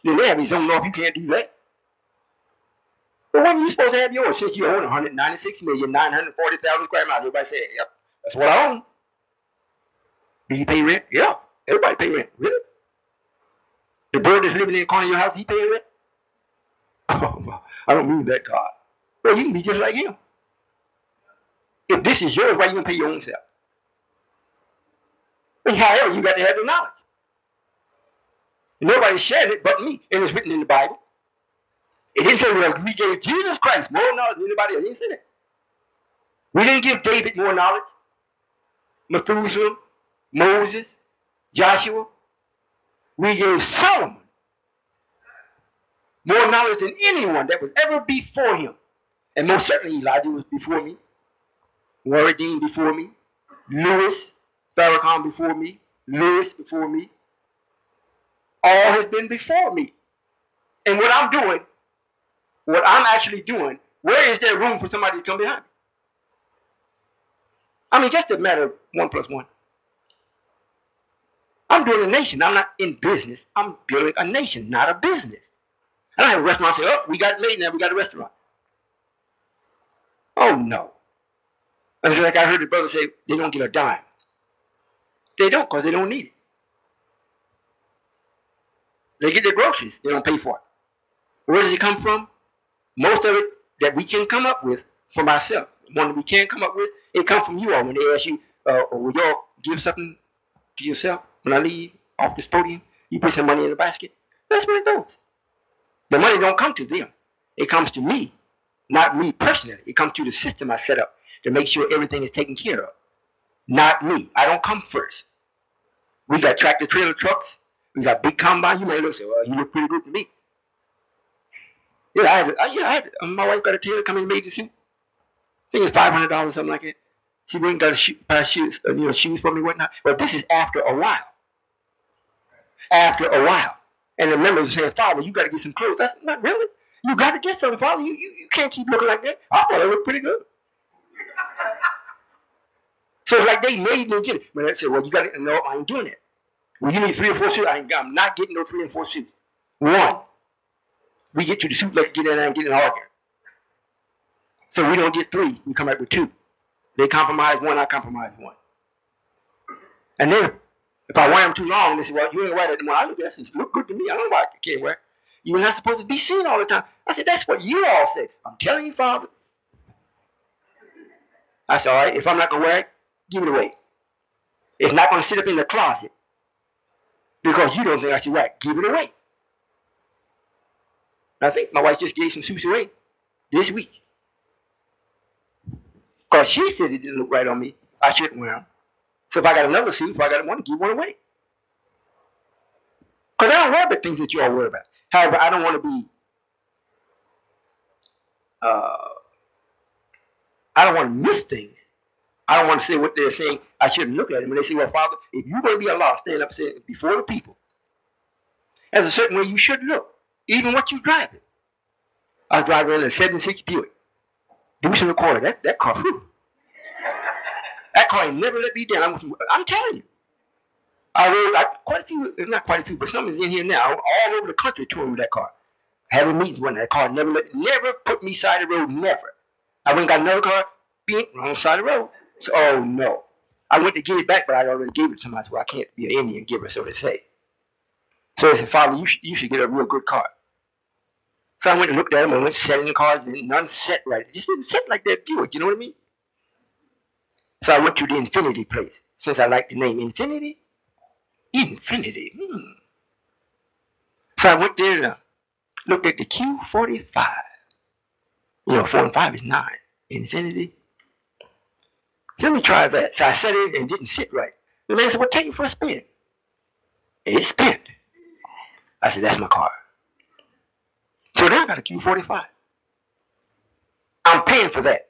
Then they have his own law. You can't do that. But when are you supposed to have yours? Since you own 196,940,000 square miles. Everybody say, yep, that's what I own. Do you pay rent? Yeah. Everybody pay rent. Really? The bird that's living in the corner of your house, he paying rent? Oh, I don't mean that, God. Well, you can be just like him. If this is yours, why you don't pay your own self? And however, you got to have the knowledge. Nobody shared it but me, and it's written in the Bible. It didn't say, well, we gave Jesus Christ more knowledge than anybody else. It didn't say that. We didn't give David more knowledge. Methuselah, Moses, Joshua. We gave Solomon more knowledge than anyone that was ever before him. And most certainly Elijah was before me. Warradine before me. Lewis, Farrakhan before me. Lewis before me. All has been before me. And what I'm actually doing, where is there room for somebody to come behind me? I mean, just a matter of 1 plus 1. I'm doing a nation. I'm not in business. I'm building a nation, not a business. I don't have a restaurant say, oh, we got it made now, we got a restaurant. Oh, no. And it's like I heard the brother say, they don't get a dime. They don't, because they don't need it. They get their groceries. They don't pay for it. Where does it come from? Most of it that we can come up with from ourselves. The one that we can't come up with, it comes from you all. When they ask you, will y'all give something to yourself when I leave off this podium? You put some money in the basket. That's where it goes. The money don't come to them. It comes to me, not me personally. It comes to the system I set up to make sure everything is taken care of. Not me. I don't come first. We got tractor trailer trucks. We got big combine. You may look and say, well, you look pretty good to me. Yeah, my wife got a tailor come in and made the suit. I think it's $500, something like that. She went and got a pair of shoes, shoes for me, whatnot. But this is after a while. After a while. And the members saying, Father, you got to get some clothes. That's not really. You got to get something, Father. You can't keep looking like that. I thought it looked pretty good. So it's like they made me get it. But I said, well, you got to, no, I ain't doing it. Well, you need 3 or 4 suits. I'm not getting no 3 and 4 suits. One. We get to the suit, let's get in there and get in an argument. So we don't get 3. We come back with 2. They compromise 1, I compromise 1. And then, if I wear them too long, they say, well, you ain't wear that. When I look at it, I say, look good to me. I don't know why I can't wear it. You're not supposed to be seen all the time. I said, that's what you all say. I'm telling you, Father. I said, all right, if I'm not going to wear it, give it away. It's not going to sit up in the closet because you don't think I should wear it. Give it away. I think my wife just gave some suits away this week. Because she said it didn't look right on me. I shouldn't wear them. So if I got another suit, if I got one, give one away. Because I don't worry about things that you all worry about. However, I don't want to be, I don't want to miss things. I don't want to say what they're saying. I shouldn't look at them. And they say, well, Father, if you're going to be allowed to stand up and say before the people, there's a certain way you should look. Even what you're driving. I was driving in a 76 Buick. Deuce in the corner. That car, whew. That car ain't never let me down. I'm telling you. I rode quite a few, not quite a few, but some is in here now, all over the country touring with that car. Having meetings with that car. Never put me side of the road, never. I went and got another car, wrong side of the road. So, oh no. I went to give it back, but I already gave it to somebody, so I can't be an Indian giver, so to say. So I said, Father, you should get a real good car. So I went and looked at them and went setting the cars, and none set right. It just didn't set like that Buick, you know what I mean? So I went to the Infinity place, since I like the name Infinity. Infinity. So I went there and looked at the Q45. 4 and 5 is 9. Infinity. So let me try that. So I set it and it didn't sit right. The man said, well, take it for a spin. It spent. I said, that's my car. So now I got a Q45. I'm paying for that.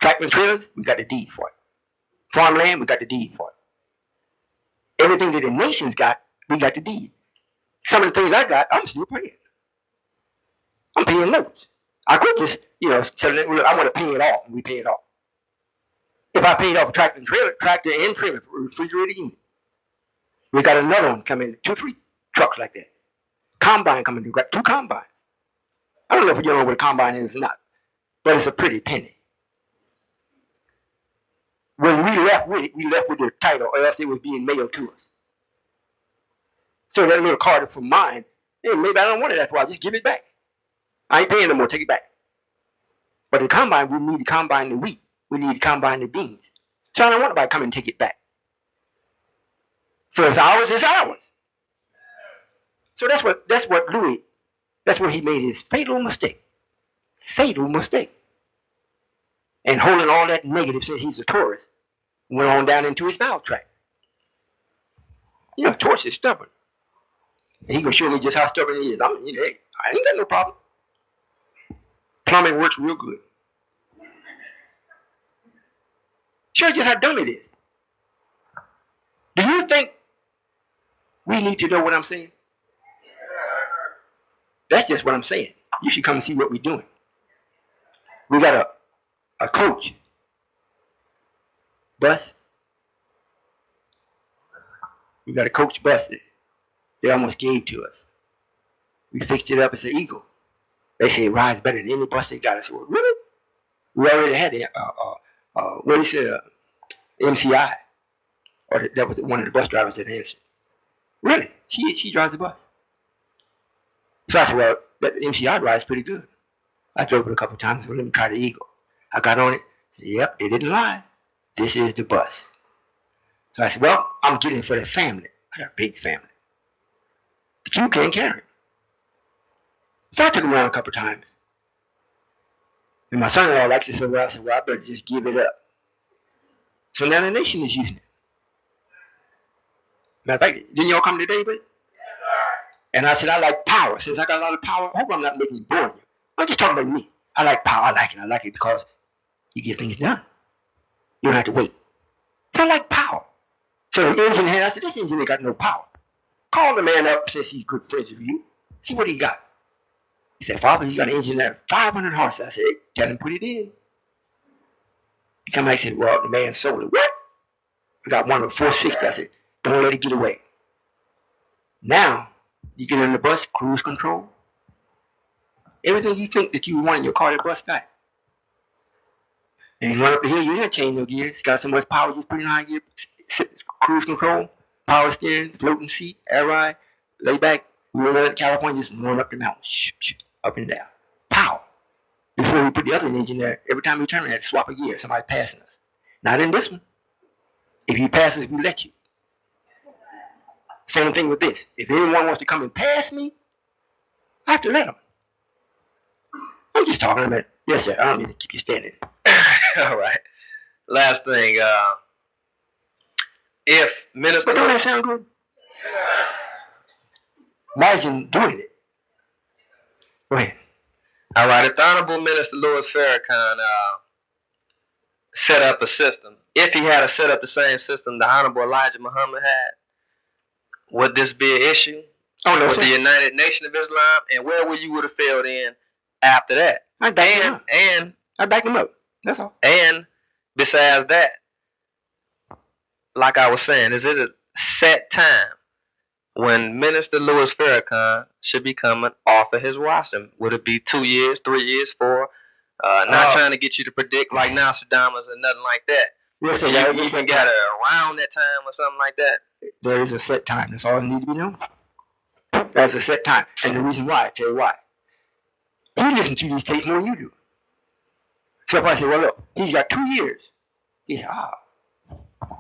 Tractor and trailers, we got the deed for it. Farmland, we got the deed for it. Everything that the nations got, we got the deed. Some of the things I got, I'm still paying. I'm paying notes. I could just, say, look, I want to pay it off, and we pay it off. If I paid off tractor and trailer, refrigerator unit, we got another one coming, 2, 3 trucks like that. Combine coming, we got 2 combines. I don't know if you know what a combine is or not, but it's a pretty penny. When we left with it, we left with the title, or else it was being mailed to us. So that little card for mine, hey, maybe I don't want it after a while. Just give it back. I ain't paying no more. Take it back. But the combine, we need to combine the wheat. We need to combine the beans. So I don't want nobody to come and take it back. So it's ours, it's ours. So that's what Louis, that's what he made his fatal mistake. Fatal mistake. And holding all that negative, says he's a Taurus, went on down into his valve tract. You know, Taurus is stubborn. And he gonna show me just how stubborn he is. Hey, I ain't got no problem. Plumbing works real good. Show just how dumb it is. Do you think we need to know what I'm saying? That's just what I'm saying. You should come and see what we're doing. We got a coach bus. We got a coach bus that they almost gave to us. We fixed it up as an Eagle. They say it rides better than any bus they got. I said, well, really? We already had it. What is it? MCI. Or that was one of the bus drivers that answered. Really? She drives the bus. So I said, well, that MCI rides pretty good. I drove it a couple of times. Well, let me try the Eagle. I got on it. Said, yep, they didn't lie. This is the bus. So I said, well, I'm getting it for the family. I got a big family. But you can't carry it. So I took him around a couple of times. And my son-in-law likes it so well. I said, well, I better just give it up. So now the nation is using it. Matter of fact, didn't y'all come today, buddy? And I said, I like power. Since I got a lot of power, I hope I'm not making you bored. I'm just talking about me. I like power. I like it. I like it because you get things done. You don't have to wait. So I like power. So the engine head, I said, this engine ain't got no power. Call the man up, says he's good friends with you. See what he got. He said, Father, he's got an engine there, 500 horses. I said, tell him put it in. He come back and said, well, the man sold it. What? We got one with 460. I said, don't let it get away. Now, you get in the bus, cruise control. Everything you think that you want in your car, the bus got it. And you run up the hill, you ain't change no gears. It's got so much power, just put in high gear, cruise control, power steering, floating seat, air ride, lay back. We went to California, just run up the mountain, up and down. Power. Before we put the other engine there, every time we turn, we had to swap a gear. Somebody passing us. Not in this one. If you pass us, we let you. Same thing with this. If anyone wants to come and pass me, I have to let them. I'm just talking about it. Yes, sir. I don't need to keep you standing. All right. Last thing. If Minister... But don't that sound good? Imagine doing it. Go ahead. All right. If the Honorable Minister Louis Farrakhan set up a system, if he had set up the same system the Honorable Elijah Muhammad had, would this be an issue? Oh, no, with sir. the United Nation of Islam, and where would you would have failed in after that? I back them up. That's all. And besides that, like I was saying, is it a set time when Minister Louis Farrakhan should be coming off of his roster? Would it be 2 years, 3 years, 4? Not trying to get you to predict like Nostradamus or nothing like that. Yes, sir. You even got around that time or something like that? There is a set time. That's all that need to be known. There's a set time. And the reason why, I tell you why. He listens to these tapes more than you do. So if I say, well, look, he's got 2 years. He said,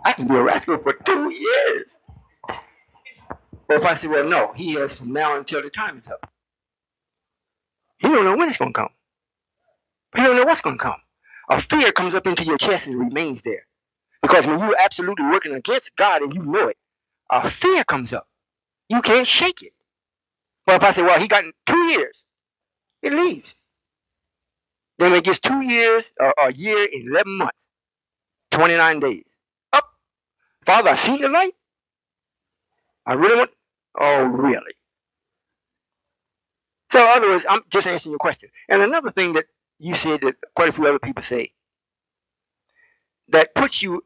I can be a rascal for 2 years. Or if I say, well, no, he has from now until the time is up. He don't know when it's going to come. He don't know what's going to come. A fear comes up into your chest and remains there. Because when you're absolutely working against God and you know it, a fear comes up. You can't shake it. But if I say, well, he got 2 years, it leaves. Then it gets 2 years, or a year and 11 months, 29 days. Up. Father, I seen the light. I really want, oh, really? So, in other words, I'm just answering your question. And another thing that you said that quite a few other people say, that puts you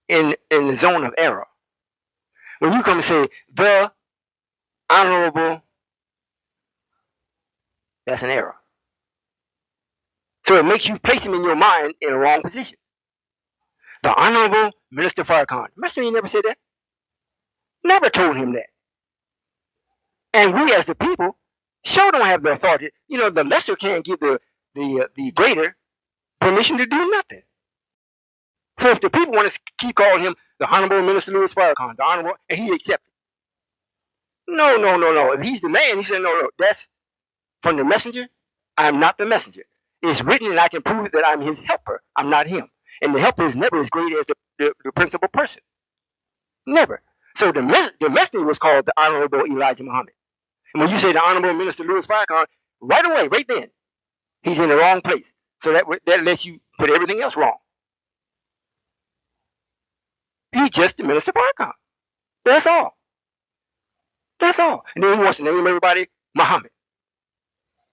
in the zone of error. When you come and say, the Honorable, that's an error. So it makes you place him in your mind in a wrong position. The Honorable Minister Farrakhan. Master, you never said that? Never told him that. And we as the people sure don't have the authority. You know, the lesser can't give the greater permission to do nothing. So if the people want to keep calling him the Honorable Minister Louis Farrakhan, the Honorable, and he accepted. No, no, no, no. If he's the man, he said, no, no, that's from the messenger. I'm not the messenger. It's written and I can prove that I'm his helper. I'm not him. And the helper is never as great as the principal person. Never. So the messenger was called the Honorable Elijah Muhammad. And when you say the Honorable Minister Louis Farrakhan, right away, right then, he's in the wrong place. So that lets you put everything else wrong. He's just the Minister Farrakhan. That's all. That's all. And then he wants to name everybody Muhammad.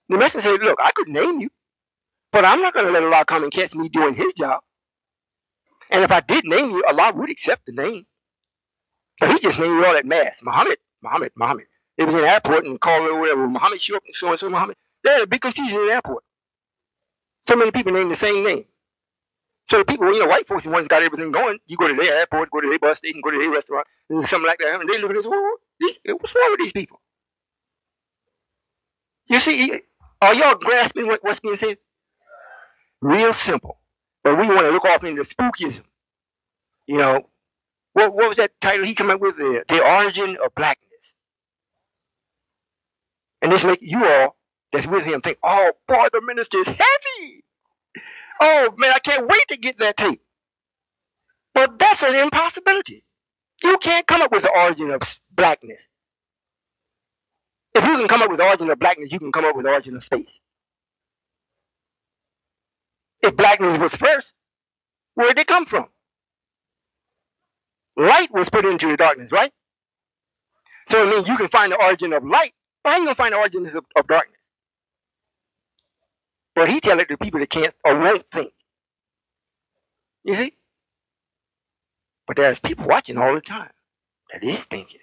The messenger said, look, I could name you, but I'm not going to let Allah come and catch me doing his job. And if I did name you, Allah would accept the name. But he just named you all at mass. Muhammad, Muhammad, Muhammad. It was in the airport and called it whatever. Muhammad show up and so Muhammad. There's a big confusion in the airport. So many people named the same name. So the people, you know, white folks, the ones got everything going. You go to their airport, go to their bus station, go to their restaurant, and something like that. And they look at this, what's wrong with these people? You see, are y'all grasping what's being said? Real simple. But we want to look off into spookism. You know, what was that title he came up with? The Origin of Blackness. And this make you all that's with him think, oh boy, the minister is heavy. Oh man, I can't wait to get that tape. But that's an impossibility. You can't come up with the origin of blackness. If you can come up with the origin of blackness, you can come up with the origin of space. If blackness was first, where did it come from? Light was put into the darkness, right? So it means you can find the origin of light. But how are you going to find the origins of darkness? But he tell it to people that can't or won't think. You see? But there's people watching all the time that is thinking.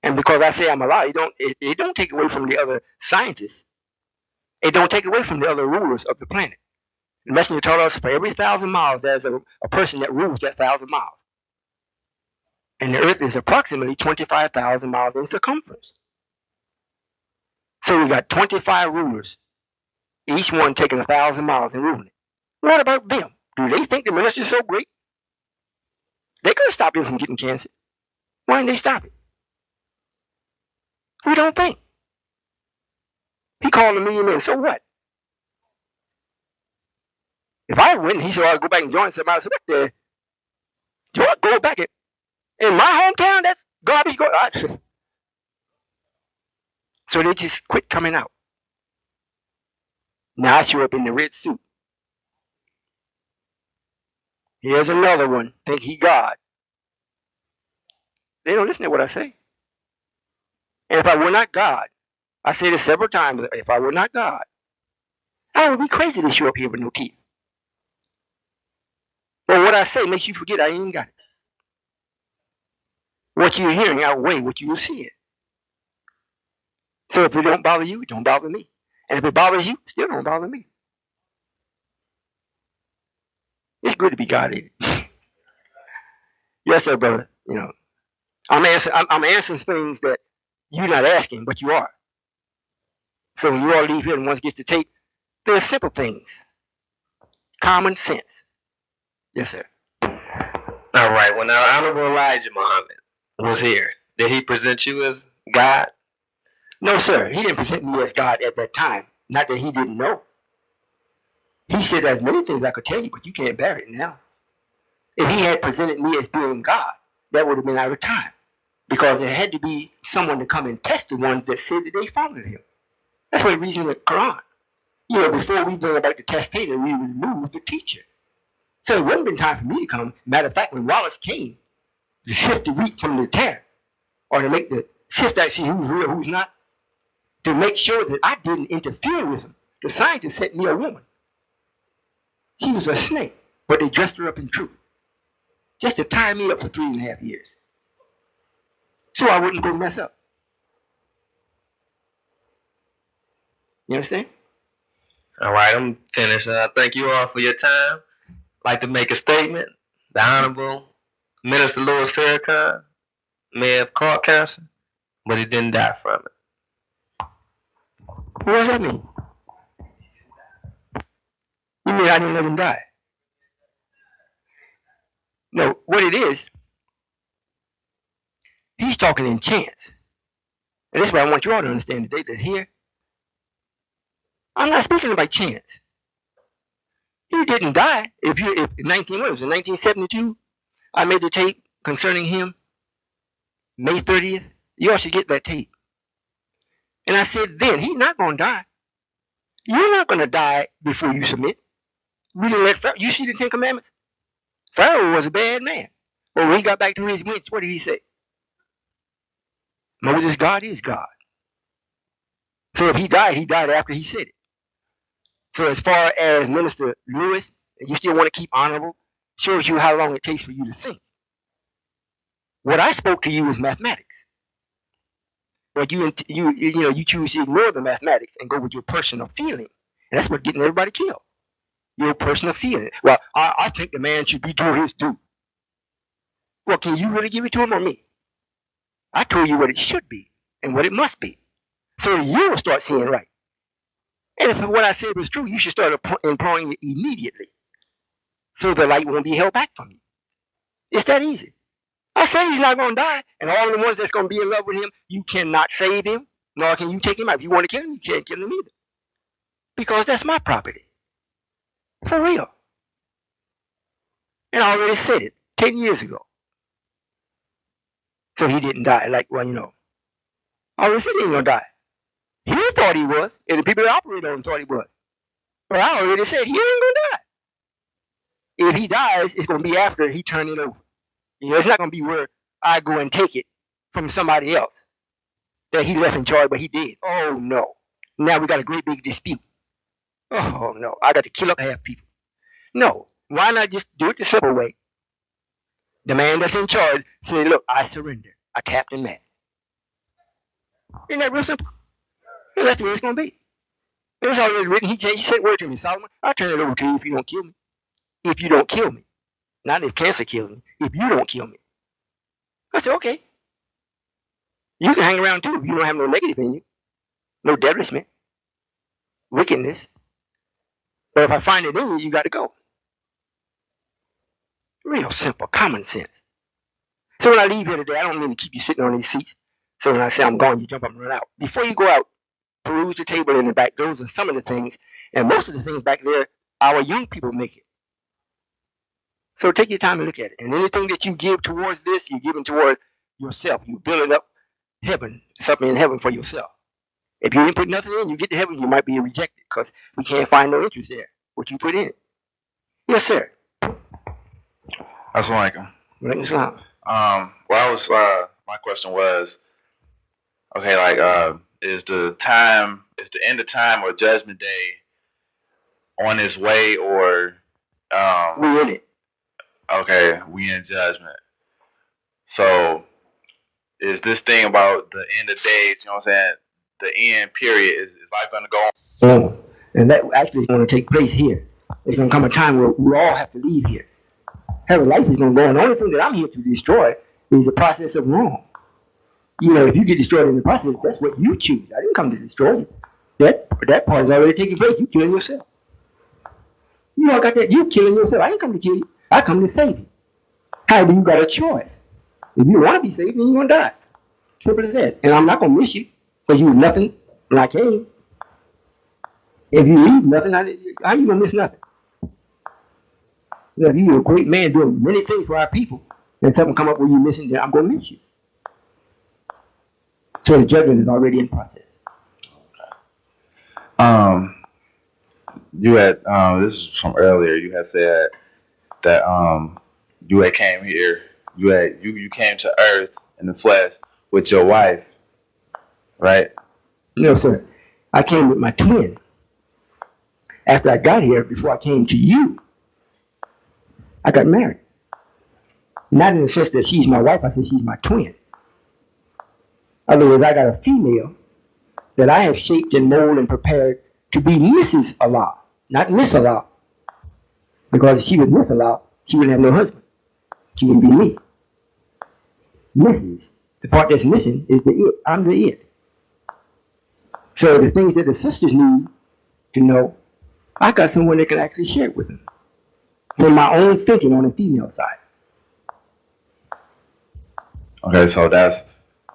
And because I say I'm Allah, it don't take away from the other scientists. It don't take away from the other rulers of the planet. The messenger told us for every 1,000 miles, there's a person that rules that 1,000 miles. And the earth is approximately 25,000 miles in circumference. So we got 25 rulers, each one taking 1,000 miles and ruling it. What about them? Do they think the minister is so great? They could have stopped him from getting cancer. Why didn't they stop it? We don't think. He called a million men. So what? If I went, he said, I'll go back and join somebody. I said, what the? Go back in my hometown? That's garbage. So they just quit coming out. Now I show up in the red suit. Here's another one. Think he God. They don't listen to what I say. And if I were not God, I say this several times, if I were not God, I would be crazy to show up here with no teeth. But what I say makes you forget I ain't got it. What you're hearing outweigh what you are seeing. So if it don't bother you, it don't bother me. And if it bothers you, it still don't bother me. It's good to be God, ain't it? Yes, sir, brother. You know, I'm answering things that you're not asking, but you are. So when you all leave here and one gets to take, they're simple things. Common sense. Yes, sir. All right. When our Honorable Elijah Muhammad was here, did he present you as God? No, sir. He didn't present me as God at that time. Not that he didn't know. He said there's many things I could tell you, but you can't bear it now. If he had presented me as being God, that would have been out of time. Because there had to be someone to come and test the ones that said that they followed him. That's what we read in the Quran. You know, before we learn about the testator, we removed the teacher. So it wouldn't have been time for me to come. Matter of fact, when Wallace came to sift the wheat from the tare, or to make the sift out, see who's real, who's not, to make sure that I didn't interfere with him, the scientist sent me a woman. She was a snake, but they dressed her up in truth, just to tie me up for 3.5 years, so I wouldn't go mess up. You understand? All right, I'm finished. Thank you all for your time. I'd like to make a statement. The Honorable Minister Louis Farrakhan, may have caught cancer, but he didn't die from it. What does that mean? You mean I didn't let him die? No, what it is, he's talking in chance. And this is what I want you all to understand today that's here. I'm not speaking about chance. He didn't die. If in 1972, I made the tape concerning him, May 30th, you all should get that tape. And I said then, he's not going to die. You're not going to die before you submit. We didn't let Pharaoh, you see the Ten Commandments? Pharaoh was a bad man. But when he got back to his wits, what did he say? Moses, God is God. So if he died after he said it. So as far as Minister Lewis, you still want to keep honorable, shows you how long it takes for you to think. What I spoke to you was mathematics. But you choose to ignore the mathematics and go with your personal feeling. And that's what's getting everybody killed. Your personal feeling. Well, I think the man should be doing his due. Well, can you really give it to him or me? I told you what it should be and what it must be. So you will start seeing right. And if what I said was true, you should start employing it immediately. So the light won't be held back from you. It's that easy. I say he's not going to die, and all the ones that's going to be in love with him, you cannot save him, nor can you take him out. If you want to kill him, you can't kill him either. Because that's my property. For real. And I already said it 10 years ago. So he didn't die. Like, well, I already said he ain't going to die. He thought he was, and the people that operate on him thought he was. But I already said he ain't going to die. If he dies, it's going to be after he turned it over. It's not going to be where I go and take it from somebody else that he left in charge, but he did. Oh, no. Now we got a great big dispute. Oh, no. I got to kill up half people. No. Why not just do it the simple way? The man that's in charge say, look, I surrender. I Captain Matt. Isn't that real simple? And that's the way it's going to be. It was already written. He said word to me, Solomon, I'll turn it over to you if you don't kill me. If you don't kill me. Not if cancer kills me. If you don't kill me. I said, okay. You can hang around too if you don't have no negative in you. No devilishment. Wickedness. But if I find it in you, you got to go. Real simple. Common sense. So when I leave here today, I don't mean to keep you sitting on these seats. So when I say I'm gone, you jump up and run out. Before you go out, peruse the table in the back. Those are some of the things. And most of the things back there, our young people make it. So take your time and look at it. And anything that you give towards this, you're giving toward yourself. You're building up heaven, something in heaven for yourself. If you didn't put nothing in, you get to heaven, you might be rejected because we can't find no interest there. What you put in. Yes, sir. Assalamualaikum. Islam. My question was, okay, like, is the end of time or judgment day on its way, or We in it. okay, we in judgment. So is this thing about the end of days, you know what I'm saying? The end period, is life gonna go on? And that actually is going to take place here. There's going to come a time where we all have to leave here. Heaven life is going to go on. The only thing that I'm here to destroy is the process of wrong. If you get destroyed in the process, that's what you choose. I didn't come to destroy you. That part is already taking place. You killing yourself. You all got that. You killing yourself. I didn't come to kill you. I come to save you. However, you got a choice. If you want to be saved, then you're going to die. Simple as that. And I'm not going to miss you because you nothing and I came. If you leave nothing, how you going to miss nothing? If you're a great man doing many things for our people, and something come up where you're missing, then I'm going to miss you. So the judgment is already in process. You had this is from earlier. You had said that you had came here. You came to Earth in the flesh with your wife, right? No, sir. I came with my twin. After I got here, before I came to you, I got married. Not in the sense that she's my wife. I said she's my twin. In other words, I got a female that I have shaped and molded and prepared to be Mrs. Allah, not Miss Allah. Because if she was Miss Allah, she wouldn't have no husband. She wouldn't be me. Mrs. The part that's missing is the it. I'm the it. So the things that the sisters need to know, I got someone that can actually share it with them. From my own thinking on the female side. Okay, so that's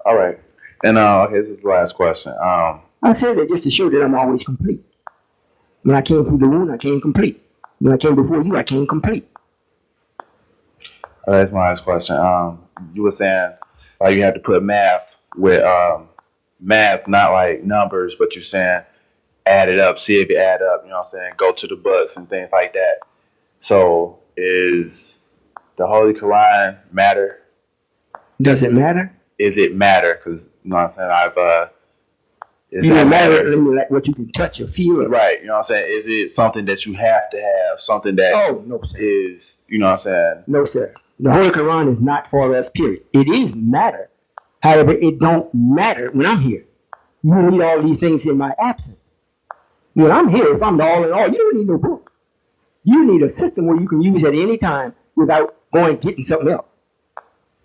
all right. And okay, this is the last question. I said that just to show that I'm always complete. When I came through the womb, I came complete. When I came before you, I came complete. That's my last question. You were saying like you had to put math with math, not like numbers, but you're saying add it up, see if it add up. You know what I'm saying? Go to the books and things like that. So is the Holy Quran matter? Does it matter? Is it matter? Because you know what I'm saying? Is You that know, matter like what you can touch or feel. Right. You know what I'm saying? Is it something that you have to have? Something that no, sir. is, you know what I'm saying? No, sir. The Holy Quran is not for us, period. It is matter. However, it don't matter when I'm here. You need all these things in my absence. When I'm here, if I'm the all in all, you don't need no book. You need a system where you can use at any time without going and getting something else.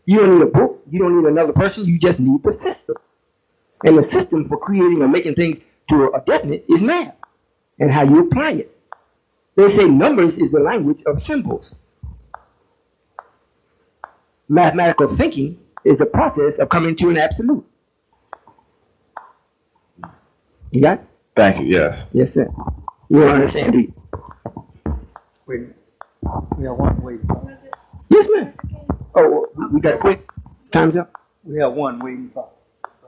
You don't need a book. You don't need another person. You just need the system. And the system for creating or making things to a definite is math and how you apply it. They say numbers is the language of symbols. Mathematical thinking is a process of coming to an absolute. You got it? Thank you. Yes. Yes, sir. You don't understand, do you? Wait a minute. We have one waiting. Yes, ma'am. Oh, we got it quick. Time's up. We have one waiting for.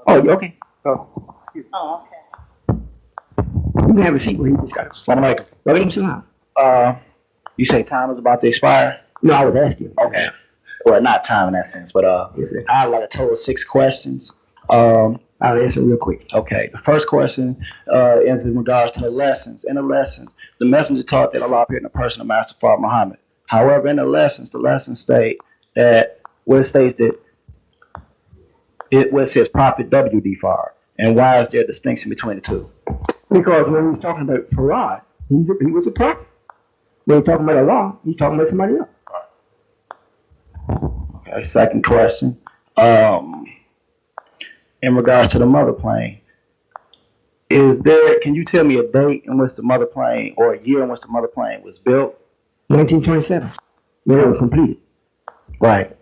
Oh, okay. Oh, okay. You can have a seat where you just got it. Assalamu alaikum. Walaikum salam. You say time is about to expire? No, I was asking. Okay. Well, not time in that sense, but Yes, sir. I have like a total of 6 questions. I'll answer real quick. Okay. The first question is in regards to the lessons. In the lessons, the messenger taught that Allah appeared in the person of Master Prophet Muhammad. However, in the lessons state that where it states that where it says Prophet W.D. Farr. And why is there a distinction between the two? Because when he was talking about Farad, he was a prophet. When he's talking about Allah, he's talking about somebody else. Okay, second question. In regards to the mother plane, can you tell me a date in which the mother plane or a year in which the mother plane was built? 1927, when it was completed. Right.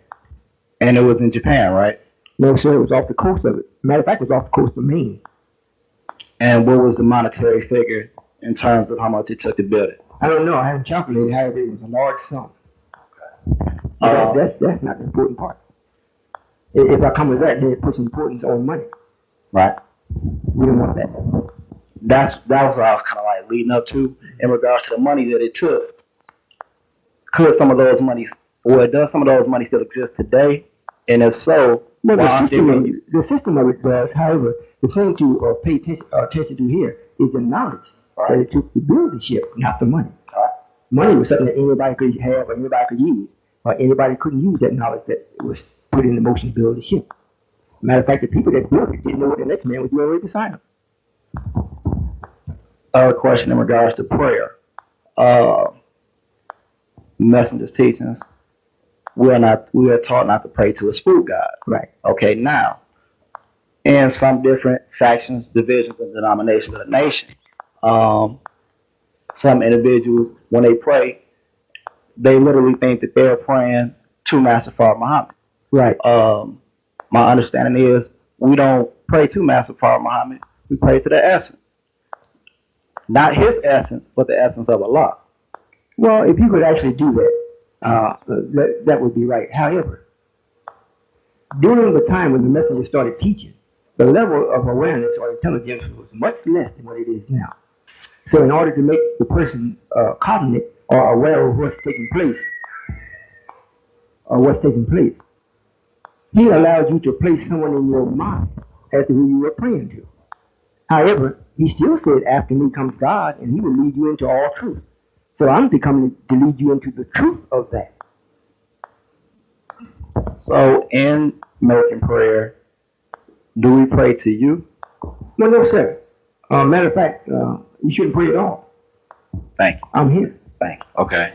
And it was in Japan, right? No, sir, it was off the coast of it. Matter of fact, it was off the coast of Maine. And what was the monetary figure in terms of how much it took to build it? I don't know. I haven't calculated. However, it was a large sum. That's not the important part. If I come with that, then it puts importance on money. Right. We don't want that. That was what I was kind of like leading up to in regards to the money that it took. Could some of those monies, or does some of those money still exist today? And if so, no, why the aren't they system of it does. However, the thing to pay attention to here is the knowledge that it took to build the ship, not the money. Money was something that anybody could have or anybody could use, or anybody couldn't use that knowledge that was put into motion to build the ship. Matter of fact, the people that built it didn't know what the next man was doing right beside them. Other question in regards to prayer. Messengers teaching us we are taught not to pray to a spook god. Right. Okay, now in some different factions, divisions, and denominations of the nation, some individuals, when they pray, they literally think that they're praying to Master Prophet Muhammad. Right. My understanding is we don't pray to Master Prophet Muhammad. We pray to the essence. Not his essence, but the essence of Allah. Well, if you could actually do that, that would be right. However, during the time when the messenger started teaching, the level of awareness or intelligence was much less than what it is now. So in order to make the person cognate or aware of what's taking place, he allowed you to place someone in your mind as to who you were praying to. However, he still said, after me comes God, and he will lead you into all truth. So I'm coming to lead you into the truth of that. So in making prayer, do we pray to you? Well, no, sir. Matter of fact, you shouldn't pray at all. Thank you. I'm here. Thank you. Okay.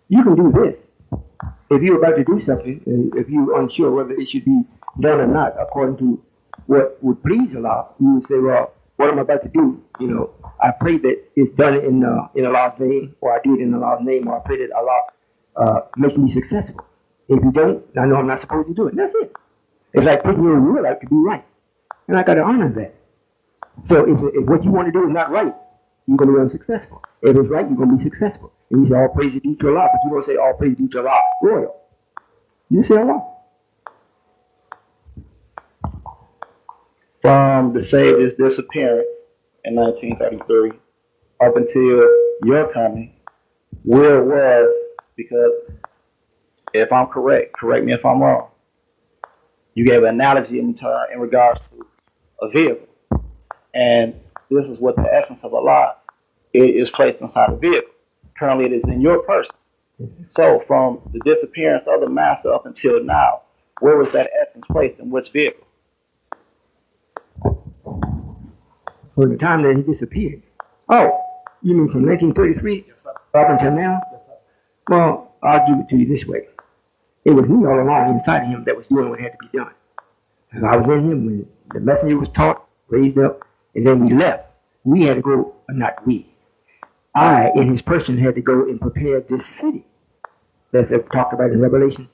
You can do this. if you're about to do something, and if you're unsure whether it should be done or not, according to what would please Allah, you would say, well, what I'm about to do, I pray that it's done in Allah's name, or I do it in Allah's name, or I pray that Allah makes me successful. If you don't, I know I'm not supposed to do it. That's it. It's like putting your will out to be right, and I got to honor that. So if what you want to do is not right, you're going to be unsuccessful. If it's right, you're going to be successful. And you say all praise is due to Allah, but you don't say all praise is due to Allah, Royall. You say Allah. From the Savior's disappearance in 1933 up until your coming, where it was, because if I'm correct me if I'm wrong, you gave an analogy in regards to a vehicle. And this is what the essence of Allah is placed inside a vehicle. Currently, it is in your person. So, from the disappearance of the master up until now, where was that essence placed in which vehicle? For the time that he disappeared. Oh, you mean from 1933 up until now? Well, I'll give it to you this way. It was me all along inside of him that was doing what had to be done. I was in him when the messenger was taught, raised up, and then we left. We had to go, not we. I, in his person, had to go and prepare this city that's talked about in Revelation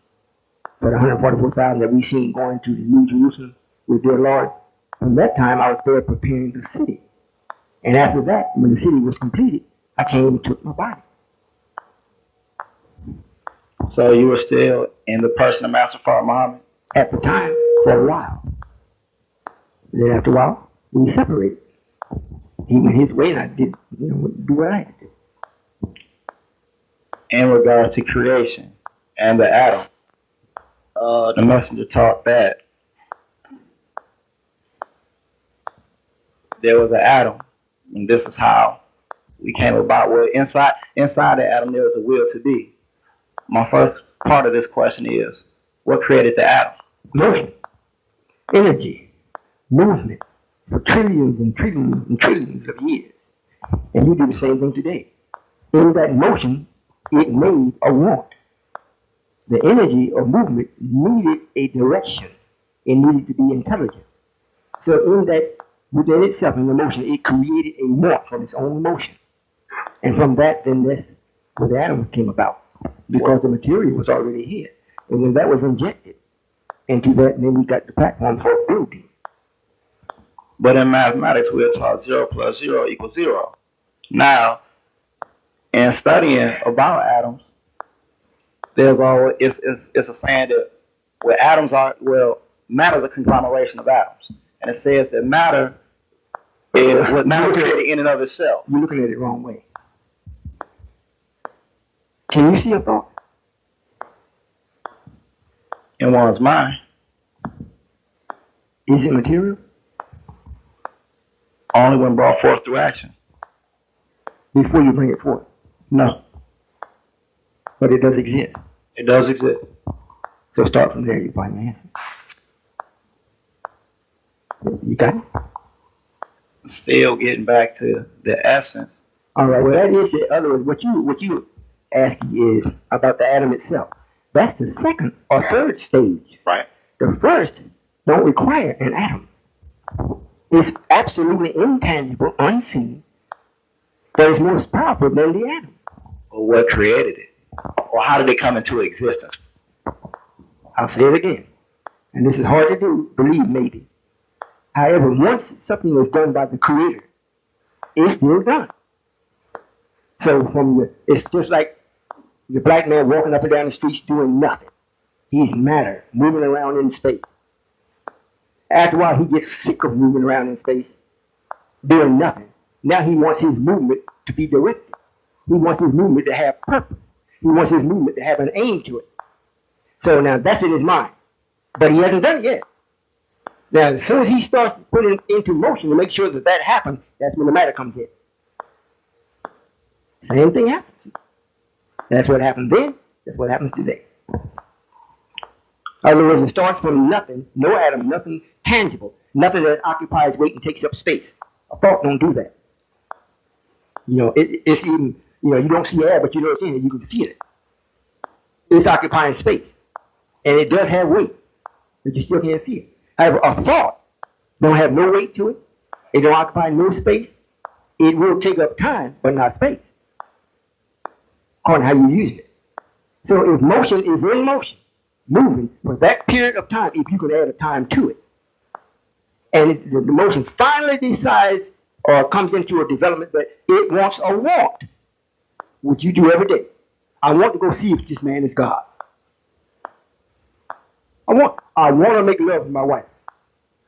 for the 144,000 that we seen going to the New Jerusalem with their Lord. From that time, I was there preparing the city. And after that, when the city was completed, I came and took my body. So you were still in the person of Master Father Muhammad? At the time, for a while. Then after a while, we separated. He went his way and I did, do what I had to do. In regard to creation and the atom, the messenger taught that there was an atom, and this is how we came about. Well, inside the atom there was a will to be. My first part of this question is, what created the atom? Motion, energy, movement, for trillions and trillions and trillions of years. And you do the same thing today. In that motion, it made a want. The energy of movement needed a direction. It needed to be intelligent. So in that, within itself, in the motion, it created a want from its own motion. And from that, then that's where the atom came about. Because the material was already here. And when that was injected into that, then we got the platform for building. But in mathematics, we're taught 0 plus 0 equals 0. Now, in studying about atoms, there's always it's a saying that matter is a conglomeration of atoms, and it says that matter is what matter created in and of itself. You're looking at it the wrong way. Can you see a thought in one's mind? Is it material? Only when brought forth through action. Before you bring it forth? No. But it does exist. It does exist. So start from there, you find the answer. You got it? Still getting back to the essence. All right, well that is the other one. What you asking is about the atom itself. That's the second or third stage. Right. The first don't require an atom. It's absolutely intangible, unseen, but it's more powerful than the atom. Well, what created it? Or how did it come into existence? I'll say it again. And this is hard to do, believe maybe. However, once something is done by the Creator, it's still done. So it's just like the black man walking up and down the streets doing nothing. He's matter, moving around in space. After a while, he gets sick of moving around in space, doing nothing. Now he wants his movement to be directed. He wants his movement to have purpose. He wants his movement to have an aim to it. So now that's in his mind. But he hasn't done it yet. Now, as soon as he starts putting it into motion to make sure that that happens, that's when the matter comes in. Same thing happens. That's what happened then. That's what happens today. In other words, it starts from nothing, no atom, nothing tangible, nothing that occupies weight and takes up space. A thought don't do that. It's even, you don't see air, but you know it's in it. You can feel it. It's occupying space. And it does have weight, but you still can't see it. However, a thought don't have no weight to it. It don't occupy no space. It will take up time, but not space, according to how you use it. So if motion is in motion, moving for that period of time, if you can add a time to it, and the motion finally decides or comes into a development that it wants a want, which you do every day. I want to go see if this man is God. I want to make love with my wife.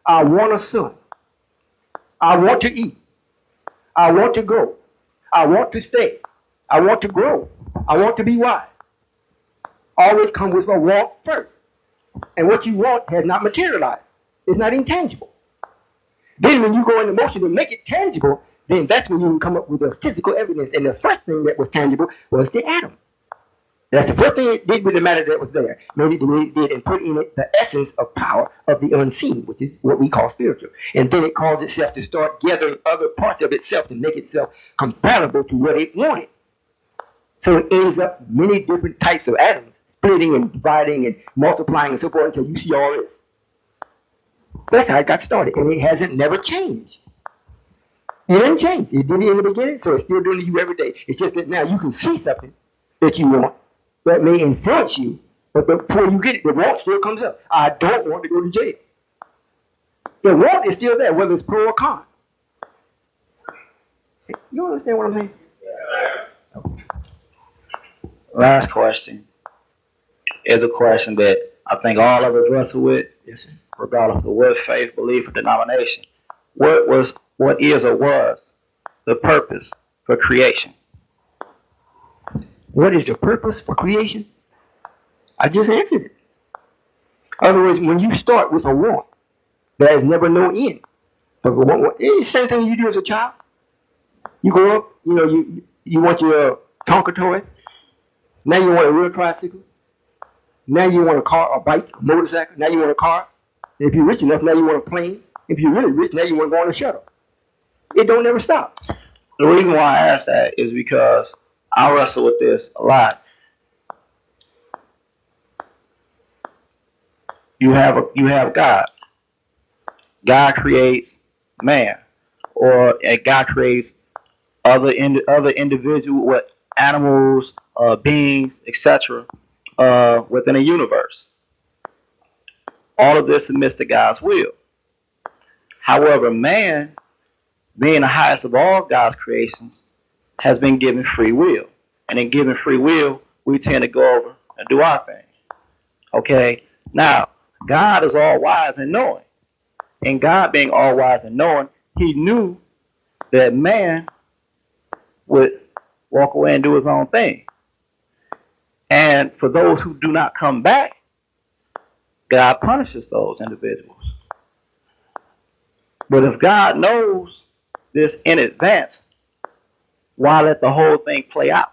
I want a son. I want to eat. I want to go. I want to stay. I want to grow. I want to be wise. Always come with a want first. And what you want has not materialized. It's not intangible. Then when you go into motion to make it tangible, then that's when you can come up with the physical evidence. And the first thing that was tangible was the atom. That's the first thing it did with the matter that was there. Made it the way it did and put in it the essence of power of the unseen, which is what we call spiritual. And then it caused itself to start gathering other parts of itself to make itself compatible to what it wanted. So it ends up many different types of atoms, splitting and dividing and multiplying and so forth until you see all this. That's how it got started, and it hasn't never changed. It didn't change. It did it in the beginning, so it's still doing it to you every day. It's just that now you can see something that you want that may influence you, but before you get it, the want still comes up. I don't want to go to jail. The want is still there, whether it's pro or con. You understand what I'm saying? Okay. Last question is a question that I think all of us wrestle with. Yes, sir. Regardless of what faith, belief, or denomination. What is or was the purpose for creation? What is the purpose for creation? I just answered it. In other words, when you start with a want, there is never no end. But it's the same thing you do as a child. You grow up, you want your Tonka toy. Now you want a real tricycle. Now you want a car, a bike, a motorcycle. Now you want a car. And if you're rich enough, now you want a plane. If you're really rich, now you want to go on a shuttle. It don't never stop. The reason why I ask that is because I wrestle with this a lot. You have God. God creates man, or God creates other individual animals, beings, etc. Within a universe. All of this submits to God's will. However, man, being the highest of all God's creations, has been given free will. And in giving free will, we tend to go over and do our thing. Okay? Now, God is all wise and knowing. And God being all wise and knowing, he knew that man would walk away and do his own thing. And for those who do not come back, God punishes those individuals. But if God knows this in advance, why let the whole thing play out?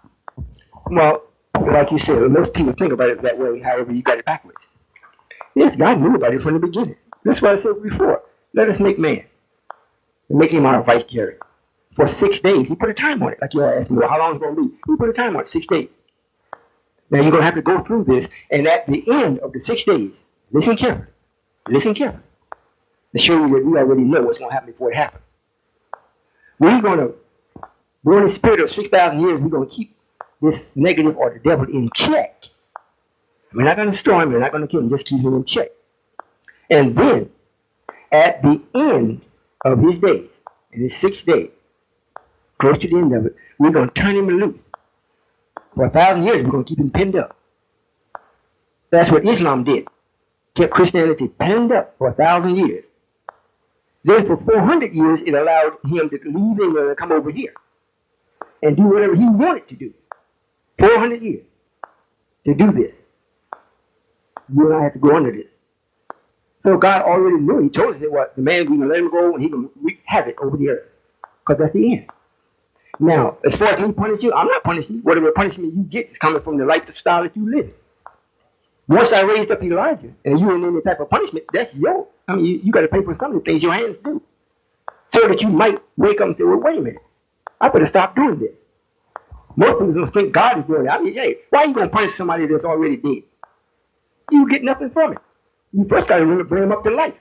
Well, like you said, most people think about it that way, however you got it backwards. Yes, God knew about it from the beginning. That's what I said before. Let us make man. And make him our vicegerent. For 6 days, he put a time on it. Like you asked me, well, how long is it going to be? He put a time on it, 6 days. Now you're going to have to go through this, and at the end of the 6 days, listen carefully. Listen carefully. To show you that we already know what's going to happen before it happens. We're going to, during the spirit of 6,000 years, we're going to keep this negative or the devil in check. We're not going to destroy him, we're not going to kill him, just keep him in check. And then, at the end of his days, in his 6 days, close to the end of it, we're going to turn him loose. For 1,000 years, we're going to keep him pinned up. That's what Islam did. Kept Christianity pinned up for 1,000 years. Then for 400 years, it allowed him to leave England and come over here and do whatever he wanted to do. 400 years to do this. You and I have to go under this. So God already knew. He told us that what the man, we can let him go and he can wreak havoc over the earth. Because that's the end. Now, as far as me punishing you, I'm not punishing you. Whatever punishment you get is coming from the lifestyle that you live. Once I raised up Elijah, and you in any type of punishment, that's yours. I mean, you got to pay for some of the things your hands do. So that you might wake up and say, well, wait a minute. I better stop doing this. Most people don't think God is doing it. I mean, hey, why are you going to punish somebody that's already dead? You get nothing from it. You first got to bring them up to life.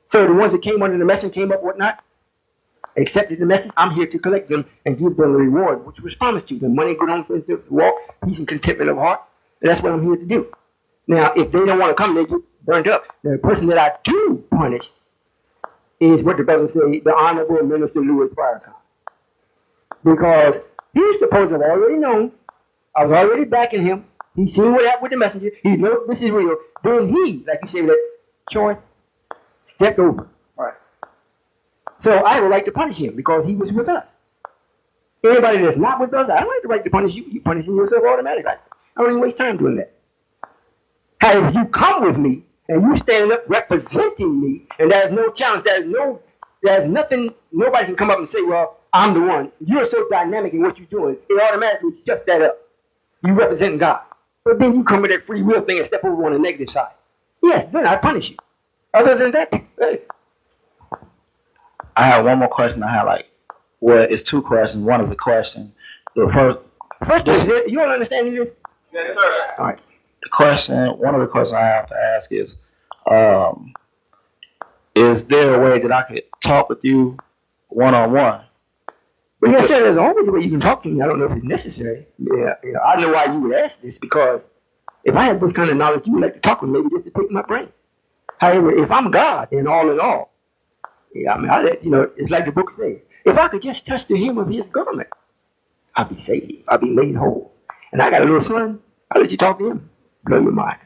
So the ones that came under the message, came up, whatnot, accepted the message. I'm here to collect them and give them the reward, which was promised to them. Money, good home, to walk, peace and contentment of heart. And that's what I'm here to do. Now, if they don't want to come, they get burnt up. The person that I do punish is what the brother say, the Honorable Minister Louis Farrakhan. Because he's supposed to have already known. I was already backing him. He's seen what happened with the messenger. He knows this is real. Then he, like you say, that choice, stepped over. All right. So I have a right to punish him because he was with us. Anybody that's not with us, I don't have the right to punish you. You're punishing yourself automatically. I don't even waste time doing that. However, if you come with me and you stand up representing me, and there's no challenge, there's nothing, nobody can come up and say, well, I'm the one. You're so dynamic in what you're doing, it automatically shuts that up. You represent God. But then you come with that free will thing and step over on the negative side. Yes, then I punish you. Other than that, hey. I have one more question. I have it's two questions. One is a question. The First is it, you don't understand this? Yes, sir. All right. One of the questions I have to ask is there a way that I could talk with you one-on-one? Well, yes, sir, there's always a way you can talk to me. I don't know if it's necessary. Yeah, I know why you would ask this, because if I had this kind of knowledge, you would like to talk with me, maybe just to pick my brain. However, if I'm God and all in all, yeah, I mean, it's like the book says, if I could just touch the hem of his garment, I'd be saved. I'd be made whole. And I got a little son, I'll let you talk to him. Blow your mind.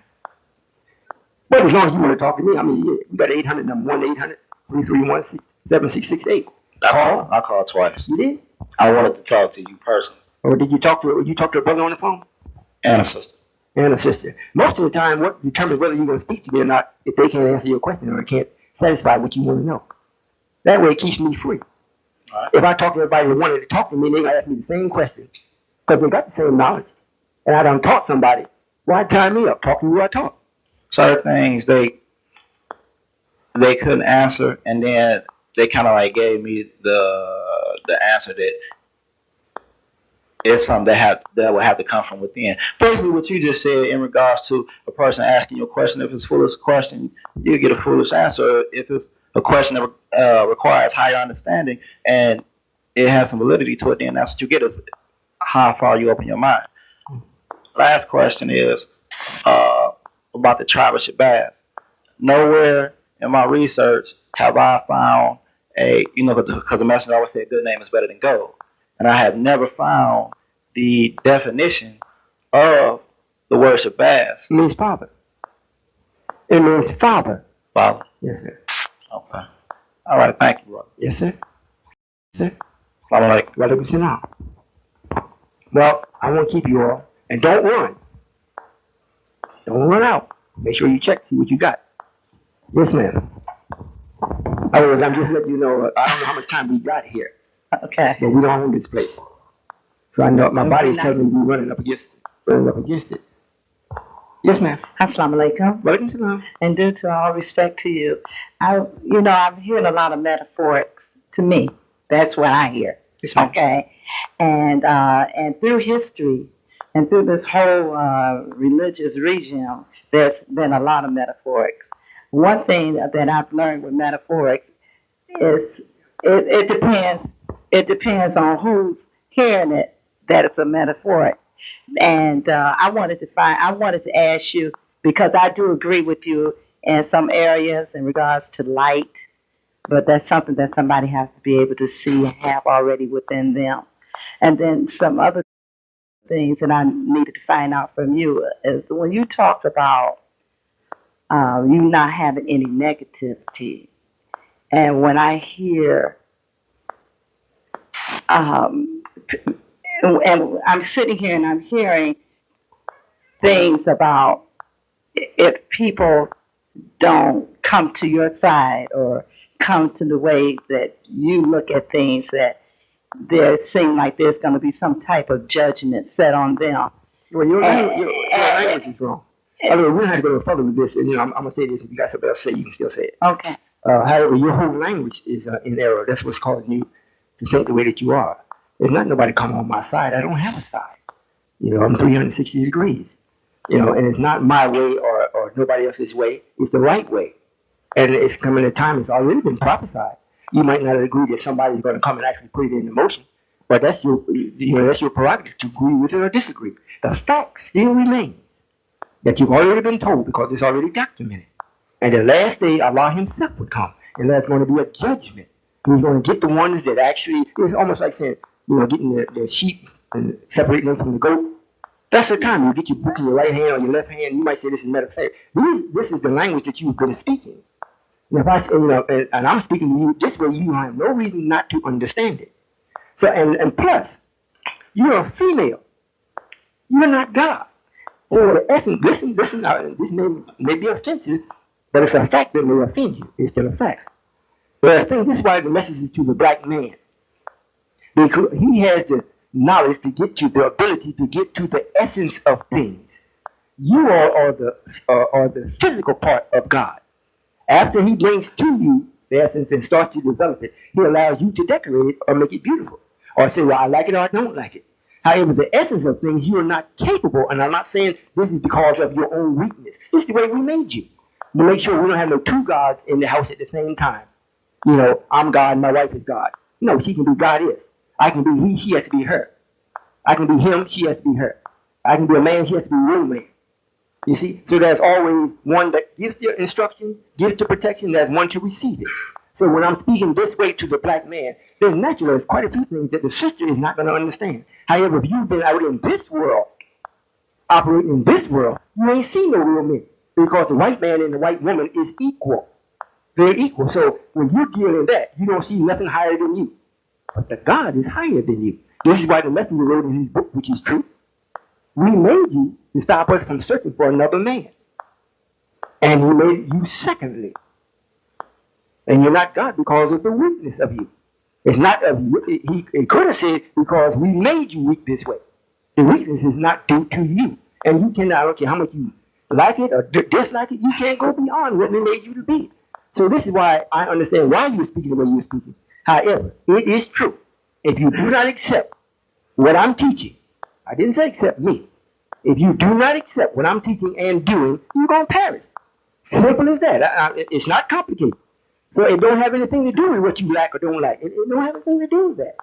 But as long as you want to talk to me, I mean, yeah, we got 800 number, 1-800-331-7668. I called twice. You did? I wanted to talk to you personally. Or did you talk to a brother on the phone? And a sister. And a sister. Most of the time, what determines whether you're going to speak to me or not, if they can't answer your question or can't satisfy what you want to know. That way it keeps me free. Right. If I talk to everybody that wanted to talk to me, they ask me the same question. Because they got the same knowledge. And I done taught somebody. Why tie me up? Talk to me who I taught. Certain things they couldn't answer, and then they kind of gave me the answer that it's something that would have to come from within. Basically, what you just said in regards to a person asking you a question, if it's a foolish question, you get a foolish answer. If it's a question that requires higher understanding and it has some validity to it, then that's what you get, is how far you open your mind. Last question is about the tribe of Shabazz. Nowhere in my research have I found because the messenger always said good name is better than gold. And I have never found the definition of the word Shabazz. It means father. It means father. Father. Yes, sir. Okay. All right. Thank you, brother. Yes, sir. Yes, sir. Walaikum salam. Well, I won't keep you all. And don't run. Don't run out. Make sure you check, see what you got. Yes, ma'am. Otherwise, I'm just letting you know, I don't know how much time we got here. Okay. But we don't own this place. So I know my body's telling me we're running up against it. Yes, ma'am. Assalamu alaikum. Welcome to them. And due to all respect to you, I'm hearing a lot of metaphorics. To me, that's what I hear. Yes, ma'am. Okay. And through history and through this whole religious regime, there's been a lot of metaphorics. One thing that I've learned with metaphorics is it depends. It depends on who's hearing it that it's a metaphoric. And I wanted to ask you, because I do agree with you in some areas in regards to light, but that's something that somebody has to be able to see and have already within them. And then some other things that I needed to find out from you is when you talked about you not having any negativity, and when I hear and I'm sitting here and I'm hearing things about if people don't come to your side or come to the way that you look at things, that there seem like there's going to be some type of judgment set on them. Well, your language is wrong. I mean, we're not going to go further with this, and I'm going to say this. If you got something else to say, you can still say it. Okay. However, your whole language is in error. That's what's causing you to think the way that you are. There's not nobody come on my side. I don't have a side. I'm 360 degrees. And it's not my way or nobody else's way. It's the right way. And it's coming a time, it's already been prophesied. You might not agree that somebody's going to come and actually put it into motion, but that's your prerogative to agree with it or disagree. The fact still remains that you've already been told because it's already documented. And the last day, Allah Himself would come, and there's going to be a judgment. And He's going to get the ones that actually, it's almost like saying, getting the sheep and separating them from the goat. That's the time you get your book in your right hand or your left hand. You might say this is metaphysics. This is the language that you've been speaking. And if I say, and I'm speaking to you this way, you have no reason not to understand it. So, and plus, you're a female. You're not God. So, the essence, listen, this may be offensive, but it's a fact that may offend you. It's still a fact. But I think this is why the message is to the black man. Because he has the knowledge to get to the ability to get to the essence of things. You are the physical part of God. After He brings to you the essence and starts to develop it, He allows you to decorate it or make it beautiful. Or say, well, I like it or I don't like it. However, the essence of things, you are not capable, and I'm not saying this is because of your own weakness. It's the way we made you. To make sure we don't have no two gods in the house at the same time. I'm God and my wife is God. No, she can be God is. I can be he, she has to be her. I can be him, she has to be her. I can be a man, she has to be a woman. You see? So there's always one that gives the instruction, gives the protection, there's one to receive it. So when I'm speaking this way to the black man, there's quite a few things that the sister is not going to understand. However, if you've been out in this world, operating in this world, you ain't seen no real men. Because the white man and the white woman is equal. They're equal. So when you're dealing in that, you don't see nothing higher than you. But the God is higher than you. This is why the messenger wrote in his book, which is true. We made you to stop us from searching for another man. And He made you secondly. And you're not God because of the weakness of you. It's not of you. He could have said, because we made you weak this way. The weakness is not due to you. And you cannot, I don't care how much you like it or dislike it, you can't go beyond what we made you to be. So this is why I understand why you're speaking the way you're speaking. However, it is true. If you do not accept what I'm teaching, I didn't say accept me. If you do not accept what I'm teaching and doing, you're going to perish. Simple as that. It's not complicated. So it don't have anything to do with what you like or don't like. It don't have anything to do with that.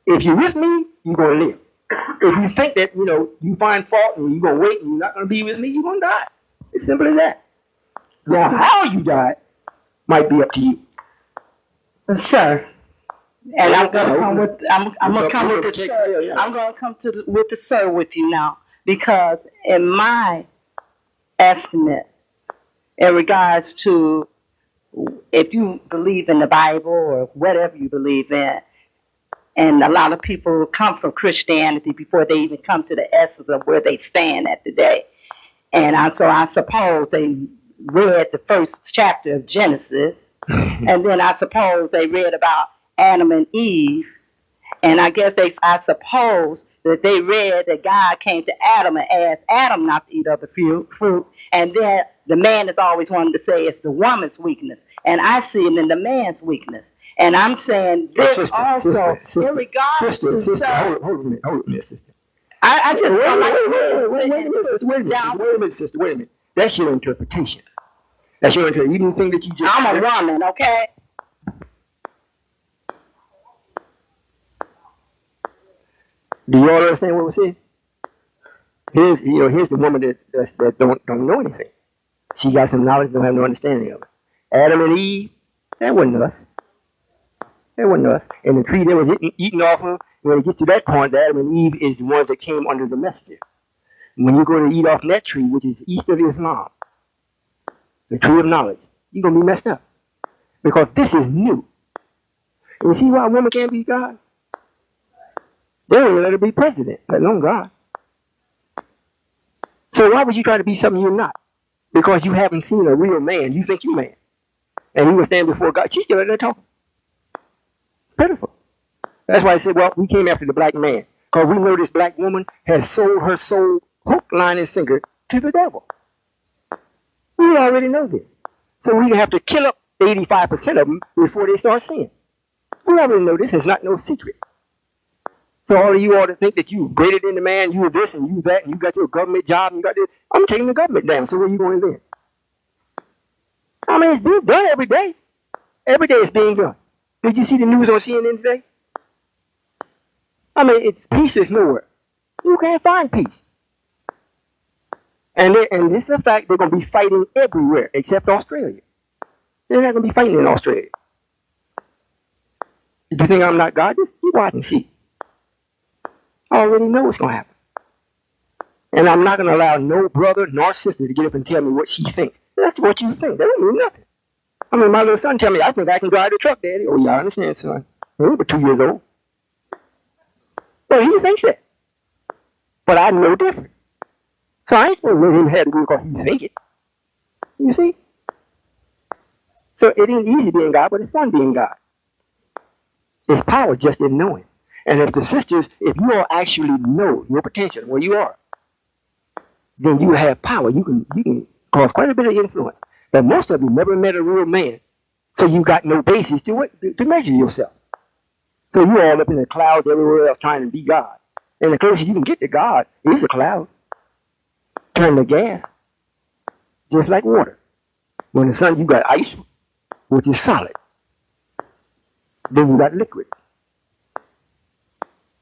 If you're with me, you're going to live. If you think that, you find fault and you're going to wait and you're not going to be with me, you're going to die. It's simple as that. Now, how you die might be up to you. Sir, and I'm going to come with I'm going to come with the sir. I'm going to come with the sir with you now, because in my estimate, in regards to if you believe in the Bible or whatever you believe in, and a lot of people come from Christianity before they even come to the essence of where they stand at today. And so I suppose they read the first chapter of Genesis, and then I suppose they read about Adam and Eve, and I suppose that they read that God came to Adam and asked Adam not to eat of the fruit, and then the man has always wanted to say it's the woman's weakness, and I see it in the man's weakness. And I'm saying this sister, also, in regards sister, to... hold a minute, sister. I just Wait a minute, sister, wait a minute. That's your interpretation. That's your interpretation. You didn't think that you just... I'm a woman, okay? Do you all understand what we're saying? Here's the woman that don't know anything. She got some knowledge, don't have no understanding of it. Adam and Eve, that wasn't us. That wasn't us. And the tree that was eaten off of, when it gets to that point, Adam and Eve is the ones that came under the messenger. When you're going to eat off that tree, which is east of Islam, the tree of knowledge, you're going to be messed up. Because this is new. And you see why a woman can't be God? They don't let her be president, let alone God. So why would you try to be something you're not? Because you haven't seen a real man. You think you're man. And you will stand before God. She's still in there talking. Pitiful. That's why I said, well, we came after the black man. Because we know this black woman has sold her soul hook, line, and sinker to the devil. We already know this. So we have to kill up 85% of them before they start sinning. We already know this. It's not no secret. So all of you ought to think that you greater than the man, you this and you that, and you got your government job, and you got this. I'm taking the government down, so where you going then? I mean, it's being done every day. Every day it's being done. Did you see the news on CNN today? I mean, it's peace is nowhere. You can't find peace. And this is a fact, they're going to be fighting everywhere except Australia. They're not going to be fighting in Australia. If you think I'm not God, just you watch and see. I already know what's going to happen. And I'm not going to allow no brother nor sister to get up and tell me what she thinks. That's what you think. That don't mean nothing. I mean, my little son tell me, I think I can drive the truck, Daddy. Oh, yeah, I understand, son. He's but 2 years old. Well, he thinks that. But I know different. So I ain't supposed to let him have to do it because he think it. You see? So it ain't easy being God, but it's fun being God. It's power just in knowing. And if the sisters, if you all actually know your potential, where you are, then you have power. You can cause quite a bit of influence. But most of you never met a real man, so you got no basis to measure yourself. So you all up in the clouds everywhere else trying to be God. And the closest you can get to God is a cloud. Turn to gas, just like water. When the sun, you got ice, which is solid. Then you got liquid.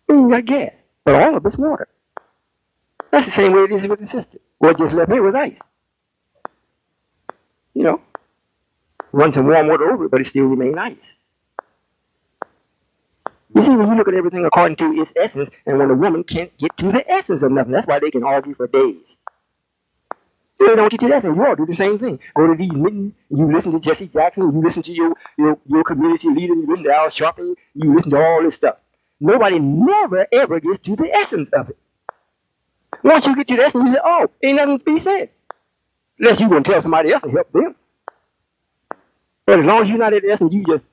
Then you got gas. But all of it's water. That's the same way it is with the system. What just left here was ice. You know, run some warm water over it, but it still remains ice. You see, when you look at everything according to its essence, and when a woman can't get to the essence of nothing, that's why they can argue for days. They don't get to the essence. You all do the same thing. Go to these meetings, you listen to Jesse Jackson, you listen to your community leader, you listen to Al Sharpton, you listen to all this stuff. Nobody never ever gets to the essence of it. Once you get to the essence, you say, oh, ain't nothing to be said. Unless you're going to tell somebody else and help them. But as long as you're not at the essence, you just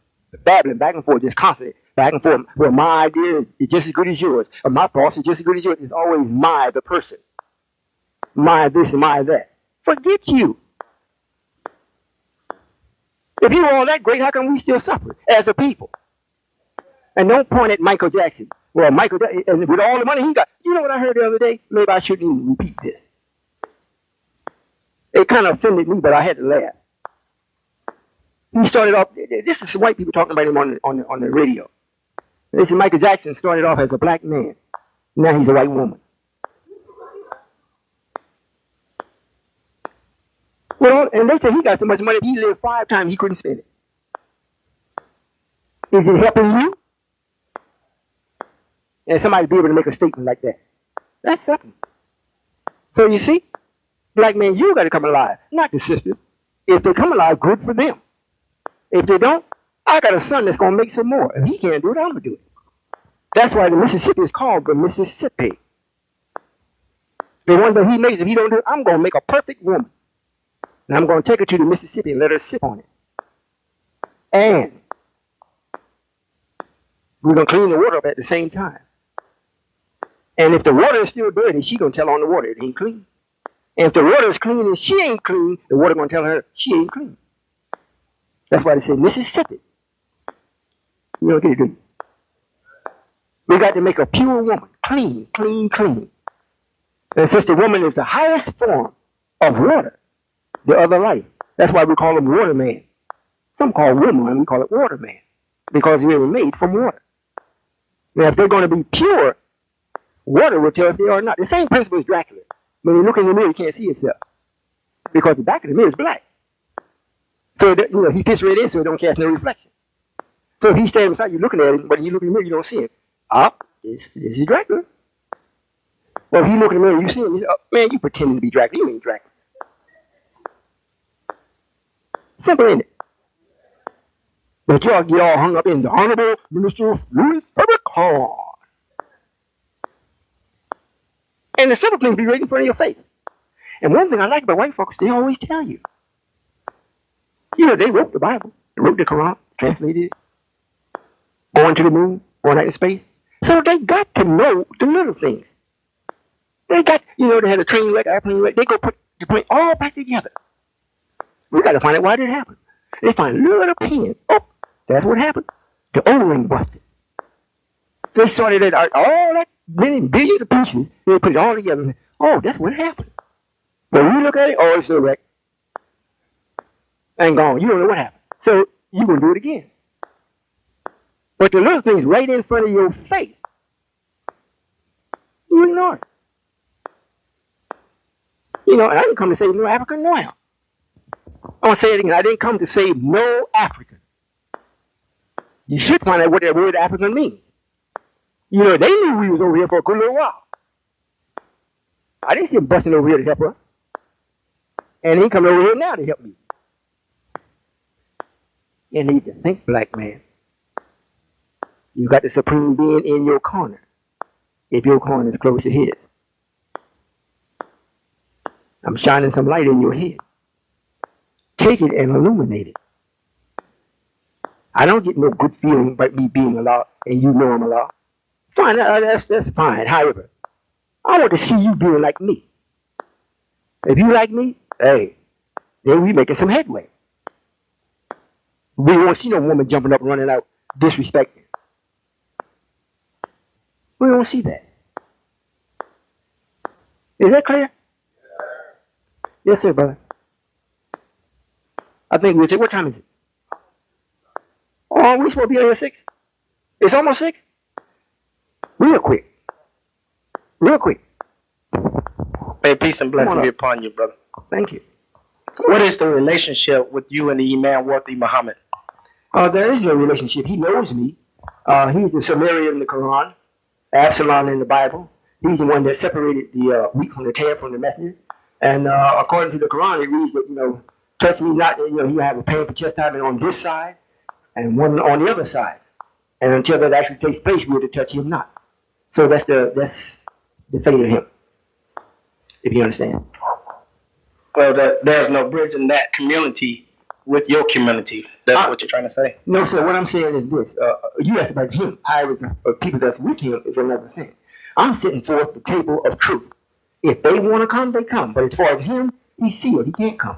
babbling back and forth, just constantly back and forth. Well, my idea is just as good as yours. Or my thoughts is just as good as yours. It's always my, the person. My this and my that. Forget you. If you were all that great, how come we still suffer as a people? And don't point at Michael Jackson. Well, Michael Jackson, and with all the money he got. You know what I heard the other day? Maybe I shouldn't even repeat this. It kind of offended me, but I had to laugh. He started off, this is white people talking about him on the radio. They said Michael Jackson started off as a black man. Now he's a white woman. Well, and they said he got so much money, he lived 5 times, he couldn't spend it. Is it helping you? And somebody be able to make a statement like that. That's something. So you see, black men, you got to come alive, not the sisters. If they come alive, good for them. If they don't, I got a son that's going to make some more. If he can't do it, I'm going to do it. That's why the Mississippi is called the Mississippi. The one that he makes, if he don't do it, I'm going to make a perfect woman. And I'm going to take her to the Mississippi and let her sip on it. And we're going to clean the water up at the same time. And if the water is still dirty, she's going to tell on the water it ain't clean. And if the water is clean and she ain't clean, the water going to tell her she ain't clean. That's why they say Mississippi. You don't get it, do you? We got to make a pure woman. Clean, clean, clean. And since the woman is the highest form of water, the other life, that's why we call them water man. Some call woman, and we call it water man. Because we were made from water. Now, if they're going to be pure, water will tell if they are not. The same principle as Dracula. When you look in the mirror, you can't see yourself. Because the back of the mirror is black. So, he fits right in so it don't cast no reflection. So if he stands beside you looking at him, but you look in the mirror, you don't see him. This is Dracula. Well, if you look in the mirror, you see him, you say, oh, man, you pretending to be Dracula. You ain't Dracula. Simple, ain't it? But y'all get all hung up in the Honorable Minister Louis Farrakhan. And the simple things be right in front of your face. And one thing I like about white folks, they always tell you. They wrote the Bible. They wrote the Quran, translated it. Going to the moon, going out in space. So they got to know the little things. They got, they had a train wreck, airplane wreck. They go put the plane all back together. We got to find out why did it happen. They find a little pin. Oh, that's what happened. The O-ring busted. They sorted it out, all that many billions of pieces. They put it all together. And, oh, that's what happened. But when you look at it, oh, it's a wreck. And gone. You don't know what happened. So you're going to do it again. But the little thing's right in front of your face. You ignore it. You know, and I didn't come to save no African, no how. I want to say it again. I didn't come to save no African. You should find out what that word African means. You know, they knew we was over here for a good little while. I didn't see him busting over here to help us. And he coming over here now to help me. You need to think, black man. You got the supreme being in your corner. If your corner is close to his. I'm shining some light in your head. Take it and illuminate it. I don't get no good feeling about me being Allah and you know I'm Allah. Fine, that's fine. However, I want to see you being like me. If you like me, hey, then we making some headway. We won't see no woman jumping up and running out disrespecting. We won't see that. Is that clear? Yes, sir, brother. I think we'll take, what time is it? Oh, we supposed to be here at 6? It's almost 6? Real quick. Real quick. May peace and blessing be upon you, brother. Thank you. What is the relationship with you and the Imam worthy Muhammad? There is no relationship. He knows me. He's the Sumerian in the Quran, Absalom in the Bible. He's the one that separated the wheat from the tare from the messenger. And according to the Quran, it reads that, you know, touch me not, you know, he have a pain for chastisement on this side and one on the other side. And until that actually takes place, we're to touch him not. So that's the fate of him, if you understand. Well, there's no bridge in that community with your community. That's what you're trying to say? No, sir. What I'm saying is this. You asked about him. People that's with him is another thing. I'm setting forth the table of truth. If they want to come, they come. But as far as him, he's sealed. He can't come.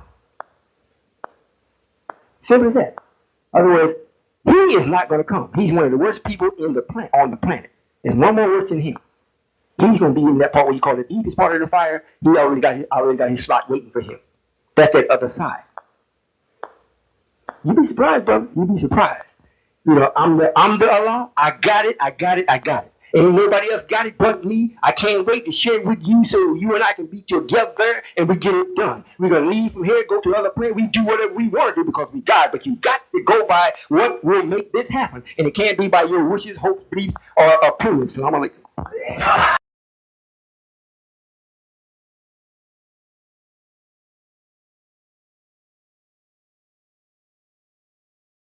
Simple as that. Otherwise, he is not going to come. He's one of the worst people on the planet. There's one more worse than him. He's going to be in that part where you call it the deepest part of the fire. He already got his slot waiting for him. That's that other side. You'd be surprised, brother. You'd be surprised. You know, I'm the Allah. I got it. And nobody else got it but me. I can't wait to share it with you so you and I can be together and we get it done. We're going to leave from here, go to another place. We do whatever we want to do because we got it. But you got to go by what will make this happen. And it can't be by your wishes, hopes, beliefs, or opinions. So I'm going to